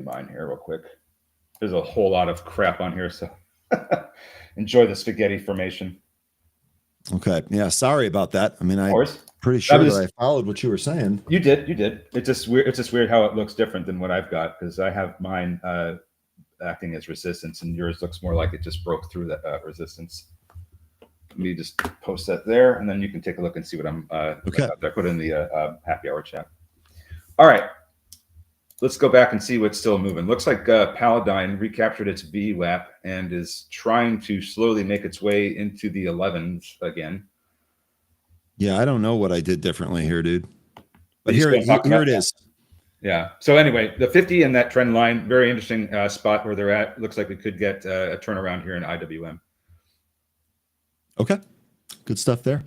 mine here real quick. There's a whole lot of crap on here, so enjoy the spaghetti formation. Okay. Yeah. Sorry about that. I mean, I'm pretty sure that I followed what you were saying. You did. It's just weird. It's just weird how it looks different than what I've got, because I have mine acting as resistance, and yours looks more like it just broke through that resistance. Let me just post that there, and then you can take a look and see what I'm okay. I put in the happy hour chat. All right. Let's go back and see what's still moving. Looks like Paladine recaptured its VWAP and is trying to slowly make its way into the 11s again. Yeah, I don't know what I did differently here, dude. But here it is. Yeah. So anyway, the 50 and that trend line, very interesting spot where they're at. Looks like we could get a turnaround here in IWM. Okay. Good stuff there.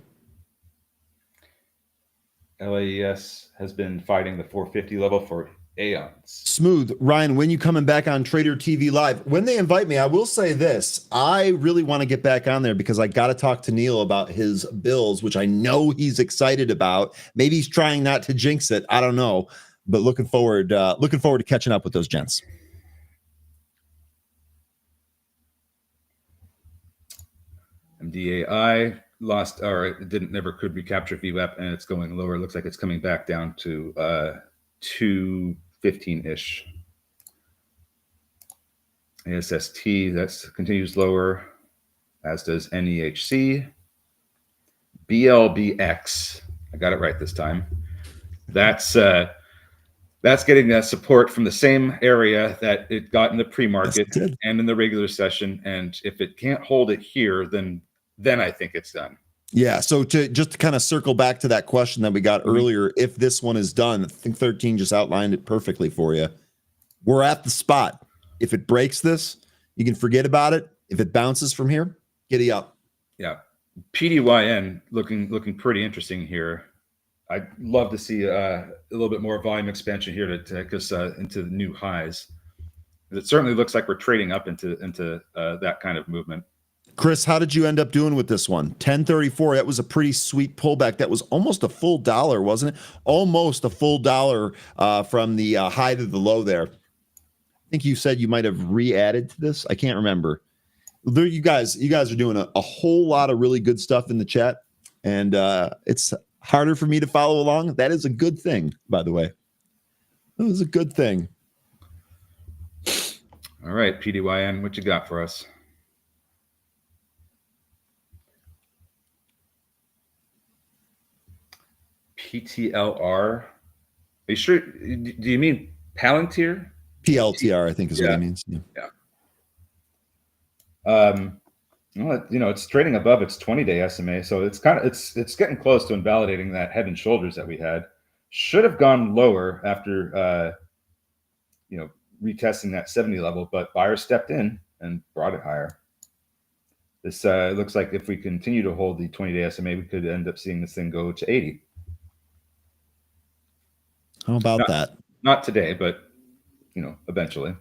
LAES has been fighting the 450 level for aeons. Smooth. Ryan, when you coming back on Trader TV Live? When they invite me, I will say this. I really want to get back on there because I got to talk to Neil about his bills, which I know he's excited about. Maybe he's trying not to jinx it. I don't know, but looking forward to catching up with those gents. MDAI lost, or it never could recapture VWAP, and it's going lower. It looks like it's coming back down to 215-ish. ASST, that continues lower, as does NEHC. BLBX, I got it right this time. That's getting support from the same area that it got in the pre-market and in the regular session. And if it can't hold it here, then I think it's done. Yeah. So to kind of circle back to that question that we got earlier, if this one is done, I think 13 just outlined it perfectly for you. We're at the spot. If it breaks this, you can forget about it. If it bounces from here, giddy up. Yeah. PDYN looking pretty interesting here. I'd love to see a little bit more volume expansion here to take us into the new highs. It certainly looks like we're trading up into that kind of movement. Chris, how did you end up doing with this one? 1034. That was a pretty sweet pullback. That was almost a full dollar, wasn't it? Almost a full dollar from the high to the low there. I think you said you might have re-added to this. I can't remember. You guys are doing a whole lot of really good stuff in the chat, and it's harder for me to follow along. That is a good thing, by the way. That was a good thing. All right, PDYN, what you got for us? PTLR. Are you sure? Do you mean Palantir? PLTR, I think is what it means. Yeah. Well, it's trading above its 20-day SMA, so it's it's getting close to invalidating that head and shoulders that we had. Should have gone lower after retesting that 70 level, but buyers stepped in and brought it higher. This looks like if we continue to hold the 20-day SMA, we could end up seeing this thing go to 80. How about that? Not today, but eventually.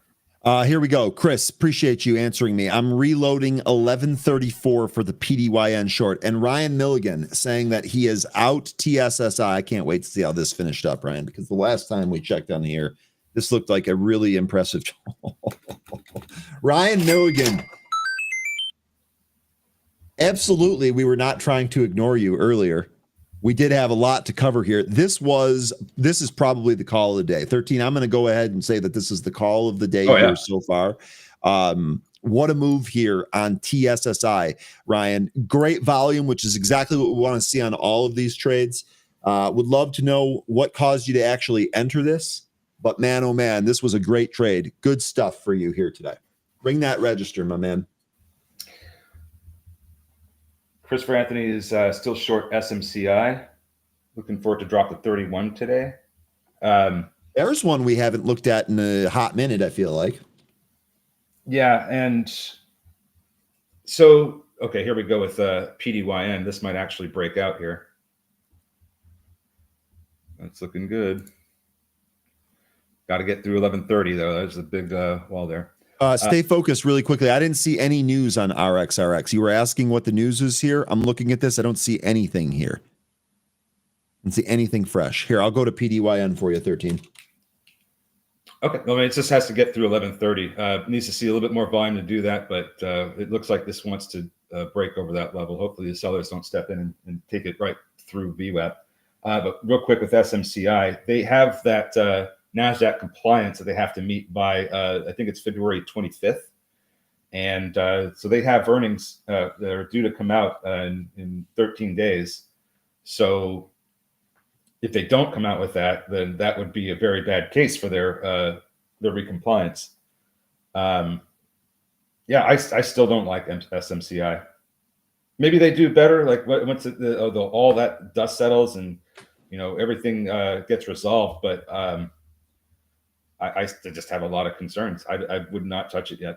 Here we go. Chris, appreciate you answering me. I'm reloading 1134 for the PDYN short. And Ryan Milligan saying that he is out TSSI. I can't wait to see how this finished up, Ryan, because the last time we checked on here, this looked like a really impressive. Ryan Milligan. Absolutely. We were not trying to ignore you earlier. We did have a lot to cover here. This is probably the call of the day. 13, I'm going to go ahead and say that this is the call of the day here so far. What a move here on TSSI, Ryan. Great volume, which is exactly what we want to see on all of these trades. Would love to know what caused you to actually enter this. But man, oh man, this was a great trade. Good stuff for you here today. Bring that register, my man. Christopher Anthony is still short SMCI. Looking for it to drop to 31 today. There's one we haven't looked at in a hot minute, I feel like. Yeah, and so, okay, here we go with PDYN. This might actually break out here. That's looking good. Got to get through 1130, though. There's a big wall there. Stay focused really quickly. I didn't see any news on RXRX. You were asking what the news is here. I'm looking at this. I don't see anything here. I don't see anything fresh. Here, I'll go to PDYN for you, 13. Okay. Well, it just has to get through 1130. Needs to see a little bit more volume to do that, but it looks like this wants to break over that level. Hopefully the sellers don't step in and take it right through VWAP. But real quick with SMCI, they have that NASDAQ compliance that they have to meet by, I think it's February 25th. And so they have earnings that are due to come out in 13 days. So if they don't come out with that, then that would be a very bad case for their recompliance. I still don't like SMCI. Maybe they do better, like once all that dust settles and everything gets resolved. But I just have a lot of concerns. I would not touch it yet.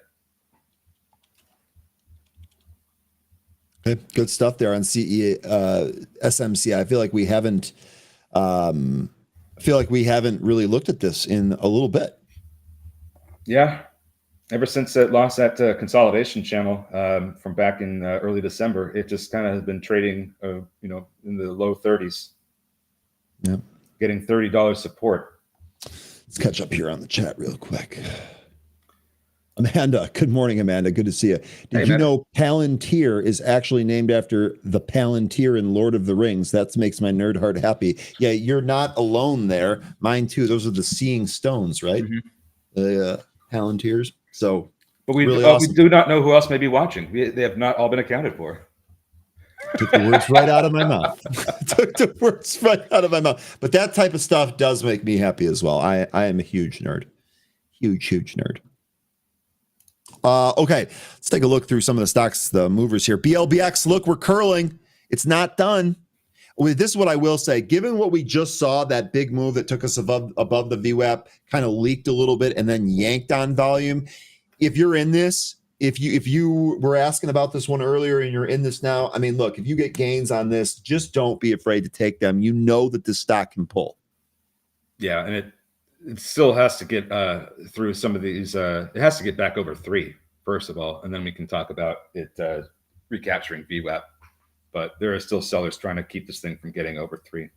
Okay, good stuff there on SMCI. I feel like we haven't. Really looked at this in a little bit. Yeah, ever since it lost that consolidation channel from back in early December, it just kind of has been trading, in the low 30s. Yeah, getting $30 support. Let's catch up here on the chat real quick. Amanda, good morning, Amanda. Good to see you. Did you know Palantir is actually named after the Palantir in Lord of the Rings? That makes my nerd heart happy. Yeah, you're not alone there. Mine too. Those are the Seeing Stones, right? Mm-hmm. The Palantirs. So, but we do not know who else may be watching. They have not all been accounted for. Took the words right out of my mouth. But that type of stuff does make me happy as well. I am a huge nerd. Huge nerd. Okay, let's take a look through some of the stocks, the movers here. BLBX, look, we're curling. It's not done. This is what I will say. Given what we just saw, that big move that took us above the VWAP, kind of leaked a little bit and then yanked on volume. If you're in this, if you were asking about this one earlier and you're in this now, I mean, look, if you get gains on this, just don't be afraid to take them. You know that this stock can pull. Yeah, and it still has to get through some of these. It has to get back over 3, first of all, and then we can talk about it recapturing VWAP. But there are still sellers trying to keep this thing from getting over 3.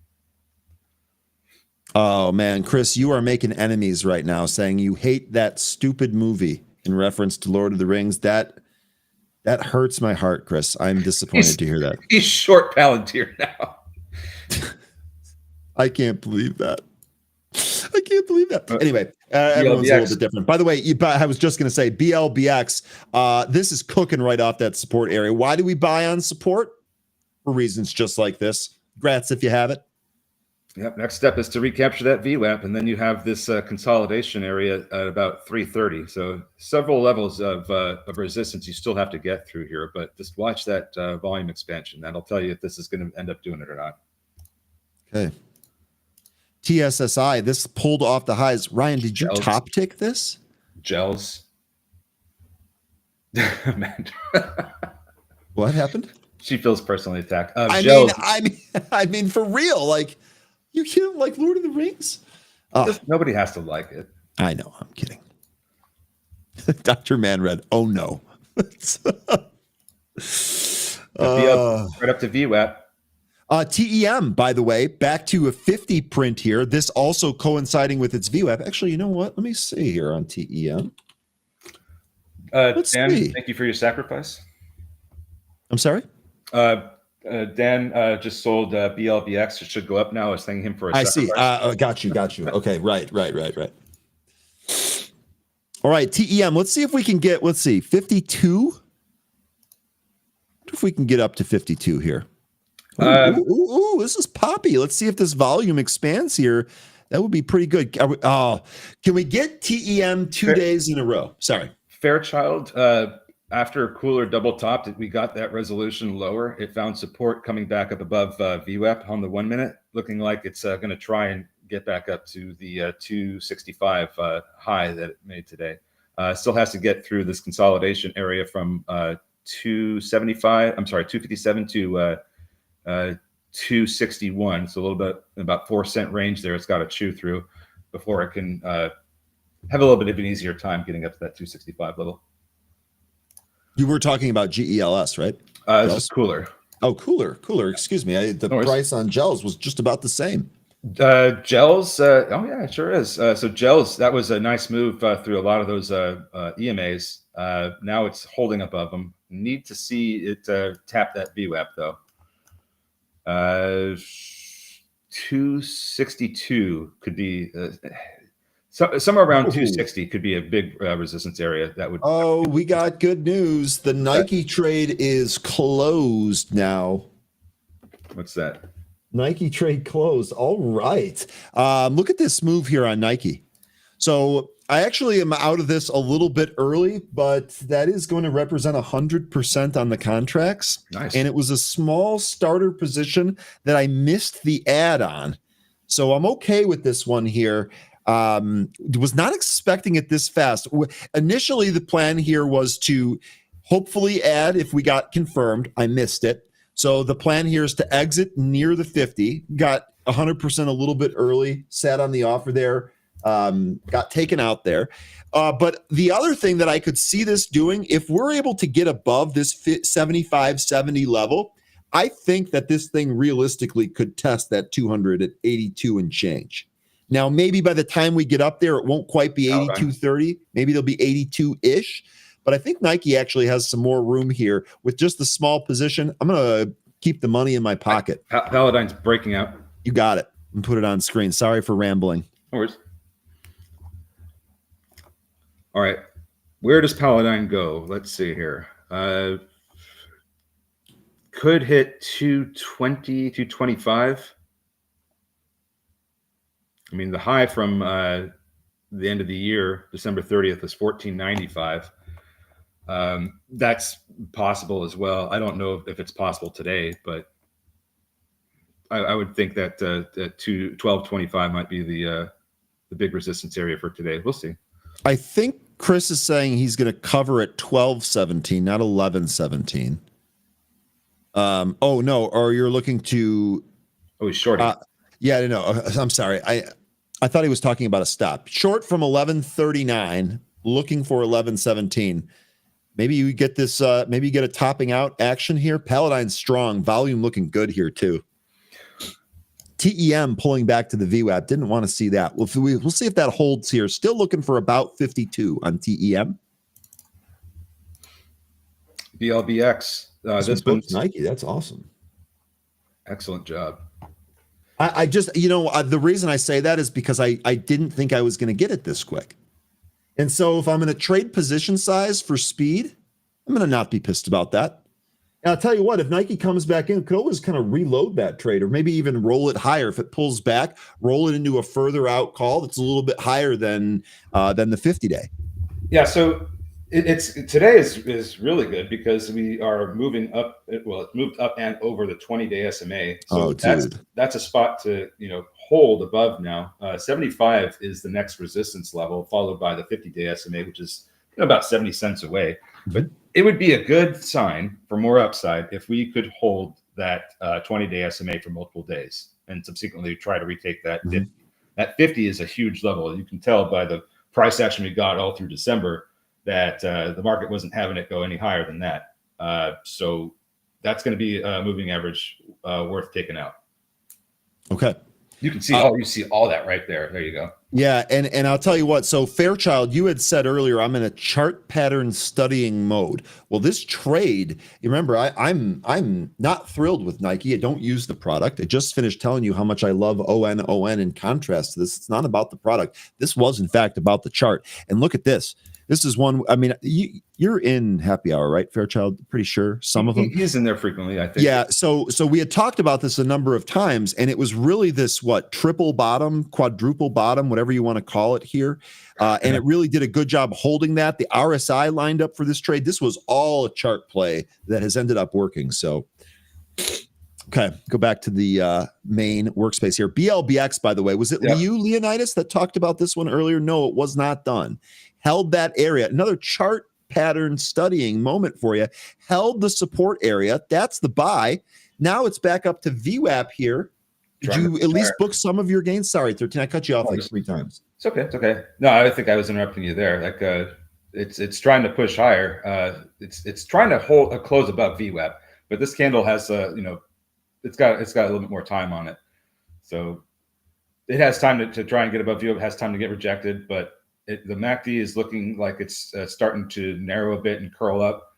Oh, man. Chris, you are making enemies right now saying you hate that stupid movie in reference to Lord of the Rings. That hurts my heart, Chris. I'm disappointed to hear that. He's short Palantir now. I can't believe that. Anyway, everyone's a little bit different. By the way, I was just going to say BLBX. This is cooking right off that support area. Why do we buy on support? For reasons just like this. Grats if you have it. Yep. Next step is to recapture that VWAP, and then you have this consolidation area at about 330. So several levels of resistance you still have to get through here, but just watch that volume expansion. That'll tell you if this is going to end up doing it or not. Okay. TSSI, this pulled off the highs. Ryan, did you Gels. top tick this? Gels. Man. What happened? She feels personally attacked. I mean, for real, like you don't like Lord of the Rings? Nobody has to like it. I know, I'm kidding. Dr. Manred, oh no. Right up to VWAP. TEM, by the way, back to a 50 print here. This also coinciding with its VWAP. Actually, you know what? Let me see here on TEM. Let's Dan, see. thank you for your sacrifice. I'm sorry? Dan just sold BLBX. It should go up now. I was thanking him for a I sacrifice. see. Got you. Okay, right. All right, TEM. Let's see if we can get, 52. If we can get up to 52 here. Ooh, this is poppy. Let's see if this volume expands here. That would be pretty good. Can we get TEM 2 days in a row? Sorry. Fairchild, after Cooler double topped it, we got that resolution lower. It found support coming back up above VWAP on the 1 minute, looking like it's going to try and get back up to the 265 high that it made today. Still has to get through this consolidation area from 257 to 261. So a little bit, about 4-cent range there. It's got to chew through before it can have a little bit of an easier time getting up to that 265 level. You were talking about GELS, right? This is Cooler. Oh, cooler. Excuse me. The price on gels was just about the same. Gels. Oh yeah, it sure is. So gels, that was a nice move through a lot of those EMAs. Now it's holding above them. Need to see it tap that VWAP though. 262 could be somewhere around 260 could be a big resistance area that would. Oh, we got good news. The Nike trade is closed now. What's that? Nike trade closed. All right. Look at this move here on Nike. So I actually am out of this a little bit early, but that is going to represent 100% on the contracts. Nice. And it was a small starter position that I missed the ad on. So I'm okay with this one here. Was not expecting it this fast. Initially, the plan here was to hopefully add if we got confirmed. I missed it. So the plan here is to exit near the 50. Got 100% a little bit early. Sat on the offer there. Got taken out there. But the other thing that I could see this doing, if we're able to get above this 75-70 level, I think that this thing realistically could test that 200 at 82 and change. Now, maybe by the time we get up there, it won't quite be 82.30. Maybe it'll be 82-ish. But I think Nike actually has some more room here with just the small position. I'm going to keep the money in my pocket. Paladine's breaking out. You got it. And put it on screen. Sorry for rambling. No worries. All right. Where does Paladine go? Let's see here. Could hit 220, 225. I mean, the high from the end of the year, December 30th, is 1495. That's possible as well. I don't know if it's possible today, but I would think that 1225 might be the big resistance area for today. We'll see. I think Chris is saying he's going to cover at 1217, not 1117. Oh no, or you're looking to? Oh, he's shorting. Yeah, no, I'm sorry. I thought he was talking about a stop. Short from 1139, looking for 1117. Maybe you get this. Maybe you get a topping out action here. Paladine's strong, volume looking good here too. TEM pulling back to the VWAP. Didn't want to see that. We'll see if that holds here. Still looking for about 52 on TEM. BLBX. This one's Nike. That's awesome. Excellent job. I just, the reason I say that is because I didn't think I was going to get it this quick. And so if I'm going to trade position size for speed, I'm going to not be pissed about that. And I'll tell you what, if Nike comes back in, could always kind of reload that trade or maybe even roll it higher. If it pulls back, roll it into a further out call that's a little bit higher than the 50-day. Yeah, so it's today is really good because we are moving up. Well, it moved up and over the 20-day SMA. So that's a spot to hold above now. 75 is the next resistance level, followed by the 50-day SMA, which is about 70 cents away. But it would be a good sign for more upside if we could hold that 20-day SMA for multiple days and subsequently try to retake that 50. That 50 is a huge level. You can tell by the price action we got all through December that the market wasn't having it go any higher than that. So that's going to be a moving average worth taking out. Okay. You can see you see all that right there. There you go. Yeah, and I'll tell you what. So Fairchild, you had said earlier, I'm in a chart pattern studying mode. Well, this trade, you remember, I'm not thrilled with Nike. I don't use the product. I just finished telling you how much I love ON. In contrast to this, it's not about the product. This was in fact about the chart. And look at this. This is one. I mean, you're in Happy Hour, right, Fairchild? Pretty sure some of them. He's in there frequently, I think. Yeah. So we had talked about this a number of times, and it was really this triple bottom, quadruple bottom, whatever you want to call it here, and it really did a good job holding that. The RSI lined up for this trade. This was all a chart play that has ended up working. So. Okay, go back to the main workspace here. BLBX, by the way, was it you, Leonidas, that talked about this one earlier? No, it was not done. Held that area. Another chart pattern studying moment for you. Held the support area. That's the buy. Now it's back up to VWAP here. Did you at least book some of your gains? Sorry, 13. I cut you off like 3 times. It's okay. It's okay. No, I think I was interrupting you there. Like it's trying to push higher. It's trying to close above VWAP, but this candle has it's got a little bit more time on it. So it has time to try and get above VWAP. It has time to get rejected, but the MACD is looking like it's starting to narrow a bit and curl up.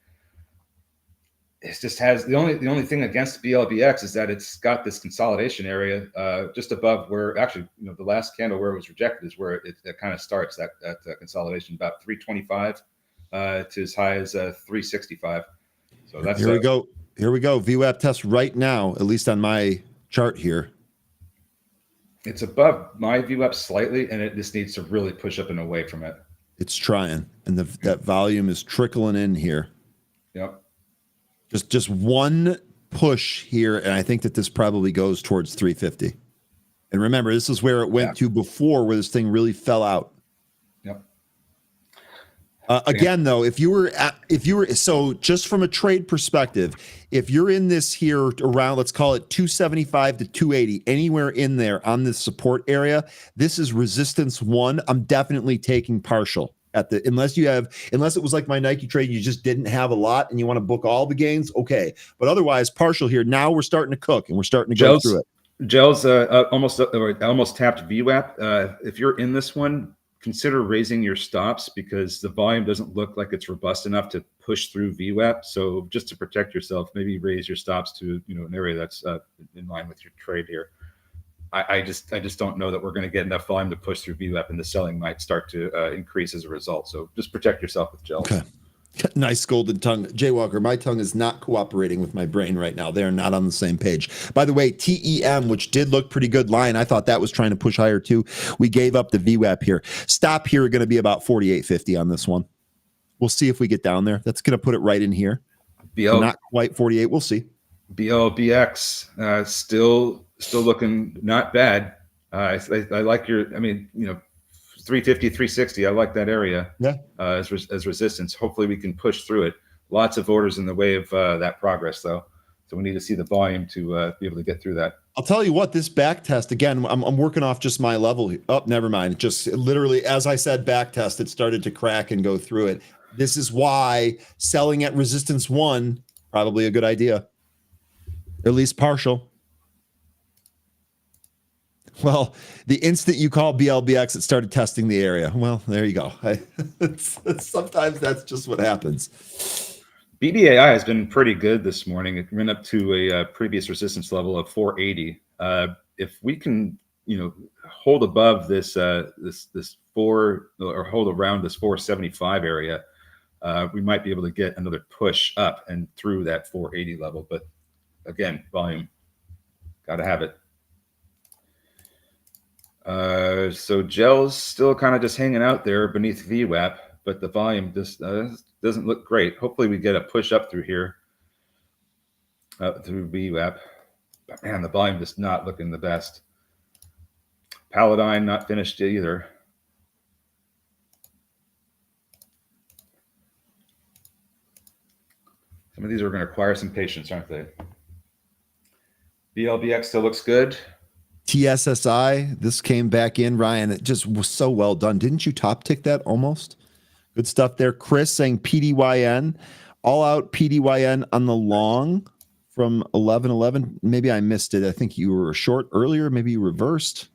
It just has the only thing against BLBX is that it's got this consolidation area just above where actually the last candle where it was rejected is where it kind of starts that consolidation about 325 to as high as 365. So that's Here we go. VWAP test right now, at least on my chart here. It's above my VWAP slightly, and it just needs to really push up and away from it. It's trying, and that volume is trickling in here. Yep. Just one push here, and I think that this probably goes towards 350. And remember, this is where it went to before, where this thing really fell out. Yep. Again, though, if you were so just from a trade perspective, if you're in this here around, let's call it 275 to 280, anywhere in there on this support area, this is resistance 1. I'm definitely taking partial at the unless it was like my Nike trade, you just didn't have a lot and you want to book all the gains, okay. But otherwise, partial here. Now we're starting to cook and we're starting to go through it. Gels almost tapped VWAP. If you're in this one, consider raising your stops because the volume doesn't look like it's robust enough to push through VWAP. So just to protect yourself, maybe raise your stops to an area that's in line with your trade here. I just don't know that we're going to get enough volume to push through VWAP, and the selling might start to increase as a result. So just protect yourself with gels. Okay. Nice golden tongue. Jay Walker, my tongue is not cooperating with my brain right now. They're not on the same page. By the way, TEM, which did look pretty good line, I thought that was trying to push higher too. We gave up the VWAP here. Stop here going to be about 48.50 on this one. We'll see if we get down there. That's going to put it right in here. Not quite 48. We'll see. BLBX still looking not bad. I like your, 350, 360. I like that area as resistance. Hopefully we can push through it. Lots of orders in the way of that progress, though. So we need to see the volume to be able to get through that. I'll tell you what, this back test, again, I'm working off just my level. Oh, never mind. Just literally, as I said, back test, it started to crack and go through it. This is why selling at resistance 1, probably a good idea. At least partial. Well, the instant you call BLBX, it started testing the area. Well, there you go. Sometimes that's just what happens. BBAI has been pretty good this morning. It went up to a previous resistance level of 480. If we can, hold above this 4 or hold around this 475 area, we might be able to get another push up and through that 480 level. But again, volume, got to have it. So gel's still kind of just hanging out there beneath VWAP, but the volume just doesn't look great. Hopefully we get a push up through here, through VWAP. But man, the volume just not looking the best. Paladine not finished either. Some of these are going to require some patience, aren't they? BLBX still looks good. TSSI, this came back in, Ryan. It just was so well done. Didn't you top tick that almost? Good stuff there. Chris saying PDYN, all out PDYN on the long from 11.11. Maybe I missed it. I think you were short earlier. Maybe you reversed.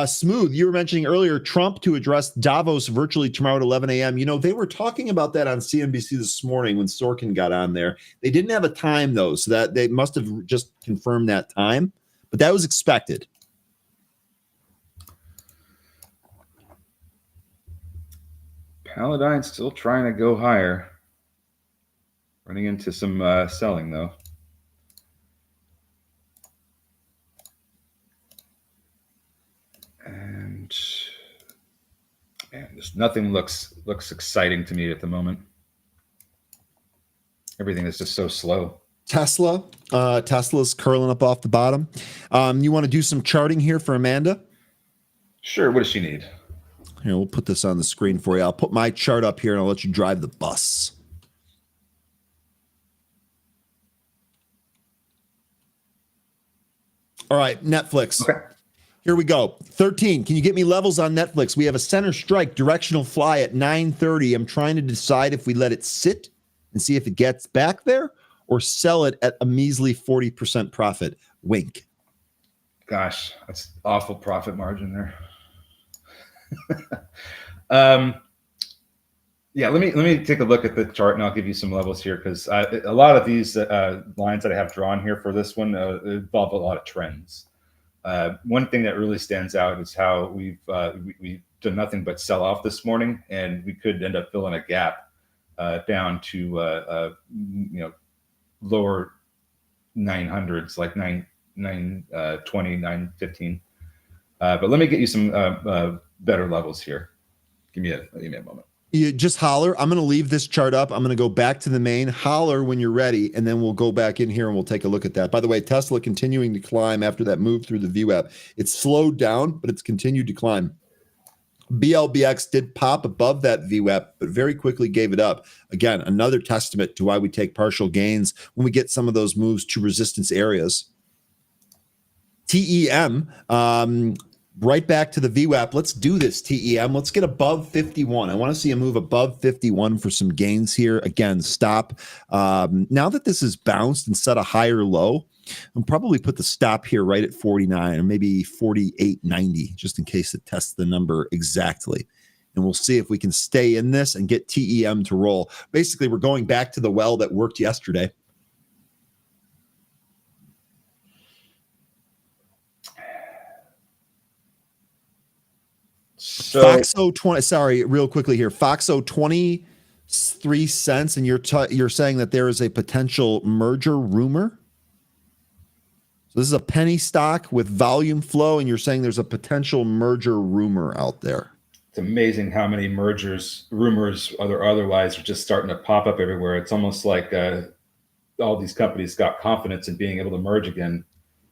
Smooth, you were mentioning earlier Trump to address Davos virtually tomorrow at 11 a.m. You know, they were talking about that on CNBC this morning when Sorkin got on there. They didn't have a time, though, so that they must have just confirmed that time. But that was expected. Paladine still trying to go higher. Running into some selling, though. And man, just nothing looks exciting to me at the moment. Everything is just so slow. Tesla's curling up off the bottom. You want to do some charting here for Amanda? Sure. What does she need? Here, we'll put this on the screen for you. I'll put my chart up here and I'll let you drive the bus. All right, Netflix. Okay. Here we go. 13. Can you get me levels on Netflix? We have a center strike directional fly at 9:30. I'm trying to decide if we let it sit and see if it gets back there or sell it at a measly 40% profit. Wink. Gosh, that's awful profit margin there. Yeah, let me take a look at the chart and I'll give you some levels here because a lot of these lines that I have drawn here for this one involve a lot of trends. One thing that really stands out is how we've done nothing but sell off this morning, and we could end up filling a gap down to lower 900s, like 920, 915. But let me get you some better levels here. Give me a moment. You just holler. I'm going to leave this chart up. I'm going to go back to the main. Holler when you're ready, and then we'll go back in here and we'll take a look at that. By the way, Tesla continuing to climb after that move through the VWAP. It's slowed down, but it's continued to climb. BLBX did pop above that VWAP, but very quickly gave it up. Again, another testament to why we take partial gains when we get some of those moves to resistance areas. TEM, right back to the VWAP. Let's do this, TEM. Let's get above 51. I want to see a move above 51 for some gains here. Again, stop. Now that this is bounced and set a higher low, I'll probably put the stop here right at 49 or maybe 48.90, just in case it tests the number exactly. And we'll see if we can stay in this and get TEM to roll. Basically, we're going back to the well that worked yesterday. So, Foxo 20. Sorry, real quickly here. Foxo 23 cents, and you're saying that there is a potential merger rumor. So this is a penny stock with volume flow, and you're saying there's a potential merger rumor out there. it's amazing how many rumors, otherwise, are just starting to pop up everywhere. It's almost like all these companies got confidence in being able to merge again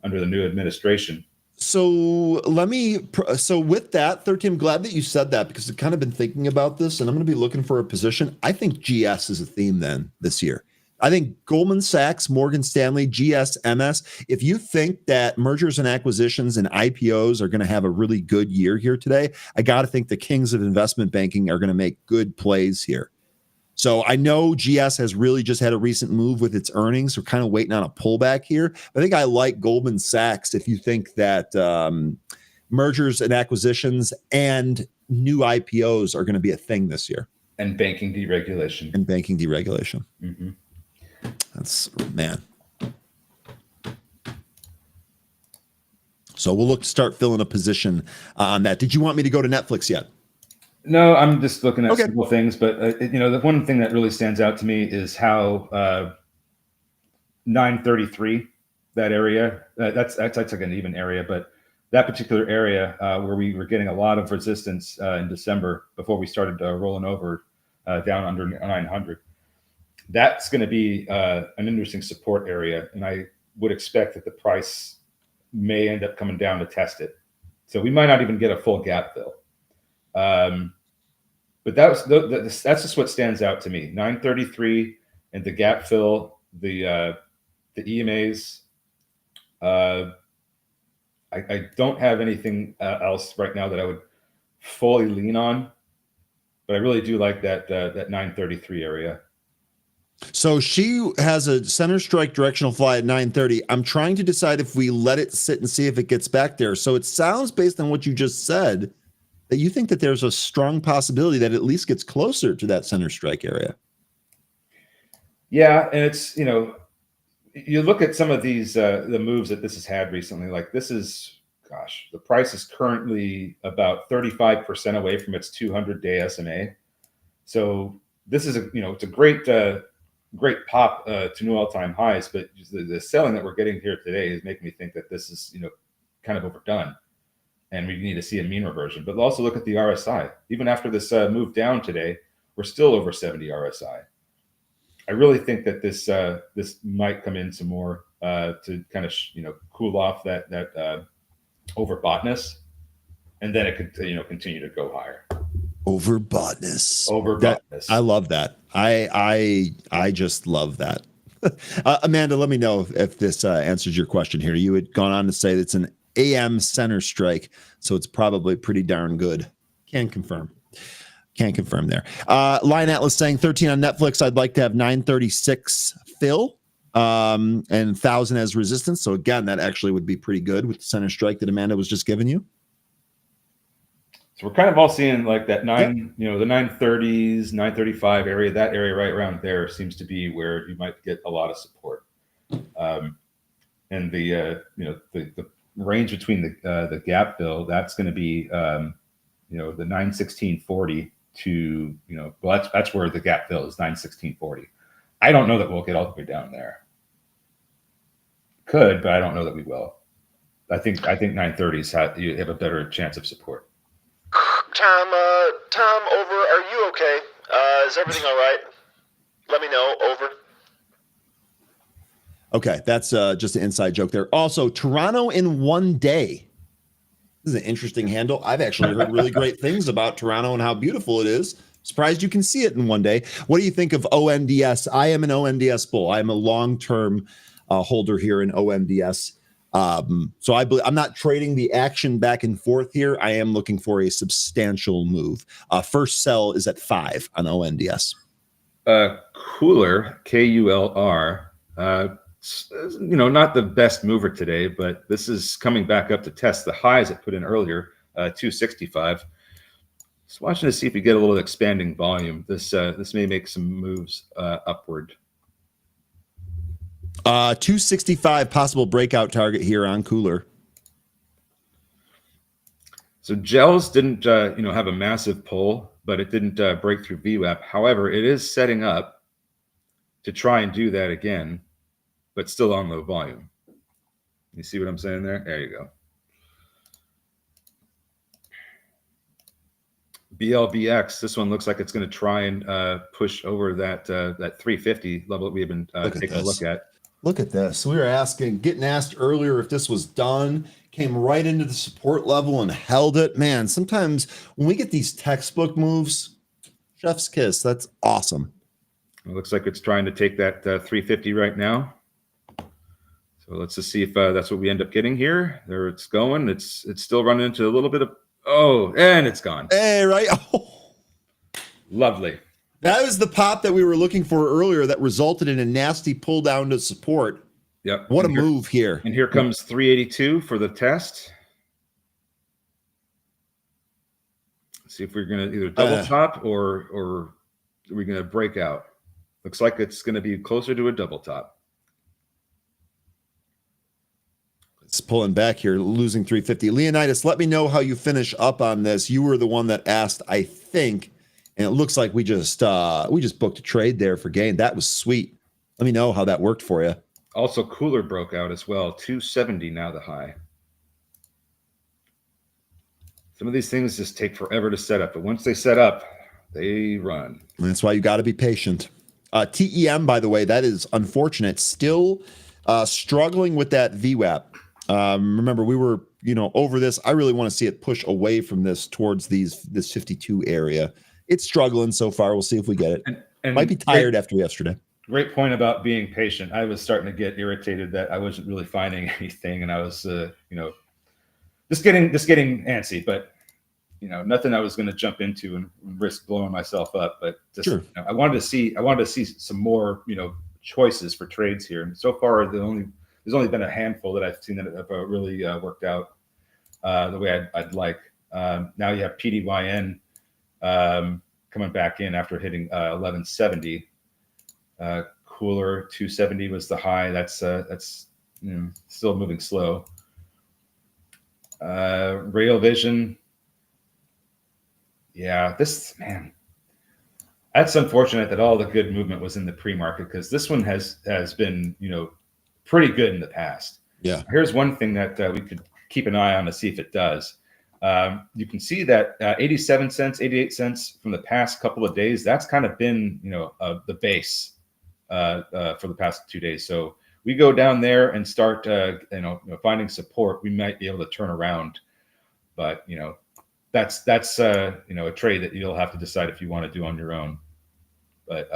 under the new administration. So with that, 13, I'm glad that you said that because I've kind of been thinking about this and I'm going to be looking for a position. I think GS is a theme then this year. I think Goldman Sachs, Morgan Stanley, GS, MS, if you think that mergers and acquisitions and IPOs are going to have a really good year here today, I got to think the kings of investment banking are going to make good plays here. So I know GS has really just had a recent move with its earnings. We're kind of waiting on a pullback here. I think I like Goldman Sachs if you think that mergers and acquisitions and new IPOs are going to be a thing this year. And banking deregulation. Mm-hmm. That's, man. So we'll look to start filling a position on that. Did you want me to go to Netflix yet? No, I'm just looking at Okay. simple things, but the one thing that really stands out to me is how 933, that area, that's like an even area, but that particular area where we were getting a lot of resistance in December before we started rolling over down under 900. That's going to be an interesting support area, and I would expect that the price may end up coming down to test it. So we might not even get a full gap fill. But that's just what stands out to me. 933 and the gap fill, the EMAs. I don't have anything else right now that I would fully lean on, but I really do like that 933 area. So she has a center strike directional fly at 930. I'm trying to decide if we let it sit and see if it gets back there. So it sounds, based on what you just said, that you think that there's a strong possibility that it at least gets closer to that center strike area. Yeah, and it's, you look at some of these the moves that this has had recently. Like this is, gosh, the price is currently about 35% away from its 200-day SMA. So this is it's a great pop to new all-time highs, but the selling that we're getting here today is making me think that this is kind of overdone, and we need to see a mean reversion. But also look at the RSI. Even after this move down today, we're still over 70 RSI. I really think that this might come in some more to kind of cool off that overboughtness, and then it could continue to go higher. Overboughtness. I love that. I just love that. Amanda, let me know if this answers your question here. You had gone on to say it's an AM center strike, so it's probably pretty darn good. Can't confirm there. Line Atlas saying 13 on Netflix. I'd like to have 936 fill and 1,000 as resistance. So again, that actually would be pretty good with the center strike that Amanda was just giving you. So we're kind of all seeing like that the 930s, 935 area. That area right around there seems to be where you might get a lot of support. And the range between the gap fill, that's going to be the 916.40 to that's where the gap fill is, 916.40. I don't know that we'll get all the way down there. Could, but I don't know that we will. I think 930s you have a better chance of support. Tom, over. Are you okay? Is everything all right? Let me know. Over. Okay, that's just an inside joke there. Also, Toronto in 1 day. This is an interesting handle. I've actually heard really great things about Toronto and how beautiful it is. Surprised you can see it in 1 day. What do you think of ONDS? I am an ONDS bull. I am a long-term holder here in ONDS. So I'm not trading the action back and forth here. I am looking for a substantial move. First sell is at 5 on ONDS. Cooler, KULR. Not the best mover today, but this is coming back up to test the highs it put in earlier, 265. Just watching to see if we get a little expanding volume. This may make some moves upward. 265 possible breakout target here on Cooler. So gels didn't have a massive pull, but it didn't break through VWAP. However, it is setting up to try and do that again, but still on low volume. You see what I'm saying there? There you go. BLVX, this one looks like it's going to try and push over that 350 level that we've been taking a look at. Look at this. We were getting asked earlier if this was done, came right into the support level and held it. Man, sometimes when we get these textbook moves, chef's kiss. That's awesome. It looks like it's trying to take that 350 right now. So let's just see if that's what we end up getting here. There it's going. It's still running into a little bit of, and it's gone. Hey, right? Oh. Lovely. That was the pop that we were looking for earlier that resulted in a nasty pull down to support. Yep. What a move here. And here comes 382 for the test. Let's see if we're going to either double top or are we going to break out. Looks like it's going to be closer to a double top. It's pulling back here, losing 350. Leonidas, let me know how you finish up on this. You were the one that asked, I think, and it looks like we just booked a trade there for gain. That was sweet. Let me know how that worked for you. Also, cooler broke out as well. 270 now the high. Some of these things just take forever to set up, but once they set up, they run. And that's why you got to be patient. TEM, by the way, that is unfortunate. Still struggling with that VWAP. Remember, we were, over this. I really want to see it push away from this towards this 52 area. It's struggling so far. We'll see if we get it. And might be tired after yesterday. Great point about being patient. I was starting to get irritated that I wasn't really finding anything, and I was, just getting antsy. But nothing I was going to jump into and risk blowing myself up. But just, sure. I wanted to see some more, choices for trades here. And so far, there's only been a handful that I've seen that have really worked out the way I'd like. Now you have PDYN coming back in after hitting 1170. Cooler 270 was the high. That's still moving slow. Rail Vision. Yeah, that's unfortunate that all the good movement was in the pre-market, because this one has been, pretty good in the past. Yeah. Here's one thing that we could keep an eye on to see if it does. You can see that 87 cents, 88 cents from the past couple of days, that's kind of been, the base for the past 2 days. So we go down there and start, finding support, we might be able to turn around. But, that's a trade that you'll have to decide if you want to do on your own. But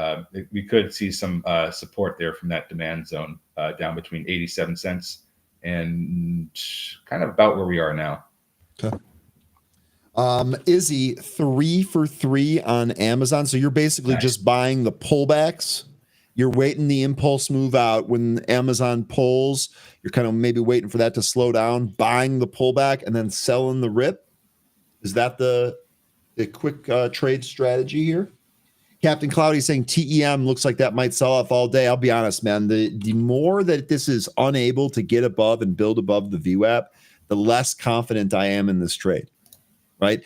we could see some support there from that demand zone down between 87 cents and kind of about where we are now. Okay. Izzy, 3 for 3 on Amazon. So you're basically just buying the pullbacks. You're waiting the impulse move out when Amazon pulls. You're kind of maybe waiting for that to slow down, buying the pullback, and then selling the rip. Is that the quick trade strategy here? Captain Cloudy saying TEM looks like that might sell off all day. I'll be honest, man. The more that this is unable to get above and build above the VWAP, the less confident I am in this trade. Right?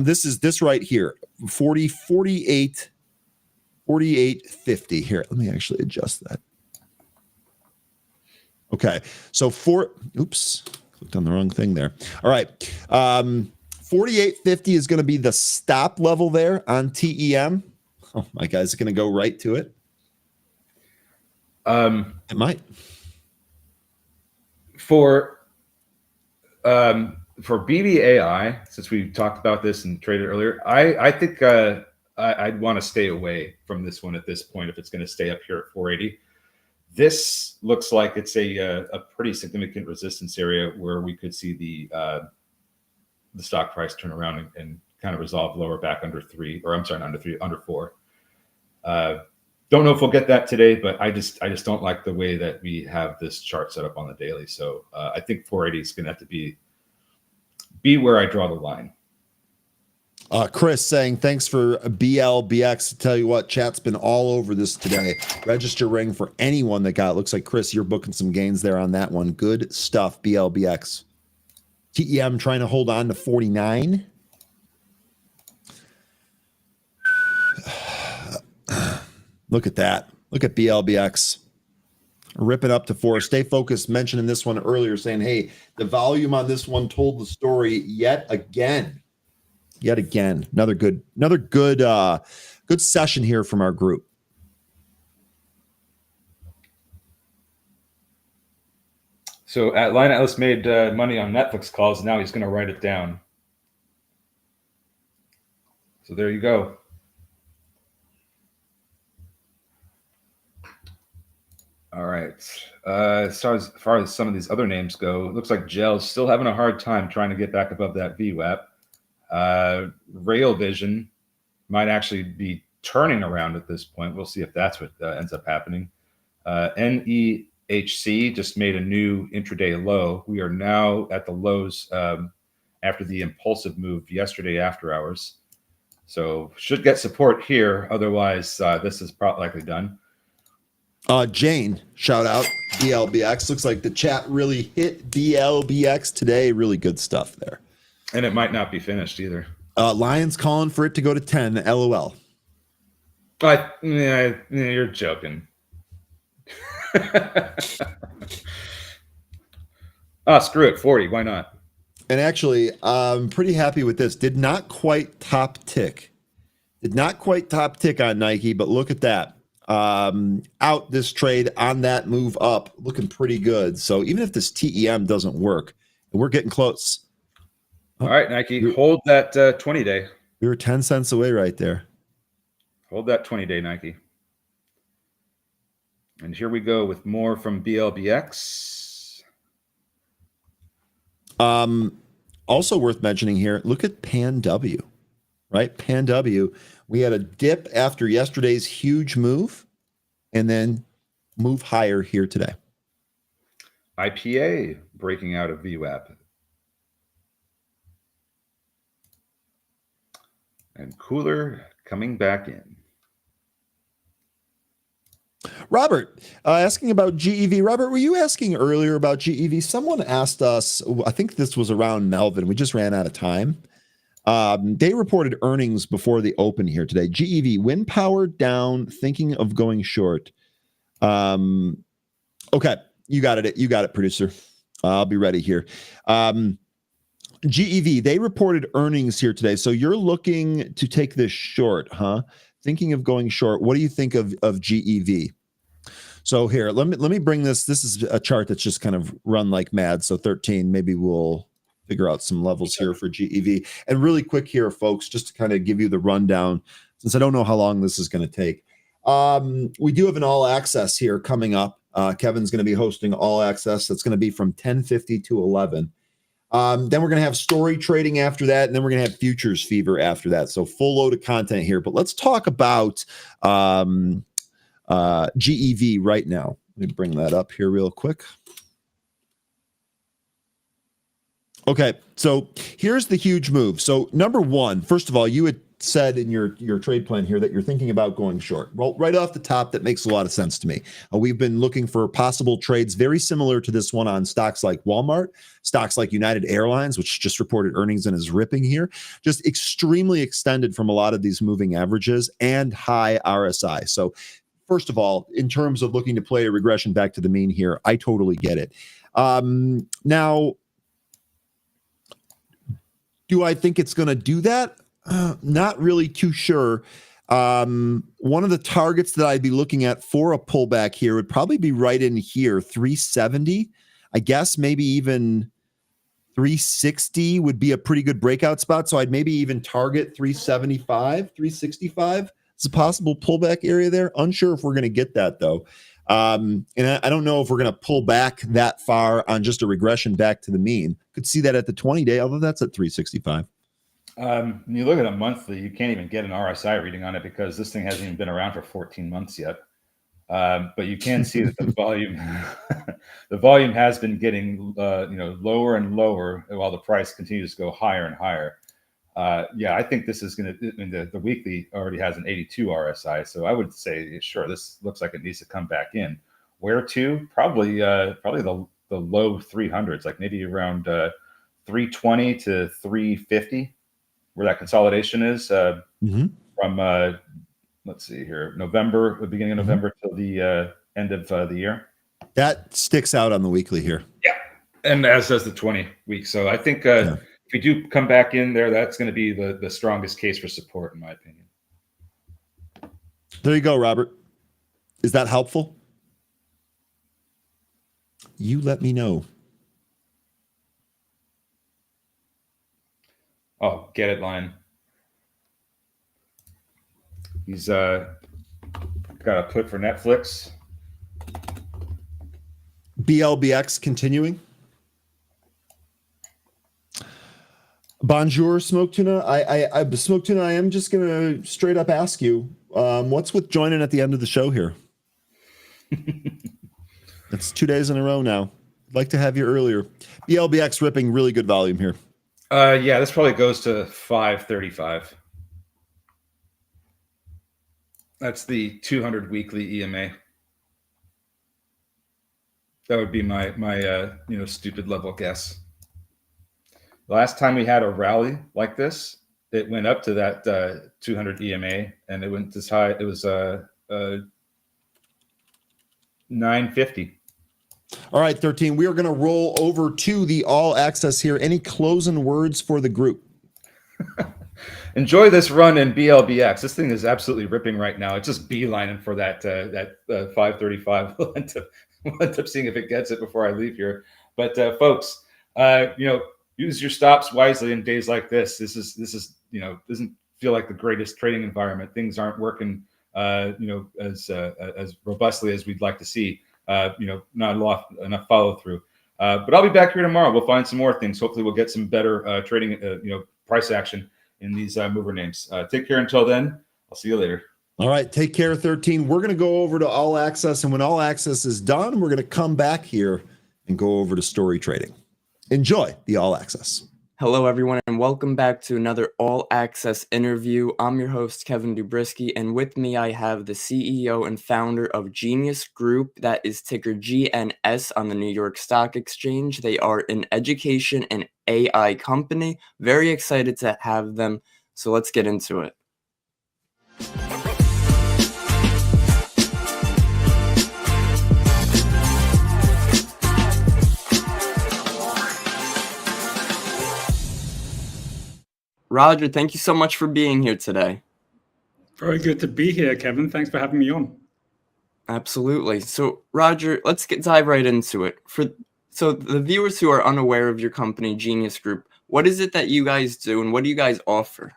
This right here, 48.50 here. Let me actually adjust that. Okay. So clicked on the wrong thing there. All right. 48.50 is going to be the stop level there on TEM. Oh my God, is it going to go right to it? It might. For BBAI, since we talked about this and traded earlier, I think I'd want to stay away from this one at this point if it's going to stay up here at 480. This looks like it's a pretty significant resistance area where we could see the stock price turn around and kind of resolve lower back under 3, or I'm sorry, under 4. Don't know if we'll get that today, but I just don't like the way that we have this chart set up on the daily. So I think 480 is going to have to be where I draw the line. Chris saying, thanks for BLBX. Tell you what, chat's been all over this today. Register ring for anyone that got it. Looks like, Chris, you're booking some gains there on that one. Good stuff, BLBX. TEM trying to hold on to 49. Look at that. Look at BLBX. Ripping up to 4. Stay focused. Mentioning this one earlier, saying, hey, the volume on this one told the story yet again. Another good session here from our group. So Line Atlas made money on Netflix calls. Now he's going to write it down. So there you go. All right. As far as some of these other names go, it looks like Gel's still having a hard time trying to get back above that VWAP. Rail Vision might actually be turning around at this point. We'll see if that's what ends up happening. NEHC just made a new intraday low. We are now at the lows after the impulsive move yesterday after hours. So should get support here. Otherwise, this is probably likely done. Jane, shout out BLBX. Looks like the chat really hit BLBX today. Really good stuff there. And it might not be finished either. Lions calling for it to go to 10. LOL. You're joking. Screw it. 40. Why not? And actually, I'm pretty happy with this. Did not quite top tick. Did not quite top tick on Nike, but look at that. Out this trade on that move up, looking pretty good. So even if this TEM doesn't work, we're getting close. All right, Nike, hold that 20-day. We were 10 cents away right there. Hold that 20-day, Nike. And here we go with more from BLBX. Also worth mentioning here, look at Pan W, right? Pan W. We had a dip after yesterday's huge move and then move higher here today. IPA breaking out of VWAP. And cooler coming back in. Robert, asking about GEV. Robert, were you asking earlier about GEV? Someone asked us, I think this was around Melvin. We just ran out of time. They reported earnings before the open here today. GEV, wind power down, thinking of going short. Okay, you got it. You got it, producer. I'll be ready here. GEV, they reported earnings here today. So you're looking to take this short, huh? Thinking of going short. What do you think of GEV? So here, let me bring this. This is a chart that's just kind of run like mad. So 13, maybe we'll figure out some levels here for GEV. And really quick here, folks, just to kind of give you the rundown, since I don't know how long this is going to take. We do have an all access here coming up. Kevin's going to be hosting all access. That's going to be from 10:50 to 11. Then we're going to have story trading after that, and then we're going to have futures fever after that. So full load of content here. But let's talk about GEV right now. Let me bring that up here real quick. Okay, so here's the huge move. So number one, first of all, you had said in your trade plan here that you're thinking about going short. Well, right off the top, that makes a lot of sense to me. We've been looking for possible trades very similar to this one on stocks like Walmart, stocks like United Airlines, which just reported earnings and is ripping here, just extremely extended from a lot of these moving averages and high RSI. So first of all, in terms of looking to play a regression back to the mean here, I totally get it. Now, do I think it's going to do that? Not really too sure. One of the targets that I'd be looking at for a pullback here would probably be right in here, 370. I guess maybe even 360 would be a pretty good breakout spot. So I'd maybe even target 375, 365. It's a possible pullback area there. Unsure if we're going to get that though. And I don't know if we're going to pull back that far on just a regression back to the mean. Could see that at the 20-day, although that's at 365. When you look at a monthly, you can't even get an RSI reading on it because this thing hasn't even been around for 14 months yet. But you can see that the volume has been getting lower and lower while the price continues to go higher and higher. I think this is going to. The weekly already has an 82 RSI, so I would say sure, this looks like it needs to come back in. Where to? Probably the low 300s, like maybe around 320 to 350, where that consolidation is from. Let's see here, November, the beginning of November till the end of the year. That sticks out on the weekly here. Yeah, and as does the 20 week. So I think. If we do come back in there, that's going to be the strongest case for support, in my opinion. There you go, Robert. Is that helpful? You let me know. Oh, get it, Lion. He's got a put for Netflix. BLBX continuing. Bonjour, Smoke Tuna. I Smoke Tuna, I am just going to straight up ask you, what's with joining at the end of the show here? It's 2 days in a row now. I'd like to have you earlier. BLBX ripping really good volume here. This probably goes to 535. That's the 200 weekly EMA. That would be my stupid level guess. Last time we had a rally like this, it went up to that 200 EMA, and it went as high. It was 950. All right, 13. We are going to roll over to the all access here. Any closing words for the group? Enjoy this run in BLBX. This thing is absolutely ripping right now. It's just beelining for that 535. We'll end up seeing if it gets it before I leave here. But folks, use your stops wisely in days like this. This is doesn't feel like the greatest trading environment. Things aren't working as robustly as we'd like to see. Not enough follow through. But I'll be back here tomorrow. We'll find some more things. Hopefully, we'll get some better trading, price action in these mover names. Take care until then. I'll see you later. All right, take care, 13. We're going to go over to all access, and when all access is done, we're going to come back here and go over to story trading. Enjoy the all access. Hello, everyone, and welcome back to another All Access interview. I'm your host, Kevin Dubrisky, and with me I have the CEO and founder of Genius Group, that is ticker GNS on the New York Stock Exchange. They are an education and AI company. Very excited to have them, so let's get into it. Roger, thank you so much for being here today. Very good to be here, Kevin. Thanks for having me on. Absolutely. So, Roger, let's dive right into it. So the viewers who are unaware of your company, Genius Group, what is it that you guys do and what do you guys offer?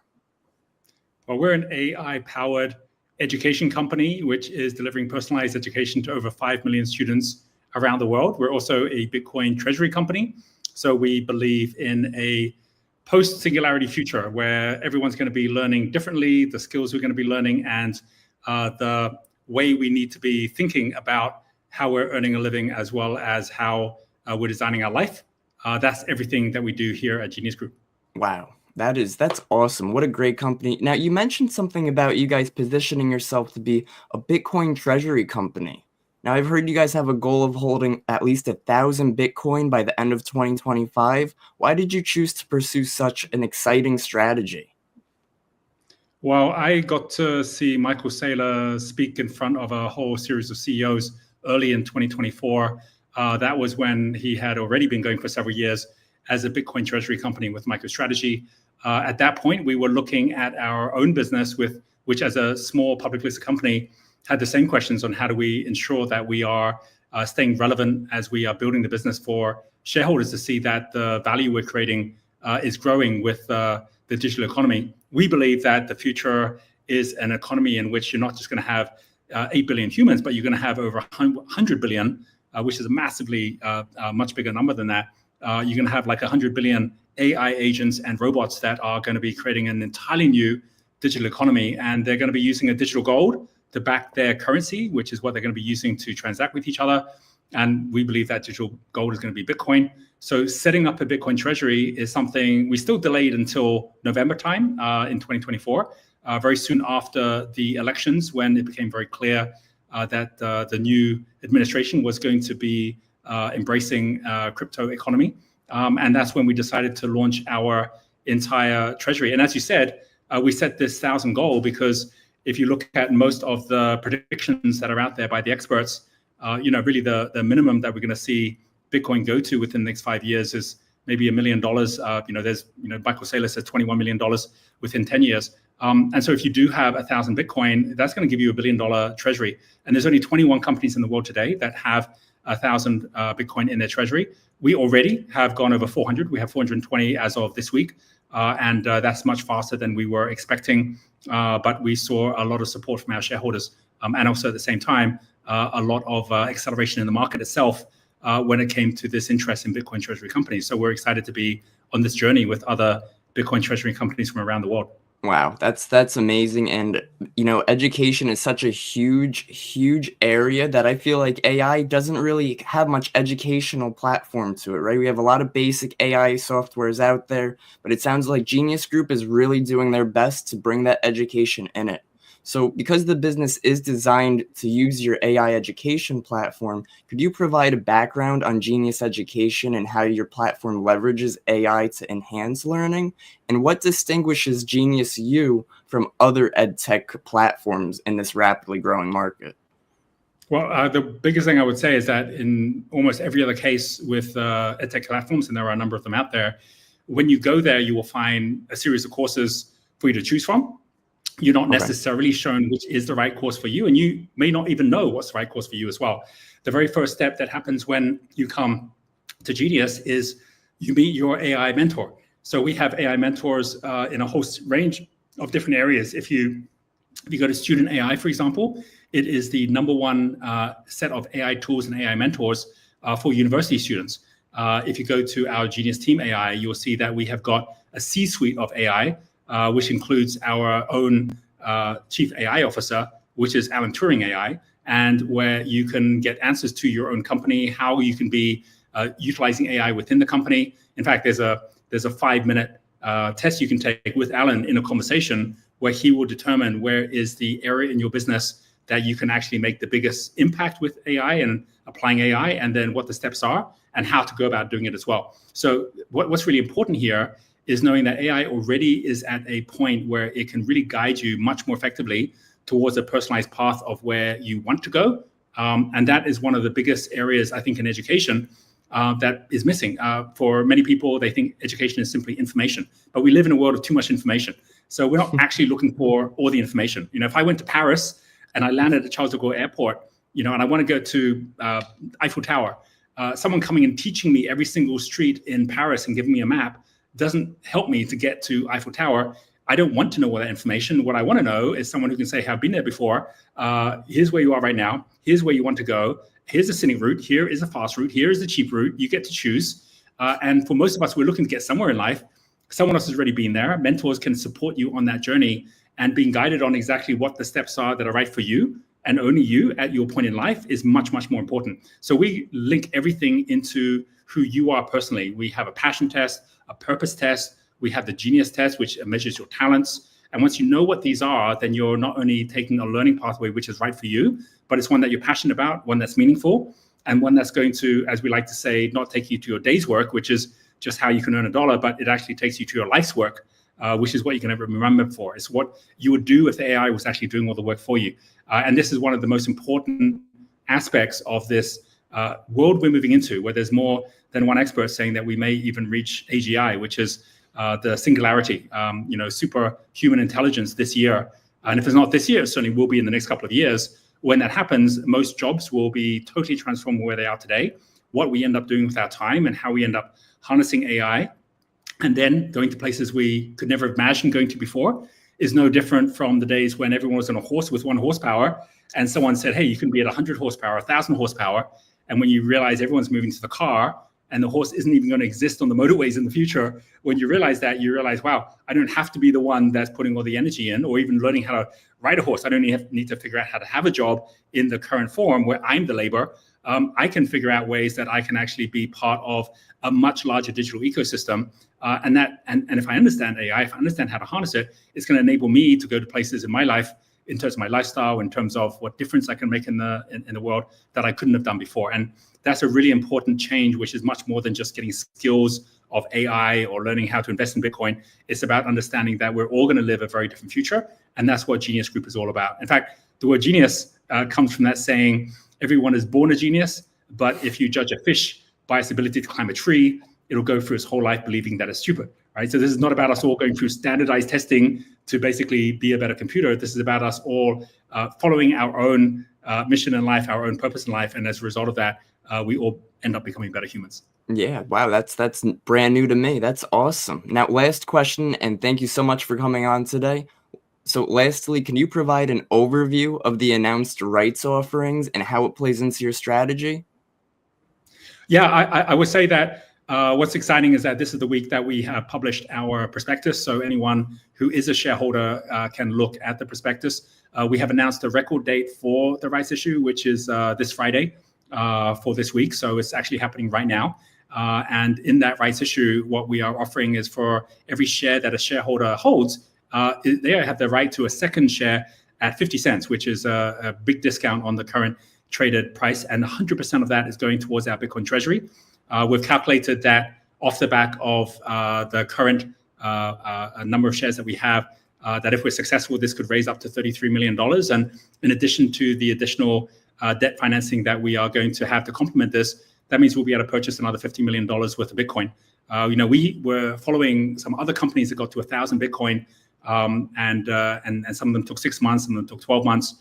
Well, we're an AI-powered education company, which is delivering personalized education to over 5 million students around the world. We're also a Bitcoin treasury company. So we believe in a post-singularity future where everyone's going to be learning differently, the skills we're going to be learning, and the way we need to be thinking about how we're earning a living as well as how we're designing our life. That's everything that we do here at Genius Group. Wow, that's awesome. What a great company. Now, you mentioned something about you guys positioning yourself to be a Bitcoin treasury company. Now, I've heard you guys have a goal of holding at least 1,000 Bitcoin by the end of 2025. Why did you choose to pursue such an exciting strategy? Well, I got to see Michael Saylor speak in front of a whole series of CEOs early in 2024. That was when he had already been going for several years as a Bitcoin treasury company with MicroStrategy. At that point, we were looking at our own business, which as a small public listed company, had the same questions on how do we ensure that we are staying relevant as we are building the business for shareholders to see that the value we're creating is growing with the digital economy. We believe that the future is an economy in which you're not just going to have 8 billion humans, but you're going to have over 100 billion, which is a massively much bigger number than that. You're going to have like 100 billion AI agents and robots that are going to be creating an entirely new digital economy, and they're going to be using a digital gold to back their currency, which is what they're going to be using to transact with each other. And we believe that digital gold is going to be Bitcoin. So setting up a Bitcoin treasury is something we still delayed until November time in 2024, very soon after the elections, when it became very clear that the new administration was going to be embracing crypto economy. And that's when we decided to launch our entire treasury. And as you said, we set this 1,000 goal because if you look at most of the predictions that are out there by the experts, really the minimum that we're going to see Bitcoin go to within the next 5 years is maybe $1 million. There's, Michael Saylor says $21 million within 10 years. And so if you do have 1,000 Bitcoin, that's going to give you $1 billion treasury. And there's only 21 companies in the world today that have 1,000 Bitcoin in their treasury. We already have gone over 400. We have 420 as of this week. And that's much faster than we were expecting. But we saw a lot of support from our shareholders. And also at the same time, a lot of acceleration in the market itself when it came to this interest in Bitcoin treasury companies. So we're excited to be on this journey with other Bitcoin treasury companies from around the world. Wow, that's amazing. And, education is such a huge area that I feel like AI doesn't really have much educational platform to it, right? We have a lot of basic AI softwares out there, but it sounds like Genius Group is really doing their best to bring that education in it. So because the business is designed to use your AI education platform, could you provide a background on Genius Education and how your platform leverages AI to enhance learning? And what distinguishes Genius U from other edtech platforms in this rapidly growing market? Well, the biggest thing I would say is that in almost every other case with edtech platforms, and there are a number of them out there, when you go there, you will find a series of courses for you to choose from. You're not necessarily shown which is the right course for you, and you may not even know what's the right course for you as well. The very first step that happens when you come to Genius is you meet your AI mentor. So we have AI mentors in a host range of different areas. If you go to Student AI, for example, it is the number one set of AI tools and AI mentors for university students. If you go to our Genius Team AI, you'll see that we have got a C-suite of AI, which includes our own Chief AI Officer, which is Alan Turing AI, and where you can get answers to your own company, how you can be utilizing AI within the company. In fact, there's a 5-minute test you can take with Alan in a conversation where he will determine where is the area in your business that you can actually make the biggest impact with AI and applying AI, and then what the steps are and how to go about doing it as well. So what's really important here is knowing that AI already is at a point where it can really guide you much more effectively towards a personalized path of where you want to go. And that is one of the biggest areas, I think, in education that is missing. For many people, they think education is simply information, but we live in a world of too much information. So we're not actually looking for all the information. If I went to Paris and I landed at Charles de Gaulle Airport, and I want to go to Eiffel Tower, someone coming and teaching me every single street in Paris and giving me a map doesn't help me to get to Eiffel Tower. I don't want to know all that information. What I want to know is someone who can say, hey, I've been there before. Here's where you are right now. Here's where you want to go. Here's the scenic route. Here is the fast route. Here is the cheap route. You get to choose. And for most of us, we're looking to get somewhere in life. Someone else has already been there. Mentors can support you on that journey, and being guided on exactly what the steps are that are right for you and only you at your point in life is much, much more important. So we link everything into who you are personally. We have a passion test, a purpose test. We have the Genius test, which measures your talents. And once you know what these are, then you're not only taking a learning pathway, which is right for you, but it's one that you're passionate about, one that's meaningful, and one that's going to, as we like to say, not take you to your day's work, which is just how you can earn $1, but it actually takes you to your life's work, which is what you can ever remember for. It's what you would do if the AI was actually doing all the work for you. And this is one of the most important aspects of this world we're moving into, where there's more than one expert saying that we may even reach AGI, which is the singularity, superhuman intelligence this year. And if it's not this year, it certainly will be in the next couple of years. When that happens, most jobs will be totally transformed from where they are today. What we end up doing with our time and how we end up harnessing AI and then going to places we could never have imagined going to before is no different from the days when everyone was on a horse with 1 horsepower and someone said, hey, you can be at 100 horsepower, 1,000 horsepower. And when you realize everyone's moving to the car and the horse isn't even going to exist on the motorways in the future, when you realize that, you realize, wow, I don't have to be the one that's putting all the energy in or even learning how to ride a horse. I don't need to figure out how to have a job in the current form where I'm the labor. I can figure out ways that I can actually be part of a much larger digital ecosystem. And if I understand AI, if I understand how to harness it, it's going to enable me to go to places in my life, in terms of my lifestyle, in terms of what difference I can make in the world that I couldn't have done before. And that's a really important change, which is much more than just getting skills of AI or learning how to invest in Bitcoin. It's about understanding that we're all going to live a very different future. And that's what Genius Group is all about. In fact, the word genius comes from that saying, everyone is born a genius, but if you judge a fish by its ability to climb a tree, it'll go through its whole life believing that it's stupid, right? So this is not about us all going through standardized testing to basically be a better computer. This is about us all following our own mission in life, our own purpose in life. And as a result of that, we all end up becoming better humans. Yeah, wow, that's brand new to me. That's awesome. Now, last question, and thank you so much for coming on today. So lastly, can you provide an overview of the announced rights offerings and how it plays into your strategy? Yeah, I would say that what's exciting is that this is the week that we have published our prospectus. So anyone who is a shareholder can look at the prospectus. We have announced a record date for the rights issue, which is this Friday for this week. So it's actually happening right now. And in that rights issue, what we are offering is for every share that a shareholder holds, they have the right to a second share at 50 cents, which is a big discount on the current traded price. And 100% of that is going towards our Bitcoin treasury. We've calculated that off the back of the current number of shares that we have, that if we're successful, this could raise up to $33 million. And in addition to the additional debt financing that we are going to have to complement this, that means we'll be able to purchase another $50 million worth of Bitcoin. We were following some other companies that got to 1,000 Bitcoin, and some of them took 6 months, some of them took 12 months.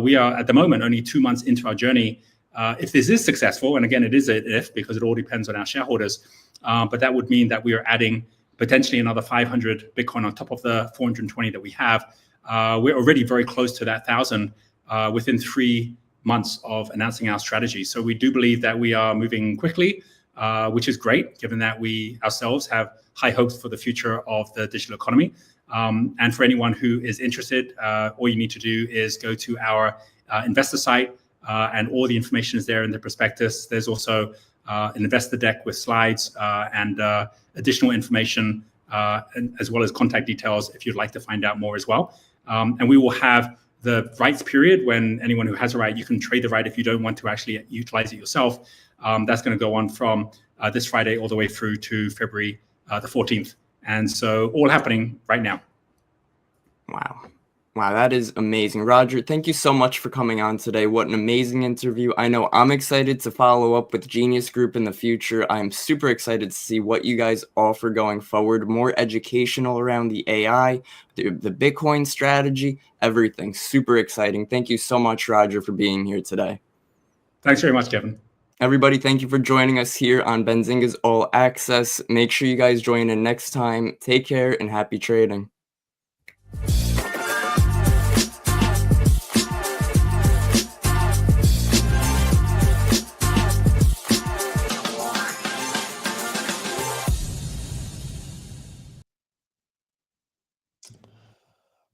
We are at the moment only 2 months into our journey. If this is successful, and again, it is an if because it all depends on our shareholders, but that would mean that we are adding potentially another 500 Bitcoin on top of the 420 that we have. We're already very close to that 1,000 within 3 months of announcing our strategy. So we do believe that we are moving quickly, which is great, given that we ourselves have high hopes for the future of the digital economy. And for anyone who is interested, all you need to do is go to our investor site, and all the information is there in the prospectus. There's also an investor deck with slides and additional information, as well as contact details if you'd like to find out more as well. And we will have the rights period when anyone who has a right, you can trade the right if you don't want to actually utilize it yourself. That's going to go on from this Friday all the way through to February the 14th. And so all happening right now. Wow, that is amazing. Roger, thank you so much for coming on today. What an amazing interview. I know I'm excited to follow up with Genius Group in the future. I'm super excited to see what you guys offer going forward, more educational around the AI, the Bitcoin strategy, everything. Super exciting. Thank you so much, Roger, for being here today. Thanks very much, Kevin. Everybody, thank you for joining us here on Benzinga's All Access. Make sure you guys join in next time. Take care and happy trading.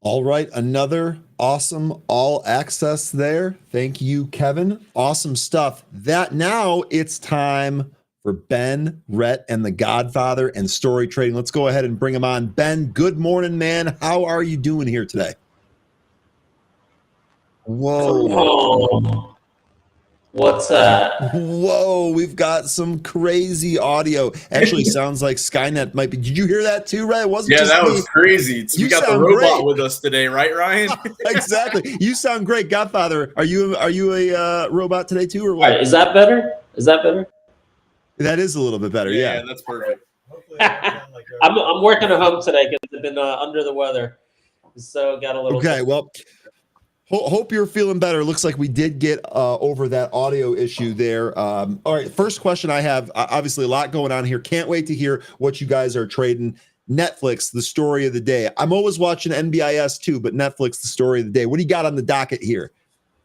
All right, another awesome all access there. Thank you, Kevin. Awesome stuff. That now it's time for Ben, Rhett, and the Godfather and Story Trading. Let's go ahead and bring him on. Ben, good morning, man. How are you doing here today? Whoa. What's that? Whoa, we've got some crazy audio. Actually, sounds like Skynet might be. Did you hear that too, Ryan? It wasn't Yeah, just that me. was crazy. We got the robot with us today, right, Ryan? Exactly. You sound great, Godfather. Are you a robot today too, or what? All right, is that better? Is that better? That is a little bit better. Yeah, that's perfect. I'm working at home today because I've been under the weather, so got a little. Okay, well, hope you're feeling better. Looks like we did get over that audio issue there. All right, first question I have, obviously a lot going on here. Can't wait to hear what you guys are trading. Netflix, the story of the day. I'm always watching NBIS too, but Netflix, the story of the day. What do you got on the docket here?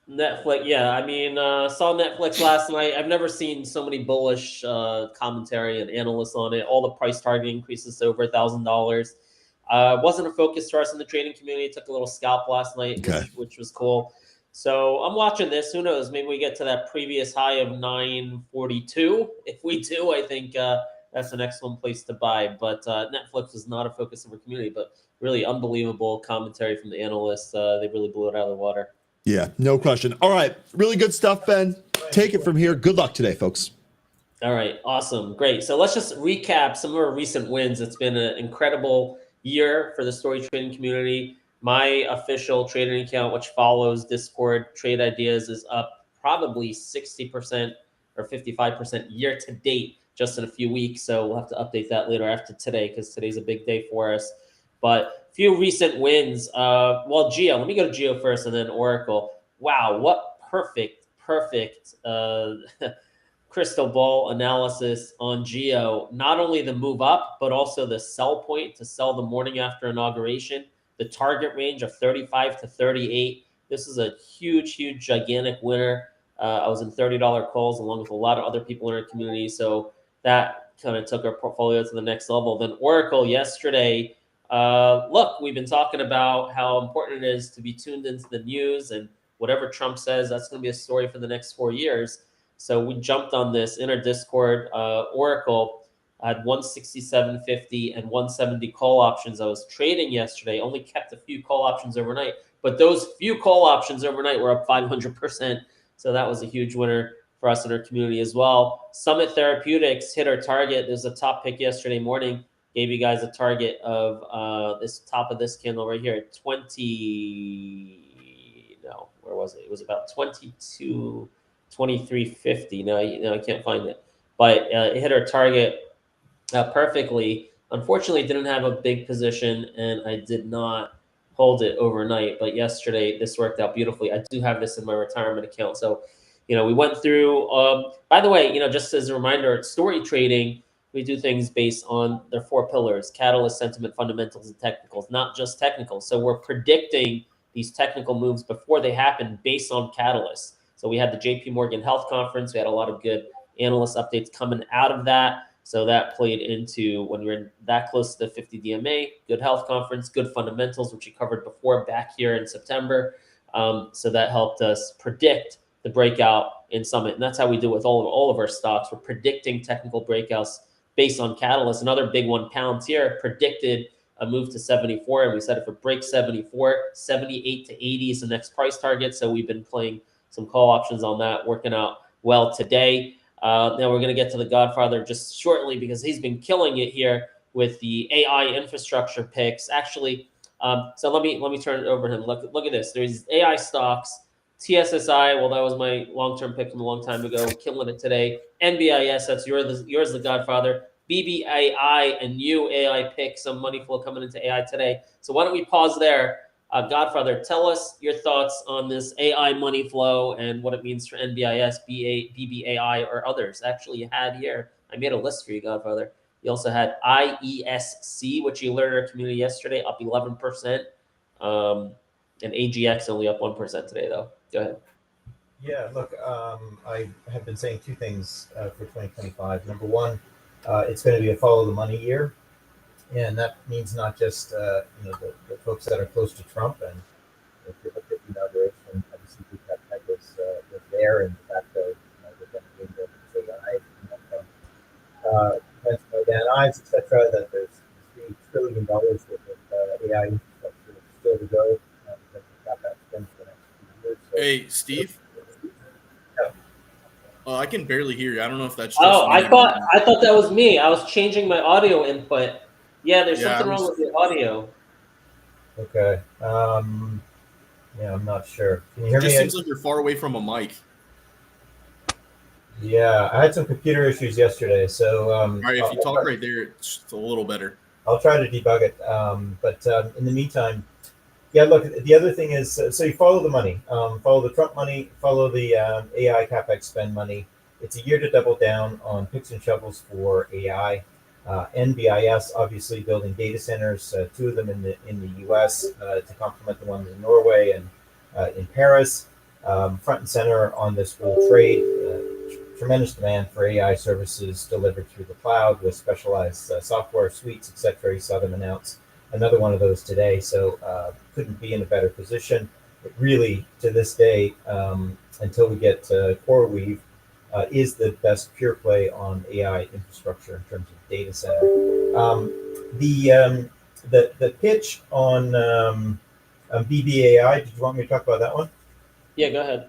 Netflix, yeah. I mean, saw Netflix last night. I've never seen so many bullish commentary and analysts on it. All the price target increases to over $1,000. Wasn't a focus for us in the trading community. Took a little scalp last night, which was cool. So I'm watching this. Who knows? Maybe we get to that previous high of 942. If we do, I think that's an excellent place to buy. But Netflix is not a focus of our community, but really unbelievable commentary from the analysts. They really blew it out of the water. Yeah, no question. All right, really good stuff, Ben. Take it from here. Good luck today, folks. All right, awesome, great. So let's just recap some of our recent wins. It's been an incredible year for the story trading community. My official trading account, which follows Discord Trade Ideas, is up probably 60% or 55% year to date just in a few weeks. So we'll have to update that later after today because today's a big day for us. But a few recent wins. Well, Geo, let me go to Geo first and then Oracle. Wow, what perfect crystal ball analysis on Geo. Not only the move up, but also the sell point to sell the morning after inauguration. The target range of 35 to 38. This is a huge, gigantic winner. I was in $30 calls along with a lot of other people in our community. So that kind of took our portfolio to the next level. Then Oracle yesterday. Look, we've been talking about how important it is to be tuned into the news, and whatever Trump says, that's going to be a story for the next 4 years. So we jumped on this in our Discord. Oracle had 167.50 and 170 call options. I was trading yesterday, only kept a few call options overnight, But those few call options overnight were up 500%. So that was a huge winner for us in our community as well. Summit Therapeutics hit our target. There's a top pick yesterday morning. Gave you guys a target of this top of this candle right here, 20. No, where was it? It was about 22, 23.50. No, I can't find it. But it hit our target perfectly. Unfortunately, didn't have a big position, and I did not hold it overnight. But yesterday, this worked out beautifully. I do have this in my retirement account. So, we went through. By the way, just as a reminder, story trading, we do things based on their 4 pillars: catalyst, sentiment, fundamentals, and technicals, not just technicals. So we're predicting these technical moves before they happen based on catalysts. So we had the JP Morgan Health Conference. We had a lot of good analyst updates coming out of that. So that played into when we're that close to the 50 DMA, good health conference, good fundamentals, which we covered before back here in September. So that helped us predict the breakout in Summit. And that's how we do it with all of our stocks. We're predicting technical breakouts based on catalysts. Another big one, Palantir, predicted a move to 74. And we said if it breaks 74, 78 to 80 is the next price target. So we've been playing some call options on that, working out well today. Now we're going to get to the Godfather just shortly because he's been killing it here with the AI infrastructure picks. Actually, so let me turn it over to him. Look at this. There's AI stocks. TSSI, well, that was my long-term pick from a long time ago. Killing it today. NBIS, that's yours, the Godfather. BBAI, a new AI pick. Some money flow coming into AI today. So why don't we pause there? Godfather, tell us your thoughts on this AI money flow and what it means for NBIS, BBAI, or others. Actually, you had here, I made a list for you, Godfather. You also had IESC, which you learned in our community yesterday, up 11%. And AGX only up 1% today, though. Go ahead. Yeah, look, I have been saying 2 things for 2025. Number one, it's going to be a follow the money year. And that means not just the folks that are close to Trump. And if you look at the inauguration, obviously we've got Congress was there, and the fact that we're going to be AI, Dan Ives, etc. That there's $3 trillion worth of AI infrastructure still to go. CapEx spend for the next few years. So, Hey, Steve. Oh, I can barely hear you. I don't know if that's just I me. thought that was me. I was changing my audio input. Yeah, there's something wrong with the audio. Okay. Yeah, I'm not sure. Can you hear me? It just seems like you're far away from a mic. Yeah, I had some computer issues yesterday, so all right, if you talk right there, it's a little better. I'll try to debug it. But in the meantime, yeah, look, the other thing is, so you follow the money, follow the Trump money, follow the AI CapEx spend money. It's a year to double down on picks and shovels for AI. NBIS obviously building data centers, 2 of them in the U.S. To complement the ones in Norway and in Paris. Front and center on this whole trade. Tremendous demand for AI services delivered through the cloud with specialized software suites, etc. You saw them announce another one of those today, so couldn't be in a better position. It really, to this day, until we get CoreWeave, is the best pure play on AI infrastructure in terms of data center. The pitch on BBAI, did you want me to talk about that one? Yeah, go ahead.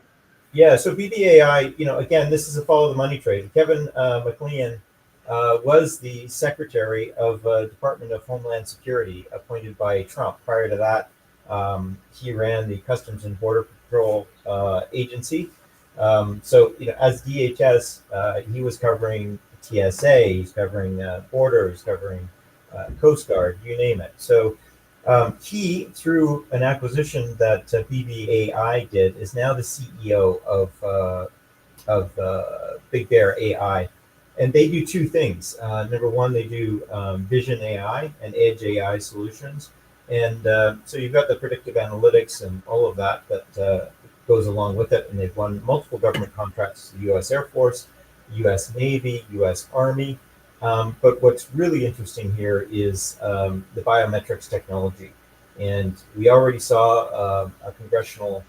Yeah, so BBAI, again, this is a follow the money trade. Kevin McLean was the secretary of Department of Homeland Security appointed by Trump. Prior to that, he ran the Customs and Border Patrol agency. So, as DHS, he was covering TSA, he's covering borders, covering Coast Guard, you name it. So he, through an acquisition that BBAI did, is now the CEO of Big Bear AI. And they do 2 things. Number one, they do vision AI and edge AI solutions. And so you've got the predictive analytics and all of that goes along with it. And they've won multiple government contracts to the U.S. Air Force, U.S. Navy, U.S. Army. But what's really interesting here is the biometrics technology. And we already saw a congressional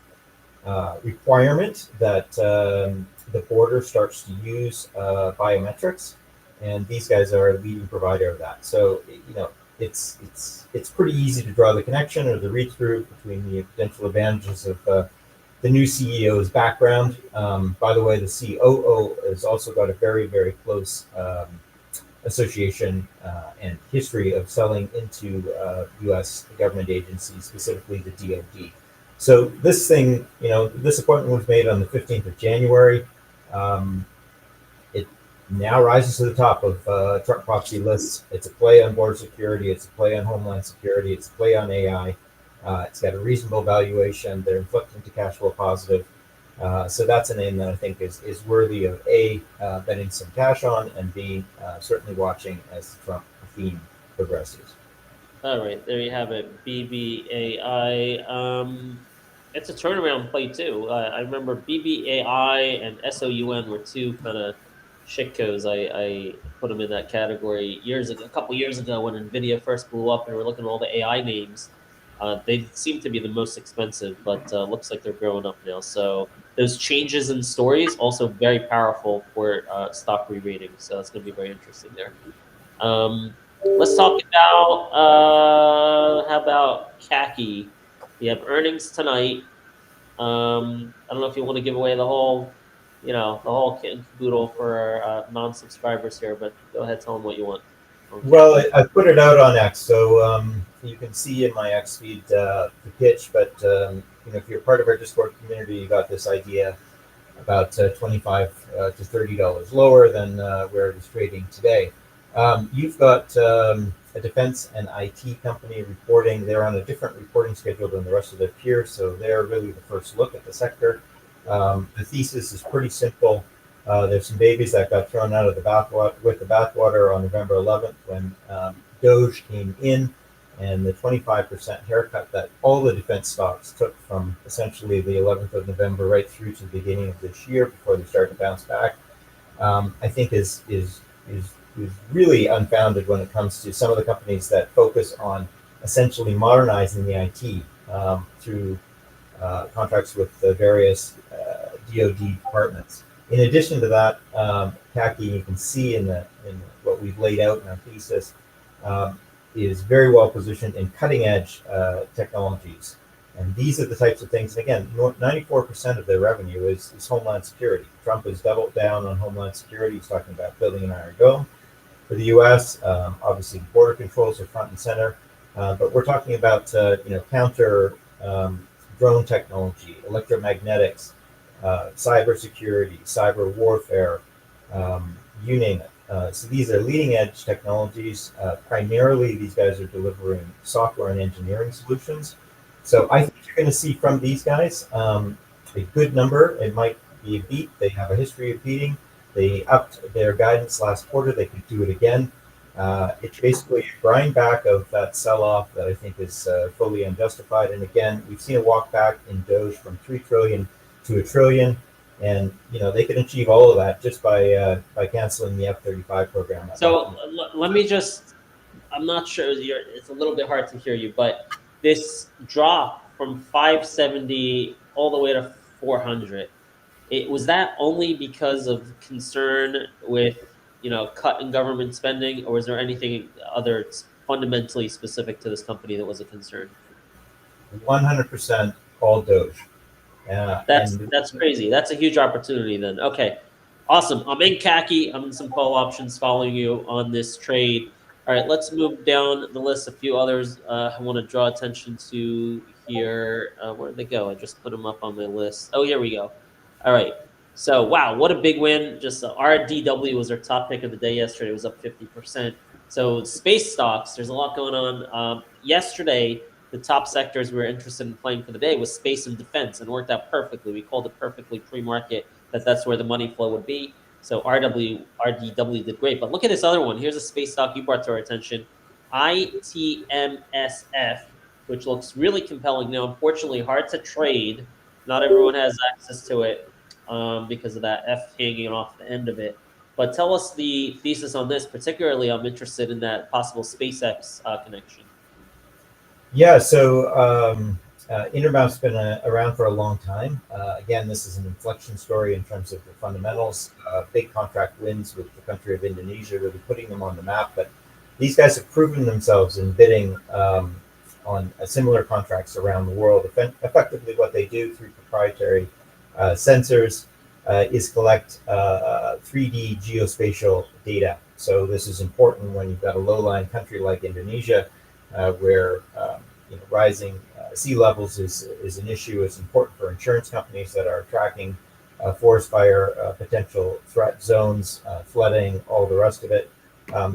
requirement that the border starts to use biometrics. And these guys are a leading provider of that. So, it's pretty easy to draw the connection or the read through between the potential advantages of the new CEO's background. By the way, the COO has also got a very, very close association and history of selling into U.S. government agencies, specifically the DoD. So this thing, this appointment was made on the 15th of January. It now rises to the top of Trump proxy lists. It's a play on border security. It's a play on homeland security. It's a play on AI. It's got a reasonable valuation. They're inflecting to cash flow positive. So that's a name that I think is worthy of A, betting some cash on, and B, certainly watching as the Trump theme progresses. All right, there you have it. BBAI. It's a turnaround play too. I remember BBAI and SOUN were two kind of shitco's. I put them in that category a couple years ago when Nvidia first blew up, and we were looking at all the AI names. They seem to be the most expensive, but looks like they're growing up now. So those changes in stories also very powerful for stock re-rating. So it's going to be very interesting there. Let's talk about how about Khaki? We have earnings tonight. I don't know if you want to give away the whole, the whole kit and caboodle for our non-subscribers here, but go ahead, tell them what you want. Well, I put it out on X, so you can see in my X feed the pitch. But if you're part of our Discord community, you got this idea about $25 to $30 lower than where it is trading today. You've got a defense and IT company reporting. They're on a different reporting schedule than the rest of their peers, so they're really the first look at the sector. The thesis is pretty simple. There's some babies that got thrown out of the bathwater on November 11th when Doge came in, and the 25% haircut that all the defense stocks took from essentially the 11th of November right through to the beginning of this year before they started to bounce back, I think is really unfounded when it comes to some of the companies that focus on essentially modernizing the IT through contracts with the various DoD departments. In addition to that, Khaki, you can see in what we've laid out in our thesis, is very well positioned in cutting edge technologies. And these are the types of things, and again, 94% of their revenue is Homeland Security. Trump has doubled down on Homeland Security. He's talking about building an Iron Dome for the U.S. Obviously, border controls are front and center. But we're talking about, counter drone technology, electromagnetics, cybersecurity, cyber warfare, you name it. So these are leading edge technologies. Primarily, these guys are delivering software and engineering solutions. So I think you're going to see from these guys a good number. It might be a beat. They have a history of beating. They upped their guidance last quarter. They could do it again. It's basically a grind back of that sell-off that I think is fully unjustified. And again, we've seen a walk back in Doge from 3 trillion to $1 trillion. And they can achieve all of that just by canceling the F-35 program. So let me I'm not sure it's a little bit hard to hear you, but this drop from 570 all the way to 400, was that only because of concern with cut in government spending, or was there anything other fundamentally specific to this company that was a concern? 100% all Doge. That's crazy. That's a huge opportunity then. Okay, awesome. I'm in Khaki. I'm in some call options following you on this trade. All right, let's move down the list. A few others I want to draw attention to here. Where'd they go? I just put them up on my list. Oh, here we go. All right. So, wow, what a big win. Just RDW was our top pick of the day yesterday. It was up 50%. So space stocks, there's a lot going on. Yesterday, the top sectors we were interested in playing for the day was space and defense, and worked out perfectly. We called it perfectly pre-market that's where the money flow would be. So RDW did great. But look at this other one. Here's a space stock you brought to our attention, ITMSF, which looks really compelling. Now, unfortunately, hard to trade. Not everyone has access to it because of that F hanging off the end of it. But tell us the thesis on this. Particularly, I'm interested in that possible SpaceX connection. Yeah, so Intermap's been around for a long time. Again, this is an inflection story in terms of the fundamentals. Big contract wins with the country of Indonesia, really putting them on the map. But these guys have proven themselves in bidding on similar contracts around the world. Effectively, what they do through proprietary sensors is collect 3D geospatial data. So this is important when you've got a low-lying country like Indonesia, where rising sea levels is an issue. It's important for insurance companies that are tracking forest fire, potential threat zones, flooding, all the rest of it.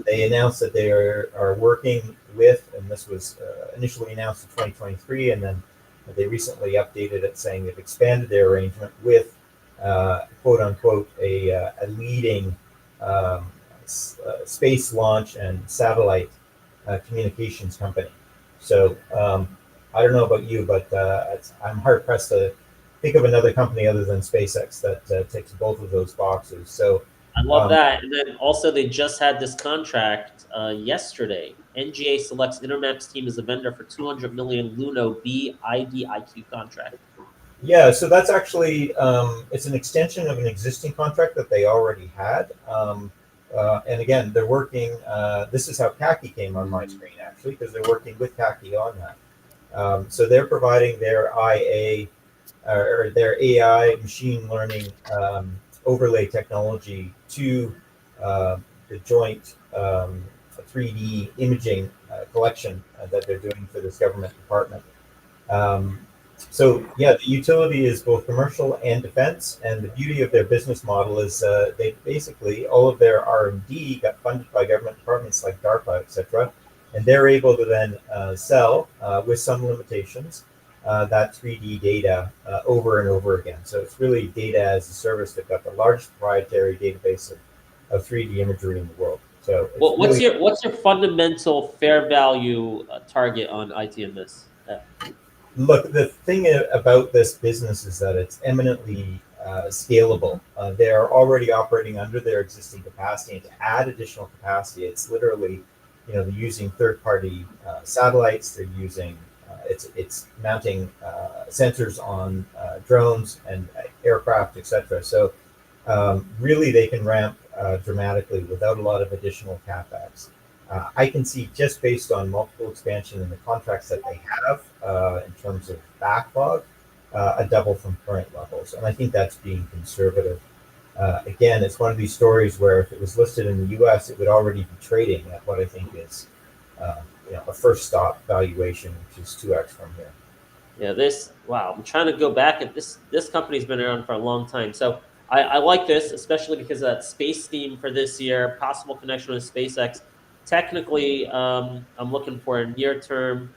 They announced that they are working with, and this was initially announced in 2023, and then they recently updated it saying they've expanded their arrangement with, quote unquote, a leading space launch and satellite communications company. So I don't know about you, but I'm hard pressed to think of another company other than SpaceX that ticks both of those boxes. So I love that. And then also they just had this contract yesterday. NGA selects Intermap's team as a vendor for 200 million Luno B IDIQ contract. Yeah, so that's actually it's an extension of an existing contract that they already had. And again, they're working. This is how Khaki came on my screen actually, because they're working with Khaki on that. So they're providing their IA or their AI machine learning overlay technology to the joint 3D imaging collection that they're doing for this government department. So yeah, the utility is both commercial and defense, and the beauty of their business model is they basically, all of their R&D got funded by government departments like DARPA, etc., and they're able to then sell, with some limitations, that 3D data over and over again. So it's really data as a service. They've got the largest proprietary database of 3D imagery in the world. So well, what's your fundamental fair value target on ITMS? Look, the thing about this business is that it's eminently scalable. They are already operating under their existing capacity, and to add additional capacity, it's literally, they're using third-party satellites. They're using it's mounting sensors on drones and aircraft, etc. So really, they can ramp dramatically without a lot of additional capex. I can see, just based on multiple expansion in the contracts that they have in terms of backlog, a double from current levels. And I think that's being conservative. Again, it's one of these stories where if it was listed in the US, it would already be trading at what I think is a first stop valuation, which is 2x from here. Yeah, wow, I'm trying to go back at this. This company's been around for a long time. So I like this, especially because of that space theme for this year, possible connection with SpaceX. Technically, I'm looking for a near-term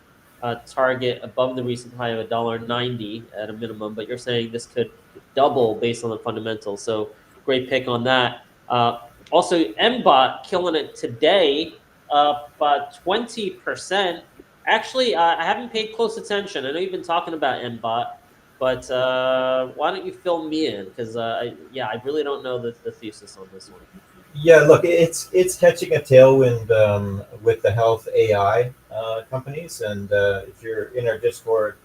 target above the recent high of $1.90 at a minimum, but you're saying this could double based on the fundamentals. So great pick on that. Also, MBOT killing it today, but 20%. Actually, I haven't paid close attention. I know you've been talking about MBOT, but why don't you fill me in? Because I really don't know the thesis on this one. Yeah, look, it's catching a tailwind with the health AI companies, and if you're in our Discord,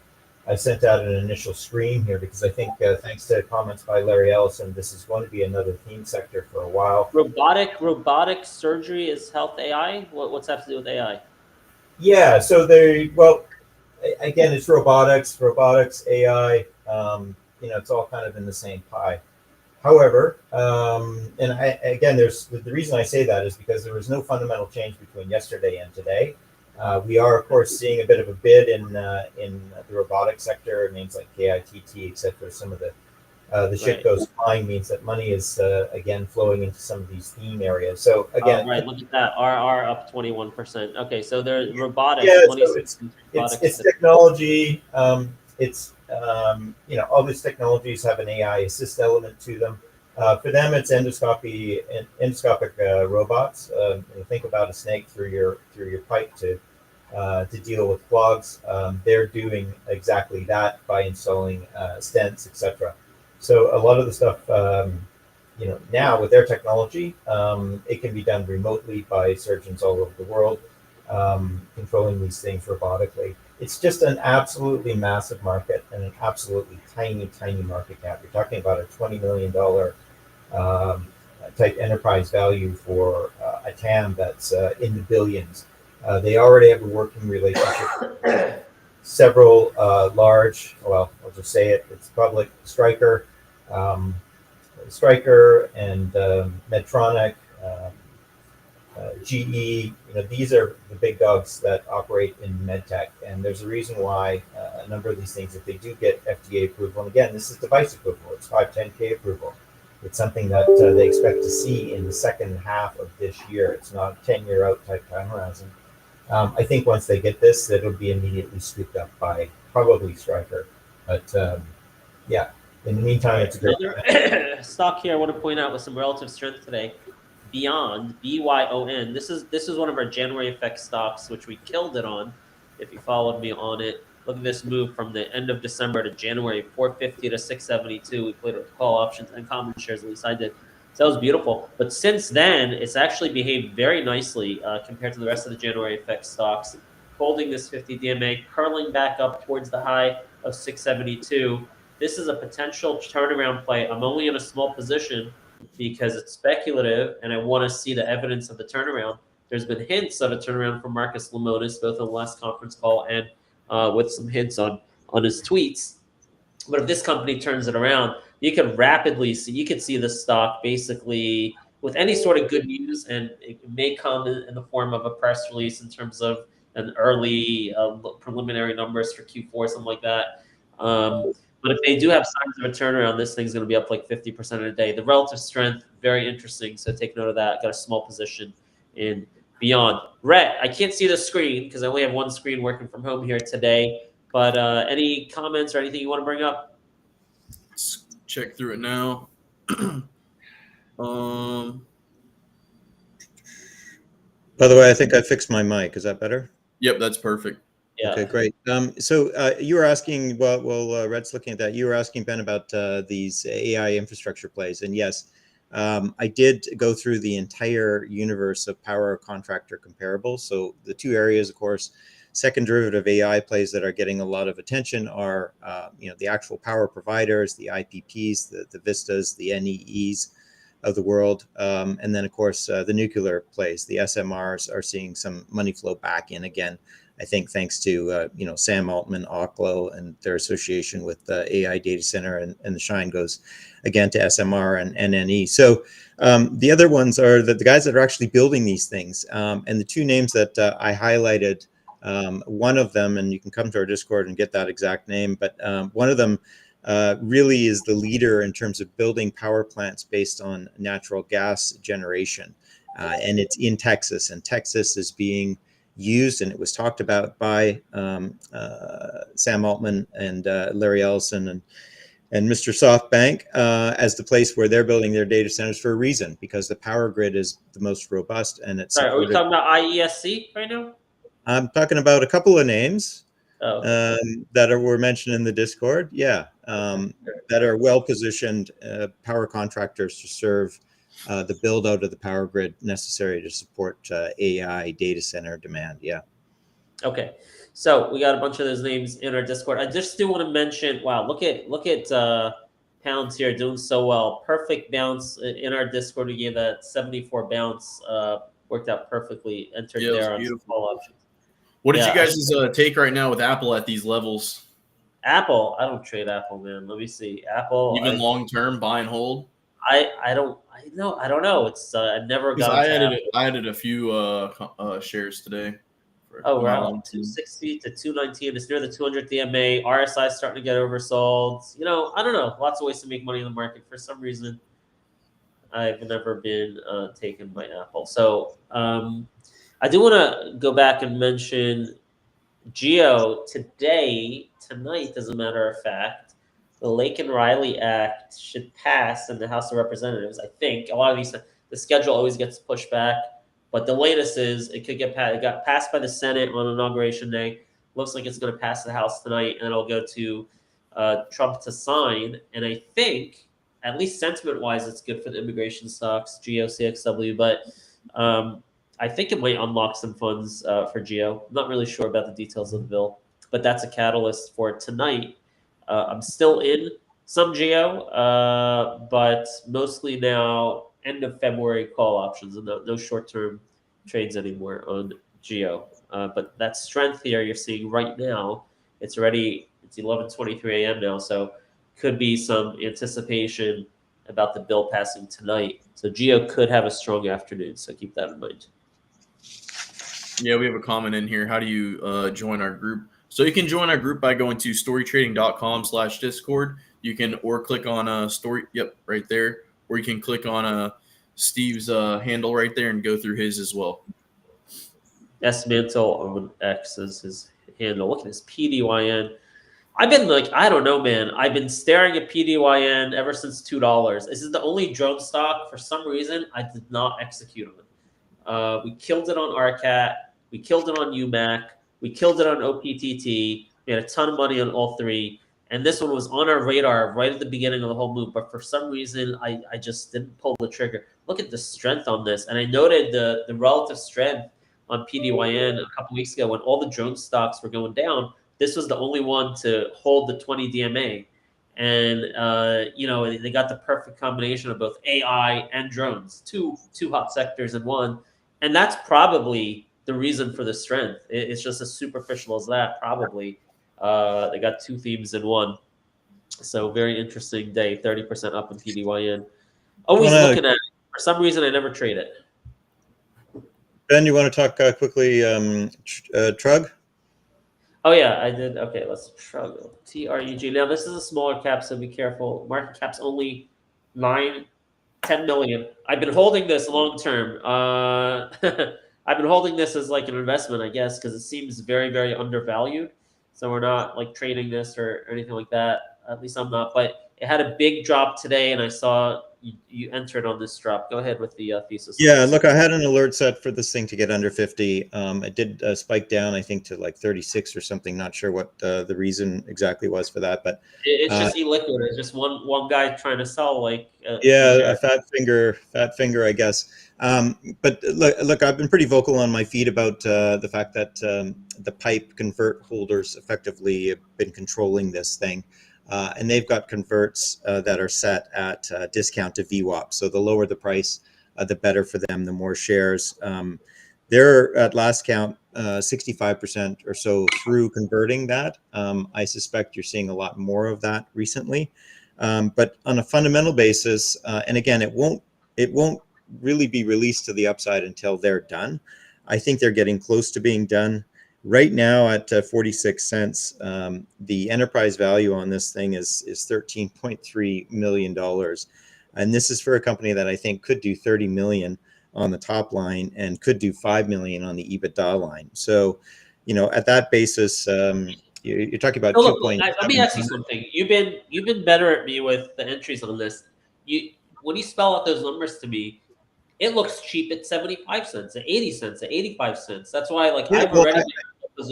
I sent out an initial screen here because I think, thanks to comments by Larry Ellison, this is going to be another theme sector for a while. Robotic surgery is health AI. What's that to do with AI? Yeah, so again, it's robotics, AI. It's all kind of in the same pie. However, again, the reason I say that is because there was no fundamental change between yesterday and today. We are, of course, seeing a bit of a bid in the robotics sector. Names like KITT, etc. Some of the shit goes flying means that money is again flowing into some of these theme areas. So again, look at that. RR up 21%. Okay, so there's robotics. Yeah, so it's technology. All these technologies have an AI assist element to them. For them, it's endoscopic robots. Think about a snake through your pipe to deal with clogs. They're doing exactly that by installing stents, etc. So a lot of the stuff, now with their technology, it can be done remotely by surgeons all over the world, controlling these things robotically. It's just an absolutely massive market and an absolutely tiny, tiny market cap. You're talking about a $20 million type enterprise value for a TAM that's in the billions. They already have a working relationship with several large, well, I'll just say it, it's public, Stryker and Medtronic, GE, these are the big dogs that operate in medtech, and there's a reason why a number of these things, if they do get FDA approval, and again, this is device approval, it's 510K approval. It's something that they expect to see in the second half of this year. It's not a 10-year out type time horizon. I think once they get this, it'll be immediately scooped up by probably Stryker. But yeah, in the meantime, it's a great stock here I want to point out with some relative strength today. Beyond, BYON. This is one of our January FX stocks, which we killed it on. If you followed me on it, look at this move from the end of December to January, 450 to 672. We played with call options and common shares, at least I did. So that was beautiful. But since then, it's actually behaved very nicely compared to the rest of the January FX stocks, holding this 50 DMA, curling back up towards the high of 672. This is a potential turnaround play. I'm only in a small position because it's speculative, and I want to see the evidence of the turnaround. There's been hints of a turnaround from Marcus Lemonis, both on the last conference call and with some hints on his tweets. But if this company turns it around, you could rapidly see, this stock basically with any sort of good news, and it may come in the form of a press release in terms of an early preliminary numbers for Q4, something like that. But if they do have signs of a turnaround, this thing's going to be up like 50% in a day. The relative strength, very interesting. So take note of that. Got a small position in Beyond. Rhett, I can't see the screen because I only have one screen working from home here today. But any comments or anything you want to bring up? Let's check through it now. By the way, I think I fixed my mic. Is that better? Yep, that's perfect. Yeah. Okay, great. So you were asking, well, Red's looking at that. You were asking, Ben, about these AI infrastructure plays. And yes, I did go through the entire universe of power contractor comparables. So the two areas, of course, second derivative AI plays that are getting a lot of attention are, the actual power providers, the IPPs, the Vistas, the NEEs of the world. And then, of course, the nuclear plays, the SMRs are seeing some money flow back in again. I think thanks to, Sam Altman, Oklo, and their association with the AI data center, and the shine goes again to SMR and NNE. So the other ones are the guys that are actually building these things. And the two names that I highlighted, one of them, and you can come to our Discord and get that exact name, but one of them really is the leader in terms of building power plants based on natural gas generation. And it's in Texas, and Texas is being used, and it was talked about by Sam Altman and Larry Ellison and Mr. SoftBank as the place where they're building their data centers for a reason, because the power grid is the most robust, and it's Sorry, are we talking about IESC right now? I'm talking about a couple of names that were mentioned in the Discord. Yeah, that are well positioned power contractors to serve the build out of the power grid necessary to support AI data center demand. Yeah. Okay, so we got a bunch of those names in our Discord. I just do want to mention, wow, look at Pounds here doing so well. Perfect bounce in our Discord. We gave that 74 bounce, worked out perfectly. Entered there on some call options. What did you guys' take right now with Apple at these levels? Apple, I don't trade Apple, man. Let me see. Apple, even long term, buy and hold. I don't know. It's I never got. I added a few shares today. Oh, we're out 260 to 219. It's near the 200 DMA. RSI is starting to get oversold. I don't know. Lots of ways to make money in the market. For some reason, I've never been taken by Apple. So I do want to go back and mention Geo tonight, as a matter of fact. The Lake and Riley Act should pass in the House of Representatives. I think a lot of these, the schedule always gets pushed back, but the latest is it could get passed. It got passed by the Senate on Inauguration Day. Looks like it's going to pass the House tonight, and it'll go to Trump to sign. And I think, at least sentiment-wise, it's good for the immigration stocks, GEO, CXW. But I think it might unlock some funds for GEO. I'm not really sure about the details of the bill, but that's a catalyst for tonight. I'm still in some GEO, but mostly now end of February call options and no short-term trades anymore on Geo. But that strength here you're seeing right now, it's 11:23 a.m. now, so could be some anticipation about the bill passing tonight. So Geo could have a strong afternoon, so keep that in mind. Yeah, we have a comment in here. How do you join our group? So you can join our group by going to storytrading.com/discord. You can or click on story. Yep, right there. Or you can click on Steve's handle right there and go through his as well. S-Mantle on X is his handle. Look at this PDYN. I've been like, I don't know, man. I've been staring at PDYN ever since $2. This is the only drone stock. For some reason, I did not execute on it. We killed it on RCAT. We killed it on UMAC. We killed it on OPTT. We had a ton of money on all three. And this one was on our radar right at the beginning of the whole move. But for some reason, I just didn't pull the trigger. Look at the strength on this. And I noted the relative strength on PDYN a couple weeks ago when all the drone stocks were going down. This was the only one to hold the 20 DMA. And, they got the perfect combination of both AI and drones, two hot sectors in one. And that's probably the reason for the strength. It's just as superficial as that, probably. They got two themes in one. So very interesting day, 30% up in PDYN. Always looking at it. For some reason, I never trade it. Ben, you want to talk quickly Trug? Oh, yeah, I did. Okay, let's Trug. TRUG. Now, this is a smaller cap, so be careful. Market cap's only 10 million. I've been holding this long term. I've been holding this as like an investment, I guess, because it seems very, very undervalued. So we're not like trading this or anything like that. At least I'm not. But it had a big drop today, and I saw you entered on this drop. Go ahead with the thesis. Yeah, look, I had an alert set for this thing to get under 50. It did spike down, I think, to like 36 or something. Not sure what the reason exactly was for that, but it's just illiquid. It's just one guy trying to sell like a fat finger, I guess. But look, I've been pretty vocal on my feed about the fact that the pipe convert holders effectively have been controlling this thing. And they've got converts that are set at discount to VWAP. So the lower the price, the better for them, the more shares. They're at last count 65% or so through converting that. I suspect you're seeing a lot more of that recently. But on a fundamental basis, and again, it won't really be released to the upside until they're done. I think they're getting close to being done. Right now at 46 cents, the enterprise value on this thing is $13.3 million. And this is for a company that I think could do 30 million on the top line and could do 5 million on the EBITDA line. So, at that basis, you're talking about let me ask you something. You've been better at me with the entries on this. When you spell out those numbers to me, it looks cheap at 75 cents, at 80 cents, at 85 cents. That's why,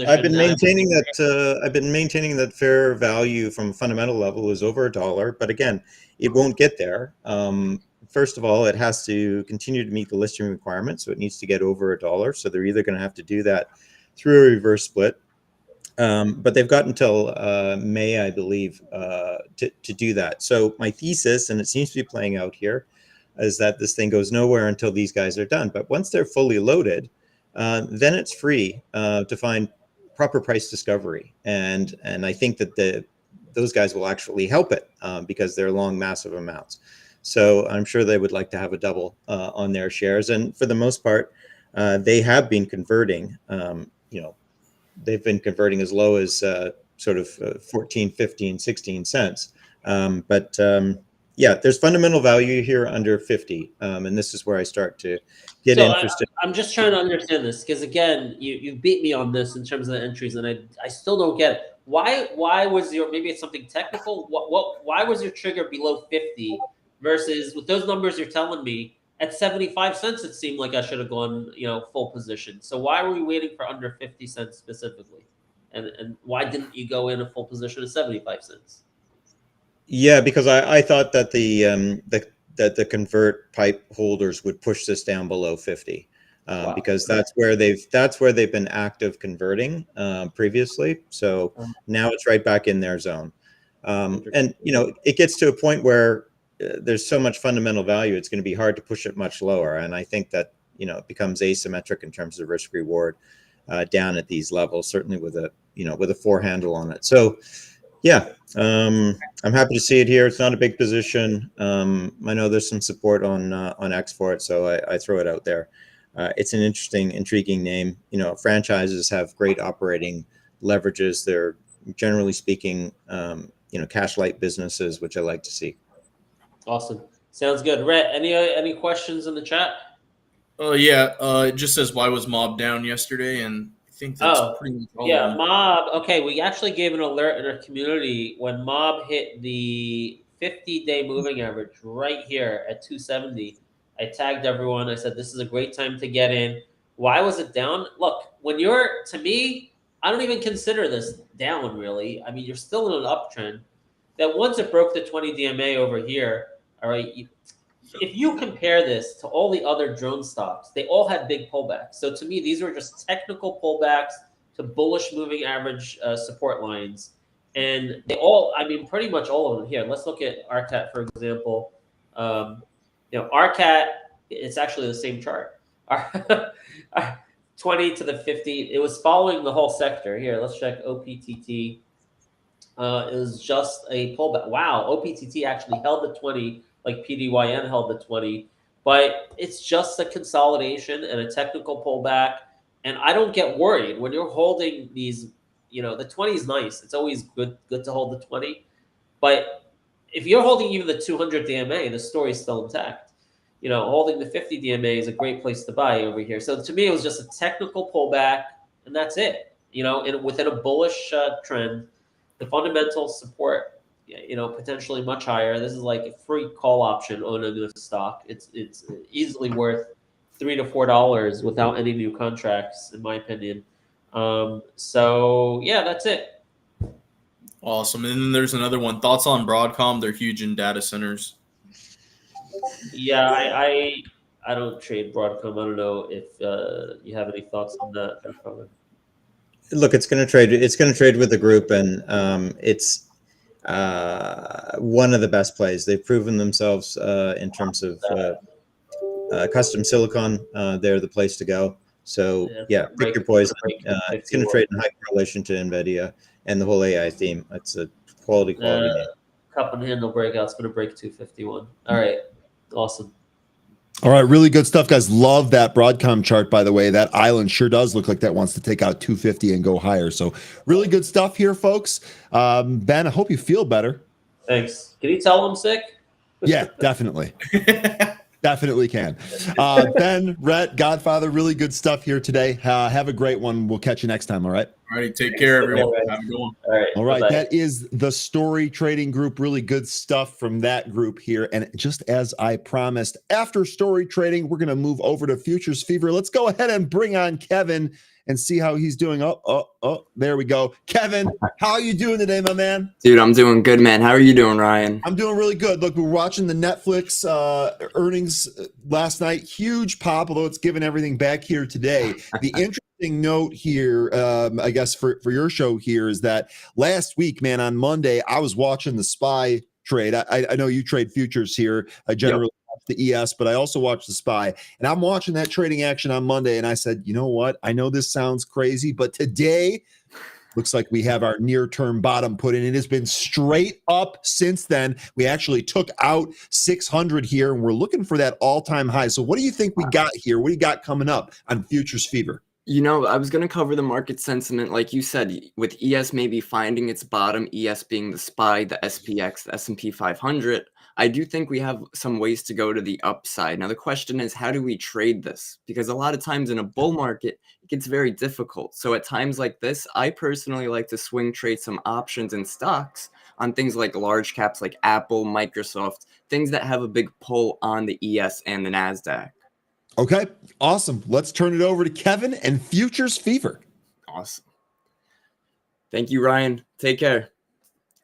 I've been maintaining that. I've been maintaining that fair value from a fundamental level is over $1. But again, it won't get there. First of all, it has to continue to meet the listing requirement, so it needs to get over $1. So they're either going to have to do that through a reverse split, but they've got until May, I believe, to do that. So my thesis, and it seems to be playing out here, is that this thing goes nowhere until these guys are done. But once they're fully loaded, then it's free to find proper price discovery. And I think that those guys will actually help it because they're long massive amounts. So I'm sure they would like to have a double on their shares. And for the most part, they have been converting, they've been converting as low as sort of 14, 15, 16 cents. Yeah, there's fundamental value here under 50. And this is where I start to get interested. I'm just trying to understand this because, again, you beat me on this in terms of the entries, and I still don't get it. Why was maybe it's something technical? Why was your trigger below 50 versus with those numbers you're telling me at 75 cents? It seemed like I should have gone, full position. So why were we waiting for under 50 cents specifically? And why didn't you go in a full position at 75 cents? Yeah, because I thought that the convert pipe holders would push this down below 50, because that's where they've been active converting previously. So now it's right back in their zone, and it gets to a point where there's so much fundamental value. It's going to be hard to push it much lower. And I think that, it becomes asymmetric in terms of risk reward down at these levels, certainly with a 4 handle on it. So yeah, I'm happy to see it here. It's not a big position. I know there's some support on X for it, so I throw it out there. It's an interesting, intriguing name. Franchises have great operating leverages. They're generally speaking, cash light businesses, which I like to see. Awesome. Sounds good. Rhett, any questions in the chat? It just says why was Mob down yesterday, and I think that's pretty much all. Yeah, Mob. Okay, we actually gave an alert in our community when Mob hit the 50-day moving average right here at 270. I tagged everyone. I said, this is a great time to get in. Why was it down? Look, to me, I don't even consider this down, really. I mean, you're still in an uptrend. That once it broke the 20 DMA over here, all right, if you compare this to all the other drone stocks, they all had big pullbacks. So to me, these were just technical pullbacks to bullish moving average support lines. And pretty much all of them here. Let's look at RCAT, for example. RCAT, it's actually the same chart. 20 to the 50, it was following the whole sector. Here, let's check OPTT. It was just a pullback. Wow, OPTT actually held the 20, like PDYN held the 20, but it's just a consolidation and a technical pullback. And I don't get worried when you're holding these, the 20 is nice. It's always good to hold the 20. But if you're holding even the 200 DMA, the story is still intact. Holding the 50 DMA is a great place to buy over here. So to me, it was just a technical pullback, and that's it. Within a bullish trend, the fundamental support, potentially much higher. This is like a free call option on a stock. It's easily worth $3 to $4 without any new contracts, in my opinion. So yeah, that's it. Awesome. And then there's another one. Thoughts on Broadcom? They're huge in data centers. Yeah, I don't trade Broadcom. I don't know if you have any thoughts on that. Look, it's going to trade. It's going to trade with the group, and it's one of the best plays. They've proven themselves in terms of custom silicon. They're the place to go. So yeah, pick your poison. It's going to trade in high correlation to NVIDIA and the whole AI theme. It's a quality name. Cup and handle breakout's going to break 251. All right, awesome. All right, really good stuff, guys. Love that Broadcom chart, by the way. That island sure does look like that wants to take out 250 and go higher. So really good stuff here, folks. Ben, I hope you feel better. Thanks. Can you tell I'm sick? Yeah, definitely. Definitely can. Ben, Rhett, Godfather, really good stuff here today. Have a great one. We'll catch you next time, all right? All right, take care, everyone. Have a good one. All right, that is the Story Trading Group. Really good stuff from that group here. And just as I promised, after Story Trading, we're going to move over to Futures Fever. Let's go ahead and bring on Kevin and see how he's doing. Oh, there we go. Kevin, how are you doing today, my man? Dude, I'm doing good, man. How are you doing, Ryan? I'm doing really good. Look, we're watching the Netflix earnings last night. Huge pop, although it's given everything back here today. The interesting note here, I guess, for your show here is that last week, man, on Monday, I was watching the SPY trade. I know you trade futures here. I generally watch the ES, but I also watch the SPY. And I'm watching that trading action on Monday, and I said, you know what? I know this sounds crazy, but today looks like we have our near-term bottom put in. It has been straight up since then. We actually took out 600 here, and we're looking for that all-time high. So what do you think we got here? What do you got coming up on Futures Fever? I was going to cover the market sentiment, like you said, with ES maybe finding its bottom, ES being the SPY, the SPX, the S&P 500. I do think we have some ways to go to the upside. Now, the question is, how do we trade this? Because a lot of times in a bull market, it gets very difficult. So at times like this, I personally like to swing trade some options and stocks on things like large caps like Apple, Microsoft, things that have a big pull on the ES and the NASDAQ. Okay, awesome. Let's turn it over to Kevin and Futures Fever. Awesome. Thank you, Ryan. Take care.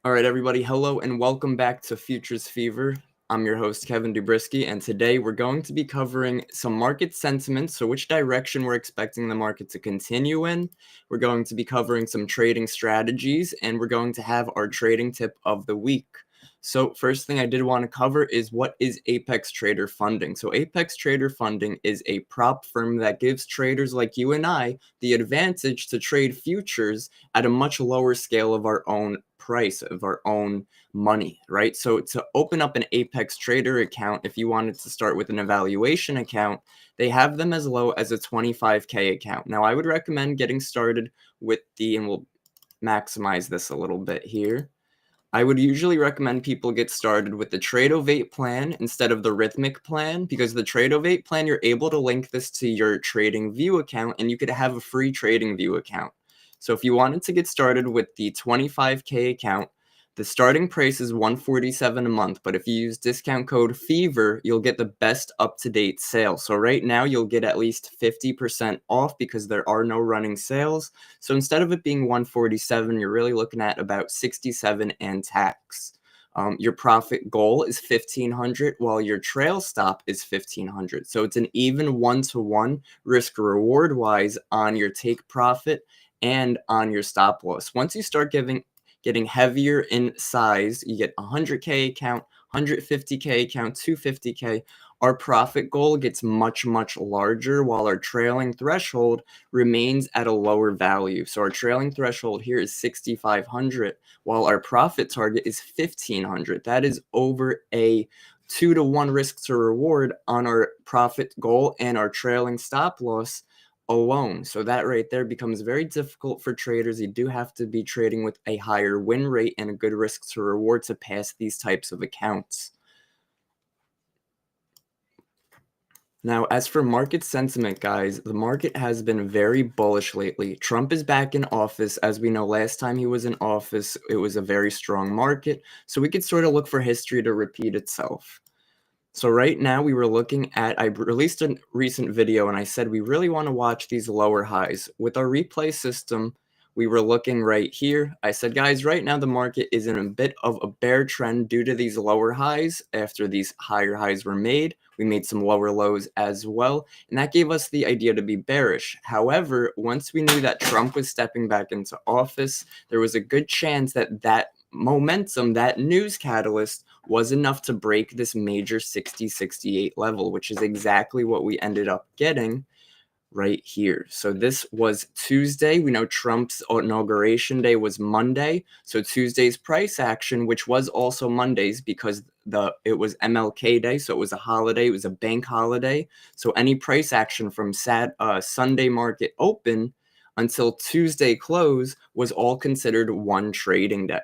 All right, everybody. Hello and welcome back to Futures Fever. I'm your host, Kevin Dubrisky, and today we're going to be covering some market sentiment, so which direction we're expecting the market to continue in. We're going to be covering some trading strategies, and we're going to have our trading tip of the week. So first thing I did want to cover is what is Apex Trader Funding. So Apex Trader Funding is a prop firm that gives traders like you and I the advantage to trade futures at a much lower scale of our own price, of our own money, right? So to open up an Apex Trader account, if you wanted to start with an evaluation account, they have them as low as a 25K account. Now I would recommend getting started with and we'll maximize this a little bit here. I would usually recommend people get started with the Trade-Ovate plan instead of the Rhythmic plan, because the Trade-Ovate plan, you're able to link this to your TradingView account and you could have a free TradingView account. So if you wanted to get started with the 25K account, the starting price is $147 a month, but if you use discount code FEVER, you'll get the best up-to-date sale. So right now you'll get at least 50% off because there are no running sales. So instead of it being $147, you're really looking at about $67 and tax. Your profit goal is $1,500 while your trail stop is $1,500. So it's an even 1-to-1 risk reward wise on your take profit and on your stop loss. Once you start getting heavier in size, you get 100K account, 150K account, 250K. Our profit goal gets much, much larger while our trailing threshold remains at a lower value. So our trailing threshold here is 6,500 while our profit target is 1,500. That is over a 2-to-1 risk to reward on our profit goal and our trailing stop loss alone. So that right there becomes very difficult for traders. You do have to be trading with a higher win rate and a good risk to reward to pass these types of accounts. Now, as for market sentiment, guys, the market has been very bullish lately. Trump is back in office. As we know, last time he was in office, it was a very strong market. So we could sort of look for history to repeat itself. So right now we were looking at, I released a recent video and I said we really want to watch these lower highs. With our replay system, we were looking right here. I said, guys, right now the market is in a bit of a bear trend due to these lower highs. After these higher highs were made, we made some lower lows as well, and that gave us the idea to be bearish. However, once we knew that Trump was stepping back into office, there was a good chance that that momentum, that news catalyst, was enough to break this major 60-68 level, which is exactly what we ended up getting right here. So this was Tuesday. We know Trump's inauguration day was Monday. So Tuesday's price action, which was also Monday's because it was MLK Day, so it was a holiday, it was a bank holiday. So any price action from Sunday market open until Tuesday close was all considered one trading day.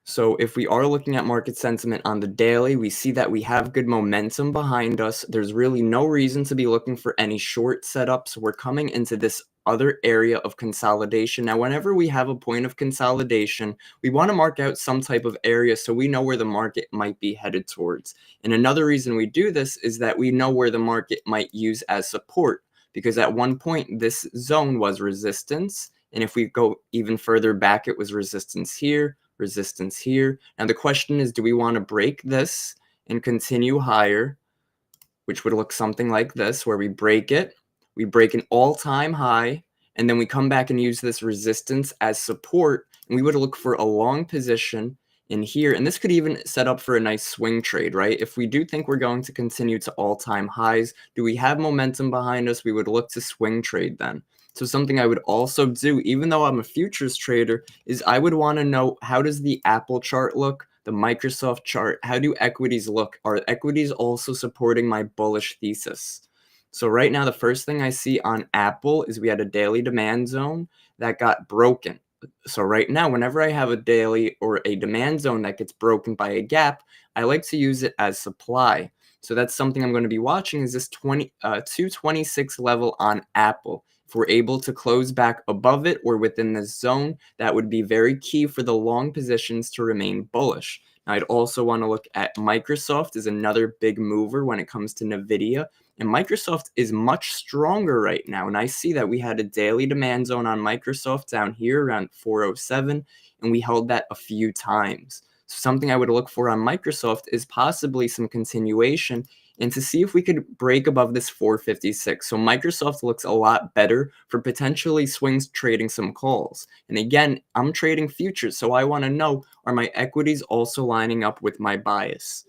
So if we are looking at market sentiment on the daily, we see that we have good momentum behind us. There's really no reason to be looking for any short setups. We're coming into this other area of consolidation. Now, whenever we have a point of consolidation, we want to mark out some type of area so we know where the market might be headed towards. And another reason we do this is that we know where the market might use as support, because at one point this zone was resistance. And if we go even further back, it was resistance here, resistance here. Now the question is, do we want to break this and continue higher, which would look something like this, where we break it, we break an all-time high, and then we come back and use this resistance as support, and we would look for a long position in here, and this could even set up for a nice swing trade, right? If we do think we're going to continue to all-time highs, do we have momentum behind us? We would look to swing trade then. So something I would also do, even though I'm a futures trader, is I would want to know, how does the Apple chart look, the Microsoft chart? How do equities look? Are equities also supporting my bullish thesis? So right now, the first thing I see on Apple is we had a daily demand zone that got broken. So right now, whenever I have a daily or a demand zone that gets broken by a gap, I like to use it as supply. So that's something I'm going to be watching, is this 226 level on Apple. If we're able to close back above it or within this zone, that would be very key for the long positions to remain bullish. Now, I'd also want to look at Microsoft as another big mover when it comes to NVIDIA. And Microsoft is much stronger right now. And I see that we had a daily demand zone on Microsoft down here around 407, and we held that a few times. So something I would look for on Microsoft is possibly some continuation and to see if we could break above this 456. So Microsoft looks a lot better for potentially swings trading some calls. And again, I'm trading futures, so I want to know, are my equities also lining up with my bias?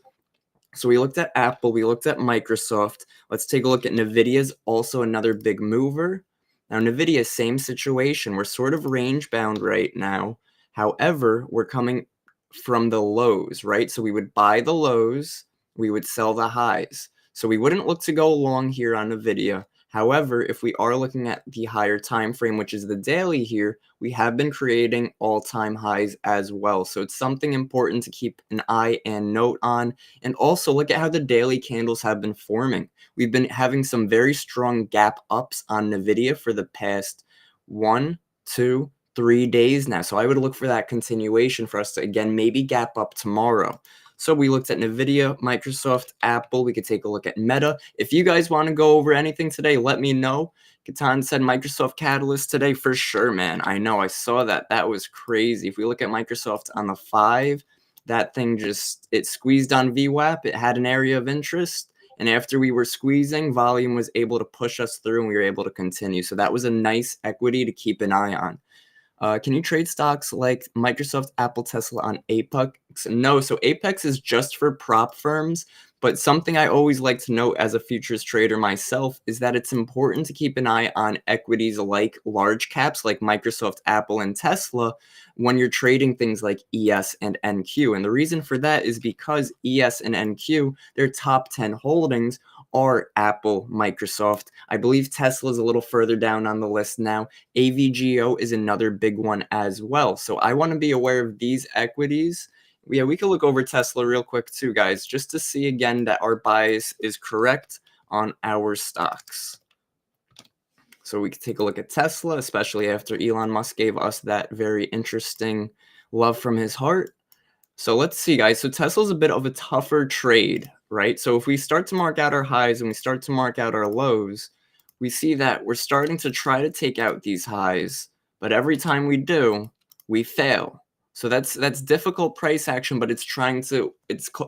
So we looked at Apple, we looked at Microsoft. Let's take a look at NVIDIA's also another big mover. Now NVIDIA, same situation. We're sort of range bound right now. However, we're coming from the lows, right? So we would buy the lows, we would sell the highs. So we wouldn't look to go long here on NVIDIA. However, if we are looking at the higher time frame, which is the daily here, we have been creating all-time highs as well. So it's something important to keep an eye and note on. And also look at how the daily candles have been forming. We've been having some very strong gap ups on NVIDIA for the past 1, 2, 3 days now. So I would look for that continuation for us to, again, maybe gap up tomorrow. So we looked at NVIDIA, Microsoft, Apple. We could take a look at Meta. If you guys want to go over anything today, let me know. Katan said Microsoft Catalyst today for sure, man. I know, I saw that. That was crazy. If we look at Microsoft on the 5, that thing just, it squeezed on VWAP. It had an area of interest. And after we were squeezing, volume was able to push us through and we were able to continue. So that was a nice equity to keep an eye on. Can you trade stocks like Microsoft, Apple, Tesla on Apex? No, so Apex is just for prop firms, but something I always like to note as a futures trader myself is that it's important to keep an eye on equities like large caps like Microsoft, Apple, and Tesla when you're trading things like ES and NQ. And the reason for that is because ES and NQ, their top 10 holdings are Apple, Microsoft. I believe Tesla is a little further down on the list now. AVGO is another big one as well. So I want to be aware of these equities. Yeah, we can look over Tesla real quick too, guys, just to see again that our bias is correct on our stocks. So we could take a look at Tesla, especially after Elon Musk gave us that very interesting love from his heart. So let's see, guys. So Tesla's a bit of a tougher trade, right? So if we start to mark out our highs and we start to mark out our lows, we see that we're starting to try to take out these highs, but every time we do, we fail. So that's difficult price action, but it's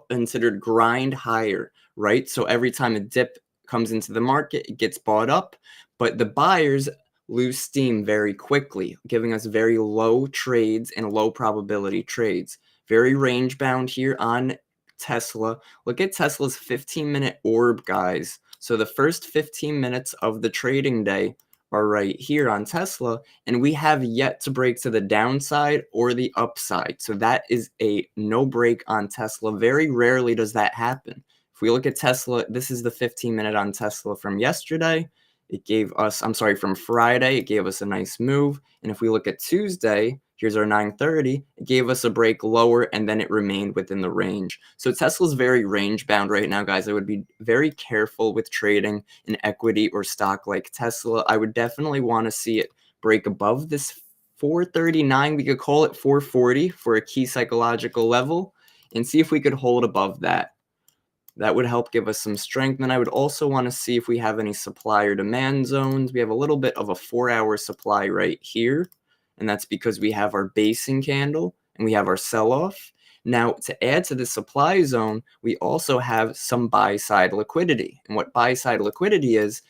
considered grind higher, right? So every time a dip comes into the market, it gets bought up, but the buyers lose steam very quickly, giving us very low trades and low probability trades. Very range bound here on Tesla. Look at Tesla's 15-minute orb, guys. So the first 15 minutes of the trading day are right here on Tesla, and we have yet to break to the downside or the upside. So that is a no break on Tesla. Very rarely does that happen. If we look at Tesla, this is the 15-minute on Tesla from yesterday. It gave us, from Friday, it gave us a nice move. And if we look at Tuesday, here's our 9:30, it gave us a break lower and then it remained within the range. So Tesla's very range bound right now, guys. I would be very careful with trading an equity or stock like Tesla. I would definitely want to see it break above this 439. We could call it 440 for a key psychological level and see if we could hold above that. That would help give us some strength. And I would also want to see if we have any supply or demand zones. We have a little bit of a 4-hour supply right here. And that's because we have our basing candle and we have our sell-off. Now, to add to the supply zone, we also have some buy-side liquidity. And what buy-side liquidity is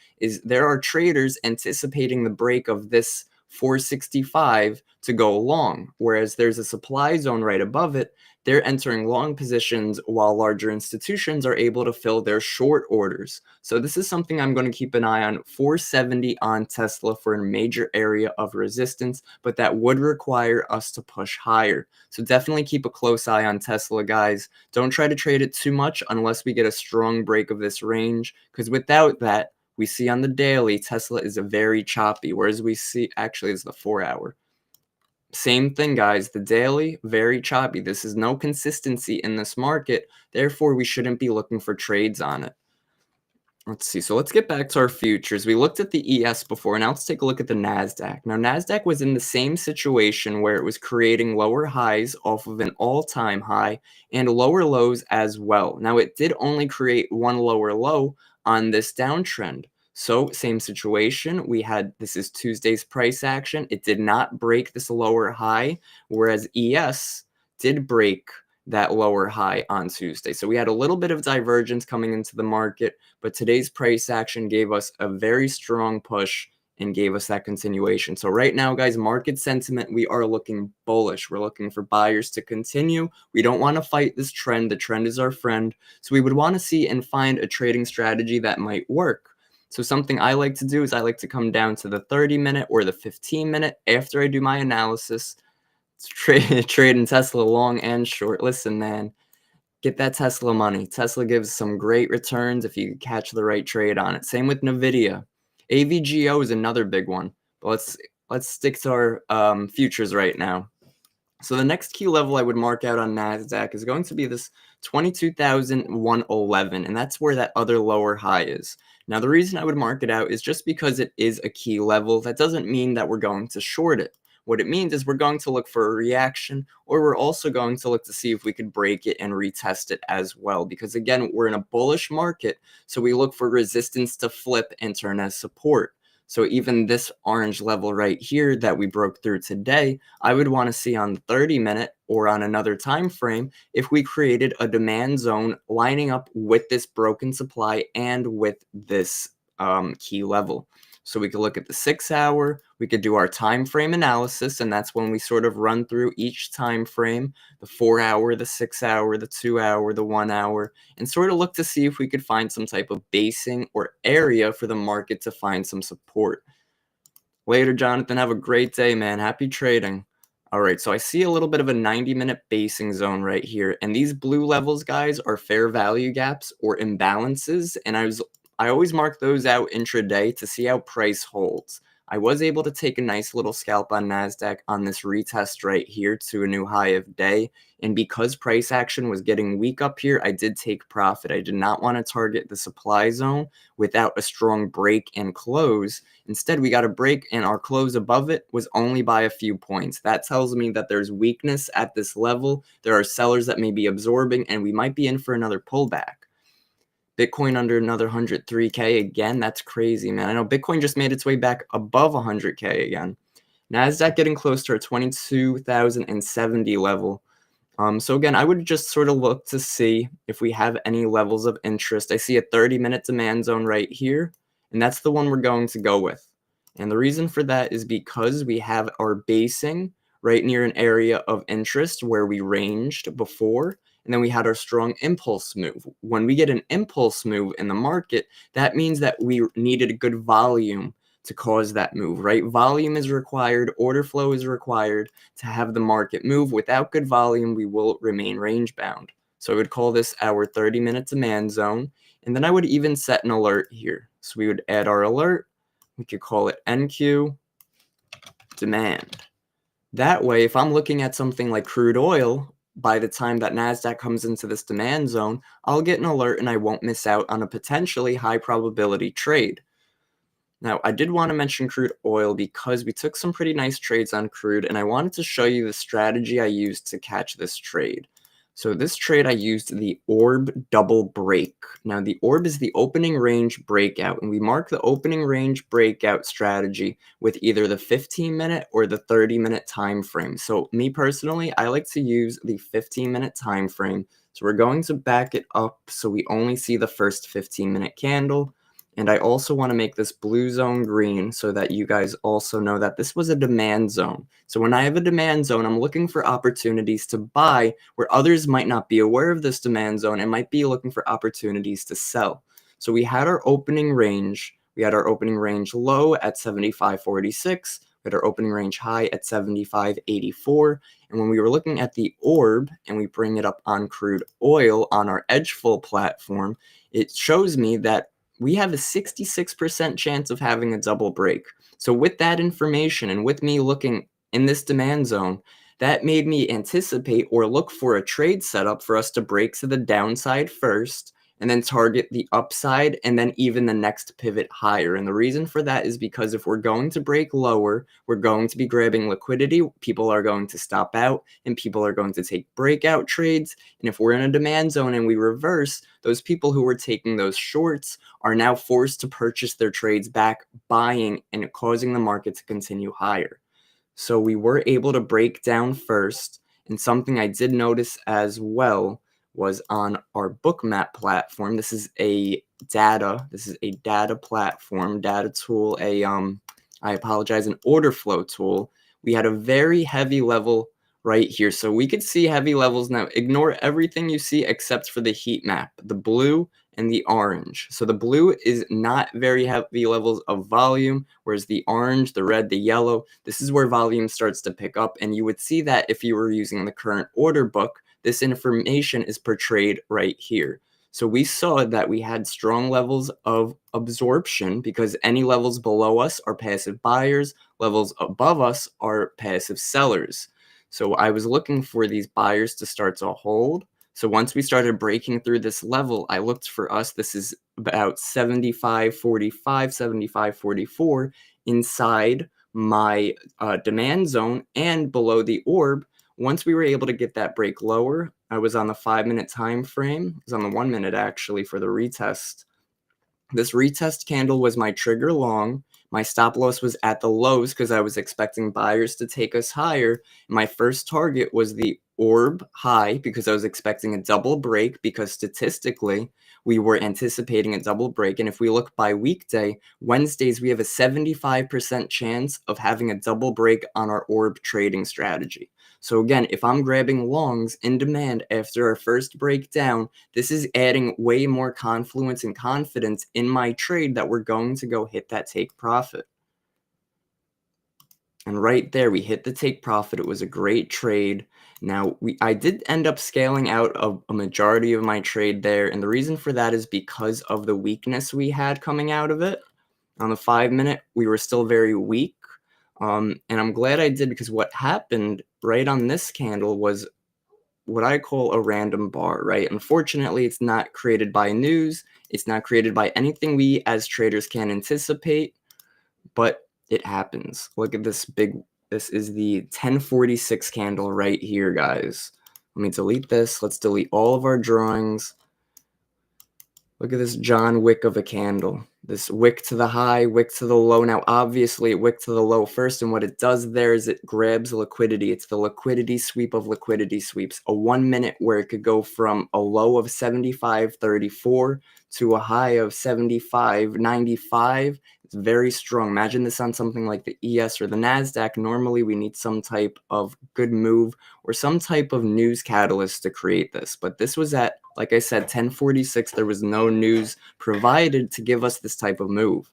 there are traders anticipating the break of this 465 to go long, whereas there's a supply zone right above it. They're entering long positions while larger institutions are able to fill their short orders. So this is something I'm going to keep an eye on. 470 on Tesla for a major area of resistance, but that would require us to push higher. So definitely keep a close eye on Tesla, guys. Don't try to trade it too much unless we get a strong break of this range, because without that, we see on the daily, Tesla is a very choppy, whereas we see, actually it's the 4-hour. Same thing, guys. The daily, very choppy. This is no consistency in this market. Therefore, we shouldn't be looking for trades on it. Let's see. So let's get back to our futures. We looked at the ES before. Now let's take a look at the NASDAQ. Now, NASDAQ was in the same situation where it was creating lower highs off of an all-time high and lower lows as well. Now, it did only create one lower low on this downtrend. So same situation. We had, this is Tuesday's price action. It did not break this lower high, whereas ES did break that lower high on Tuesday. So we had a little bit of divergence coming into the market, but today's price action gave us a very strong push and gave us that continuation. So right now, guys, market sentiment, we are looking bullish. We're looking for buyers to continue. We don't want to fight this trend. The trend is our friend. So we would want to see and find a trading strategy that might work. So something I like to do is I like to come down to the 30-minute or the 15-minute after I do my analysis. Trading Tesla long and short. Listen, man, get that Tesla money. Tesla gives some great returns if you catch the right trade on it. Same with Nvidia. AVGO is another big one. But let's stick to our futures right now. So the next key level I would mark out on NASDAQ is going to be this 22,111, and that's where that other lower high is. Now, the reason I would mark it out is just because it is a key level. That doesn't mean that we're going to short it. What it means is we're going to look for a reaction, or we're also going to look to see if we could break it and retest it as well. Because again, we're in a bullish market, so we look for resistance to flip and turn as support. So even this orange level right here that we broke through today, I would want to see on the 30-minute or on another time frame if we created a demand zone lining up with this broken supply and with this key level. So we could look at the 6-hour, we could do our time frame analysis, and that's when we sort of run through each time frame, the 4-hour, the 6-hour, the 2-hour, the 1-hour, and sort of look to see if we could find some type of basing or area for the market to find some support. Later, Jonathan, have a great day, man. Happy trading. All right, so I see a little bit of a 90-minute basing zone right here, and these blue levels, guys, are fair value gaps or imbalances, and I always mark those out intraday to see how price holds. I was able to take a nice little scalp on NASDAQ on this retest right here to a new high of day. And because price action was getting weak up here, I did take profit. I did not want to target the supply zone without a strong break and close. Instead, we got a break and our close above it was only by a few points. That tells me that there's weakness at this level. There are sellers that may be absorbing and we might be in for another pullback. Bitcoin under another 103K again. That's crazy, man. I know Bitcoin just made its way back above 100K again. NASDAQ getting close to our 22,070 level. So again, I would just sort of look to see if we have any levels of interest. I see a 30-minute demand zone right here, and that's the one we're going to go with. And the reason for that is because we have our basing right near an area of interest where we ranged before. And then we had our strong impulse move. When we get an impulse move in the market, that means that we needed a good volume to cause that move, right? Volume is required, order flow is required to have the market move. Without good volume, we will remain range bound. So I would call this our 30-minute demand zone. And then I would even set an alert here. So we would add our alert. We could call it NQ demand. That way, if I'm looking at something like crude oil, by the time that NASDAQ comes into this demand zone, I'll get an alert and I won't miss out on a potentially high probability trade. Now, I did want to mention crude oil because we took some pretty nice trades on crude, and I wanted to show you the strategy I used to catch this trade. So this trade, I used the orb double break. Now, the orb is the opening range breakout, and we mark the opening range breakout strategy with either the 15-minute or the 30-minute time frame. So me personally, I like to use the 15-minute time frame. So we're going to back it up so we only see the first 15-minute candle. And I also want to make this blue zone green so that you guys also know that this was a demand zone. So when I have a demand zone, I'm looking for opportunities to buy where others might not be aware of this demand zone and might be looking for opportunities to sell. So we had our opening range. We had our opening range low at 75.46. We had our opening range high at 75.84. And when we were looking at the orb and we bring it up on crude oil on our Edgeful platform, it shows me that we have a 66% chance of having a double break. So with that information and with me looking in this demand zone, that made me anticipate or look for a trade setup for us to break to the downside first and then target the upside and then even the next pivot higher. And the reason for that is because if we're going to break lower, we're going to be grabbing liquidity, people are going to stop out, and people are going to take breakout trades. And if we're in a demand zone and we reverse, those people who were taking those shorts are now forced to purchase their trades back, buying and causing the market to continue higher. So we were able to break down first, And something I did notice as well was on our Bookmap platform. This is a data platform, data tool, I apologize, an order flow tool. We had a very heavy level right here. So we could see heavy levels now. Ignore everything you see except for the heat map, the blue and the orange. So the blue is not very heavy levels of volume, whereas the orange, the red, the yellow, this is where volume starts to pick up. And you would see that if you were using the current order book, this information is portrayed right here. So we saw that we had strong levels of absorption because any levels below us are passive buyers, levels above us are passive sellers. So I was looking for these buyers to start to hold. So once we started breaking through this level, I looked for us. This is about 75.45, 75.44 inside my demand zone and below the orb. Once we were able to get that break lower, I was on the 5-minute time frame. I was on the 1 minute actually for the retest. This retest candle was my trigger long. My stop loss was at the lows because I was expecting buyers to take us higher. My first target was the orb high because I was expecting a double break because statistically we were anticipating a double break. And if we look by weekday, Wednesdays, we have a 75% chance of having a double break on our orb trading strategy. So again, if I'm grabbing longs in demand after our first breakdown, this is adding way more confluence and confidence in my trade that we're going to go hit that take profit. And right there, we hit the take profit. It was a great trade. Now, I did end up scaling out of a majority of my trade there. And the reason for that is because of the weakness we had coming out of it. On the 5-minute, we were still very weak. And I'm glad I did because what happened right on this candle was what I call a random bar, right? Unfortunately, it's not created by news. It's not created by anything we as traders can anticipate, but it happens. Look at this this is the 1046 candle right here, guys. Let me delete this. Let's delete all of our drawings. Look at this John Wick of a candle. This wick to the high, wick to the low. Now, obviously, it wick to the low first, and what it does there is it grabs liquidity. It's the liquidity sweep of liquidity sweeps. A 1 minute where it could go from a low of 75.34 to a high of 75.95. It's very strong. Imagine this on something like the ES or the NASDAQ. Normally, we need some type of good move or some type of news catalyst to create this. But this was at, like I said, 1046. There was no news provided to give us this type of move.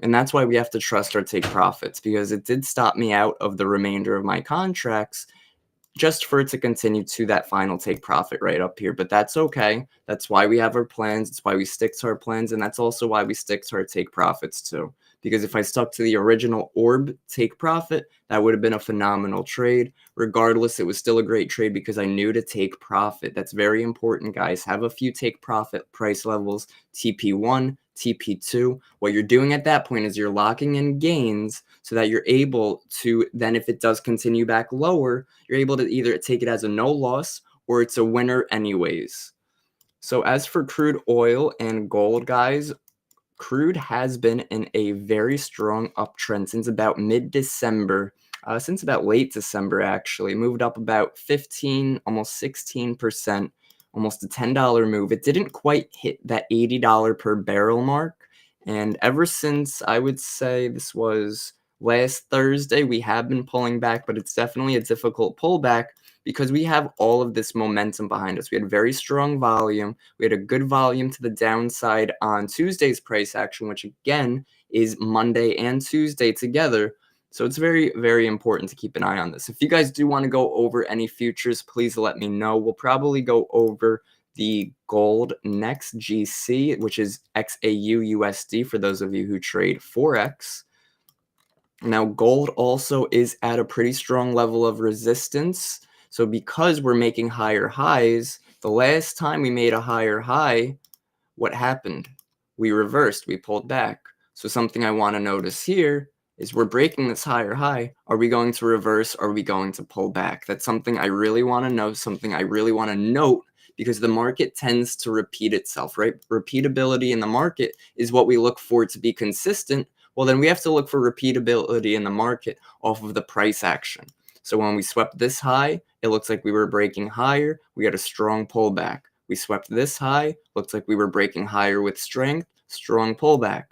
And that's why we have to trust our take profits, because it did stop me out of the remainder of my contracts just for it to continue to that final take profit right up here. But that's okay. That's why we have our plans. It's why we stick to our plans. And that's also why we stick to our take profits too. Because if I stuck to the original orb take profit, that would have been a phenomenal trade. Regardless, it was still a great trade because I knew to take profit. That's very important, guys. Have a few take profit price levels, TP1, TP2. What you're doing at that point is you're locking in gains so that you're able to then, if it does continue back lower, you're able to either take it as a no loss or it's a winner anyways. So as for crude oil and gold, guys, crude has been in a very strong uptrend since about mid-December, since about late December, actually. Moved up about 15, almost 16%, almost a $10 move. It didn't quite hit that $80 per barrel mark. And ever since, I would say this was last Thursday, we have been pulling back, but it's definitely a difficult pullback because we have all of this momentum behind us. We had very strong volume. We had a good volume to the downside on Tuesday's price action, which again is Monday and Tuesday together. So it's very, very important to keep an eye on this. If you guys do want to go over any futures, please let me know. We'll probably go over the gold next, GC, which is XAU USD for those of you who trade Forex. Now, gold also is at a pretty strong level of resistance. So because we're making higher highs, the last time we made a higher high, what happened? We reversed, we pulled back. So something I want to notice here is we're breaking this higher high. Are we going to reverse? Or are we going to pull back? That's something I really want to know, something I really want to note, because the market tends to repeat itself, right? Repeatability in the market is what we look for to be consistent. Well, then we have to look for repeatability in the market off of the price action. So when we swept this high, it looks like we were breaking higher. We had a strong pullback. We swept this high, looks like we were breaking higher with strength, strong pullback.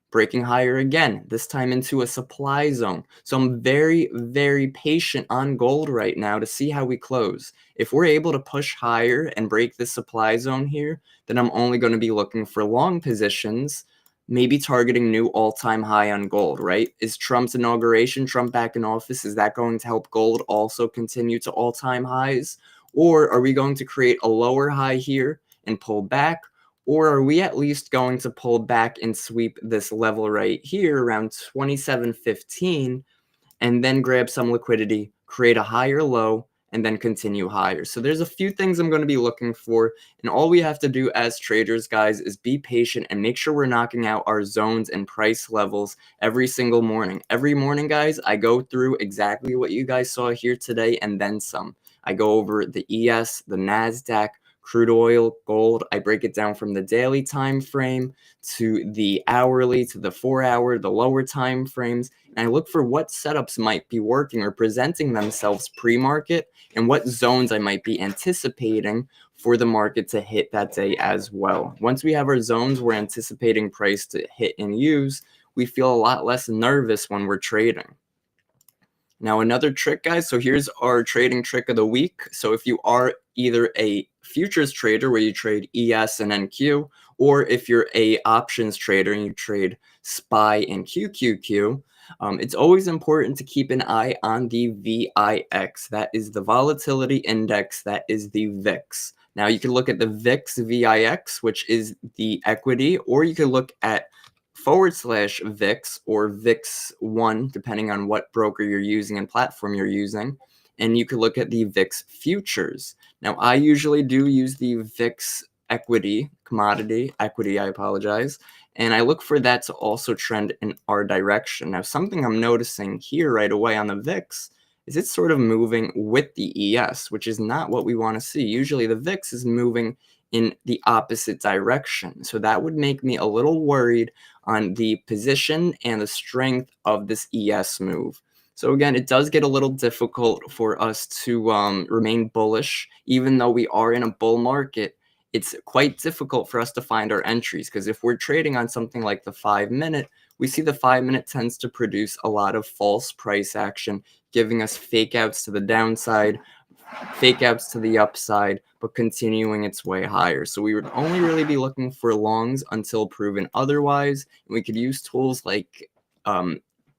Breaking higher again, this time into a supply zone. So I'm very, very patient on gold right now to see how we close. If we're able to push higher and break this supply zone here, then I'm only going to be looking for long positions, maybe targeting new all-time high on gold, right? Is Trump's inauguration, Trump back in office, is that going to help gold also continue to all-time highs? Or are we going to create a lower high here and pull back? Or are we at least going to pull back and sweep this level right here around 27.15 and then grab some liquidity, create a higher low, and then continue higher? So there's a few things I'm going to be looking for. And all we have to do as traders, guys, is be patient and make sure we're knocking out our zones and price levels every single morning. Every morning, guys, I go through exactly what you guys saw here today and then some. I go over the ES, the NASDAQ, crude oil, gold. I break it down from the daily time frame to the hourly, to the 4-hour, the lower time frames. And I look for what setups might be working or presenting themselves pre-market and what zones I might be anticipating for the market to hit that day as well. Once we have our zones we're anticipating price to hit and use, we feel a lot less nervous when we're trading. Now, another trick, guys, so here's our trading trick of the week. So if you are either a futures trader where you trade ES and NQ, or if you're a options trader and you trade SPY and QQQ, it's always important to keep an eye on the VIX. That is the volatility index. That is the VIX. Now, you can look at the VIX VIX, which is the equity, or you can look at /VIX or VIX1, depending on what broker you're using and platform you're using. And you could look at the VIX futures. Now, I usually do use the VIX commodity equity, I apologize. And I look for that to also trend in our direction. Now, something I'm noticing here right away on the VIX is it's sort of moving with the ES, which is not what we want to see. Usually the VIX is moving in the opposite direction. So that would make me a little worried on the position and the strength of this ES move. So again, it does get a little difficult for us to remain bullish. Even though we are in a bull market, it's quite difficult for us to find our entries, because if we're trading on something like the 5-minute, we see the 5-minute tends to produce a lot of false price action, giving us fake outs to the downside, fake outs to the upside, but continuing its way higher. So we would only really be looking for longs until proven otherwise. And we could use tools like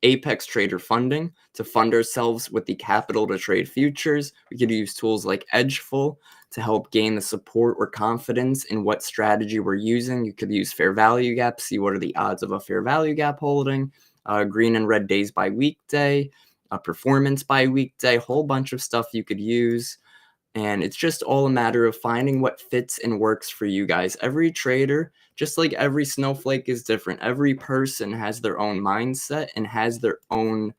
Apex Trader Funding to fund ourselves with the capital to trade futures. We could use tools like Edgeful to help gain the support or confidence in what strategy we're using. You could use fair value gap, see what are the odds of a fair value gap holding, green and red days by weekday, performance by weekday, whole bunch of stuff you could use. And it's just all a matter of finding what fits and works for you guys. Every trader, just like every snowflake, is different. Every person has their own mindset and has their own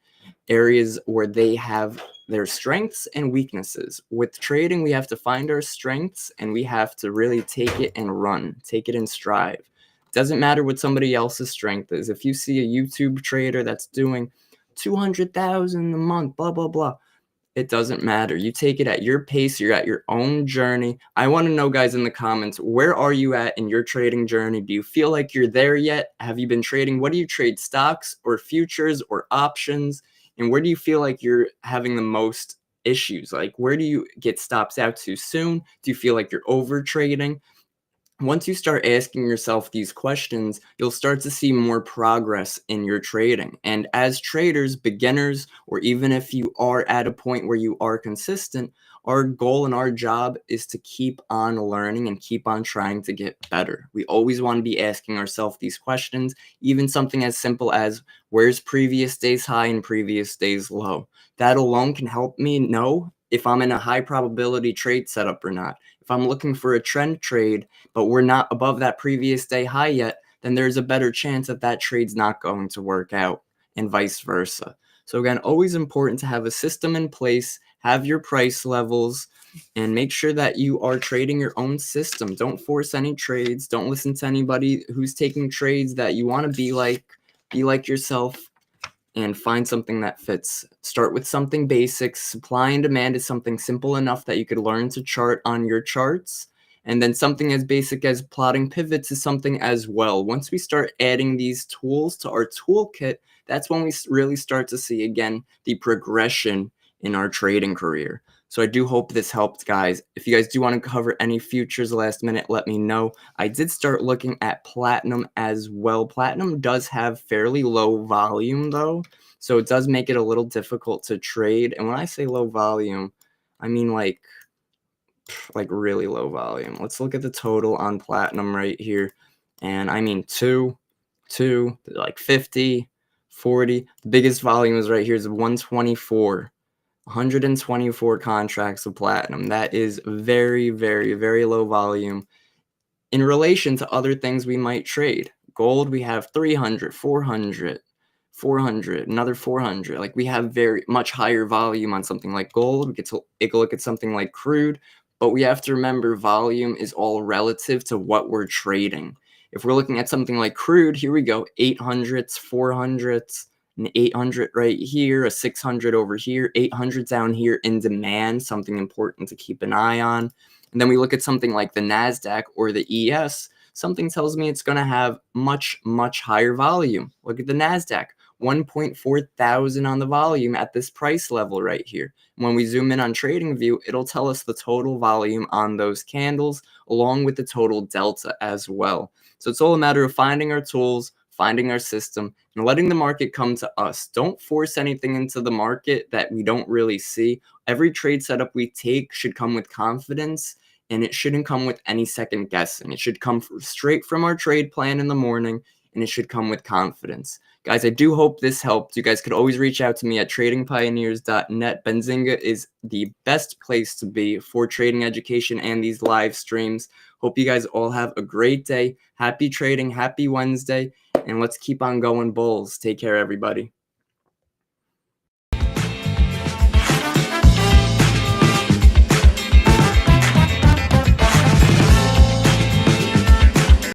areas where they have their strengths and weaknesses. With trading, we have to find our strengths and we have to really take it and run, take it and strive. Doesn't matter what somebody else's strength is. If you see a YouTube trader that's doing 200,000 a month, blah, blah, blah, it doesn't matter. You take it at your pace. You're at your own journey. I want to know, guys, in the comments, where are you at in your trading journey? Do you feel like you're there yet? Have you been trading? What do you trade, stocks or futures or options? And where do you feel like you're having the most issues? Like, where do you get stops out too soon? Do you feel like you're over trading? Once you start asking yourself these questions, you'll start to see more progress in your trading. And as traders, beginners, or even if you are at a point where you are consistent, our goal and our job is to keep on learning and keep on trying to get better. We always want to be asking ourselves these questions, even something as simple as, where's previous day's high and previous day's low? That alone can help me know if I'm in a high probability trade setup or not. If I'm looking for a trend trade, but we're not above that previous day high yet, then there's a better chance that that trade's not going to work out, and vice versa. So again, always important to have a system in place, have your price levels, and make sure that you are trading your own system. Don't force any trades. Don't listen to anybody who's taking trades that you want to be like yourself. and find something that fits. Start with something basic. Supply and demand is something simple enough that you could learn to chart on your charts. And then something as basic as plotting pivots is something as well. Once we start adding these tools to our toolkit, that's when we really start to see, again, the progression in our trading career. So I do hope this helped, guys. If you guys do want to cover any futures last minute, let me know. I did start looking at platinum as well. Platinum does have fairly low volume, though, so it does make it a little difficult to trade. And when I say low volume, I mean like really low volume. Let's look at the total on platinum right here. And I mean 2, like 50, 40. The biggest volume is right here is 124. 124 contracts of platinum. That is very, very, very low volume in relation to other things we might trade. Gold, we have 300, 400, 400, another 400. Like, we have very much higher volume on something like gold. We get to take a look at something like crude, but we have to remember volume is all relative to what we're trading. If we're looking at something like crude, here we go, 800s, 400s, an 800 right here, a 600 over here, 800 down here in demand, something important to keep an eye on. And then we look at something like the NASDAQ or the ES. Something tells me it's going to have much, much higher volume. Look at the NASDAQ, 1.4 thousand on the volume at this price level right here. And when we zoom in on TradingView, it'll tell us the total volume on those candles along with the total delta as well. So it's all a matter of finding our tools, finding our system, and letting the market come to us. Don't force anything into the market that we don't really see. Every trade setup we take should come with confidence, and it shouldn't come with any second guessing. It should come straight from our trade plan in the morning, and it should come with confidence. Guys, I do hope this helped. You guys could always reach out to me at tradingpioneers.net. Benzinga is the best place to be for trading education and these live streams. Hope you guys all have a great day. Happy trading. Happy Wednesday. And let's keep on going, Bulls. Take care, everybody.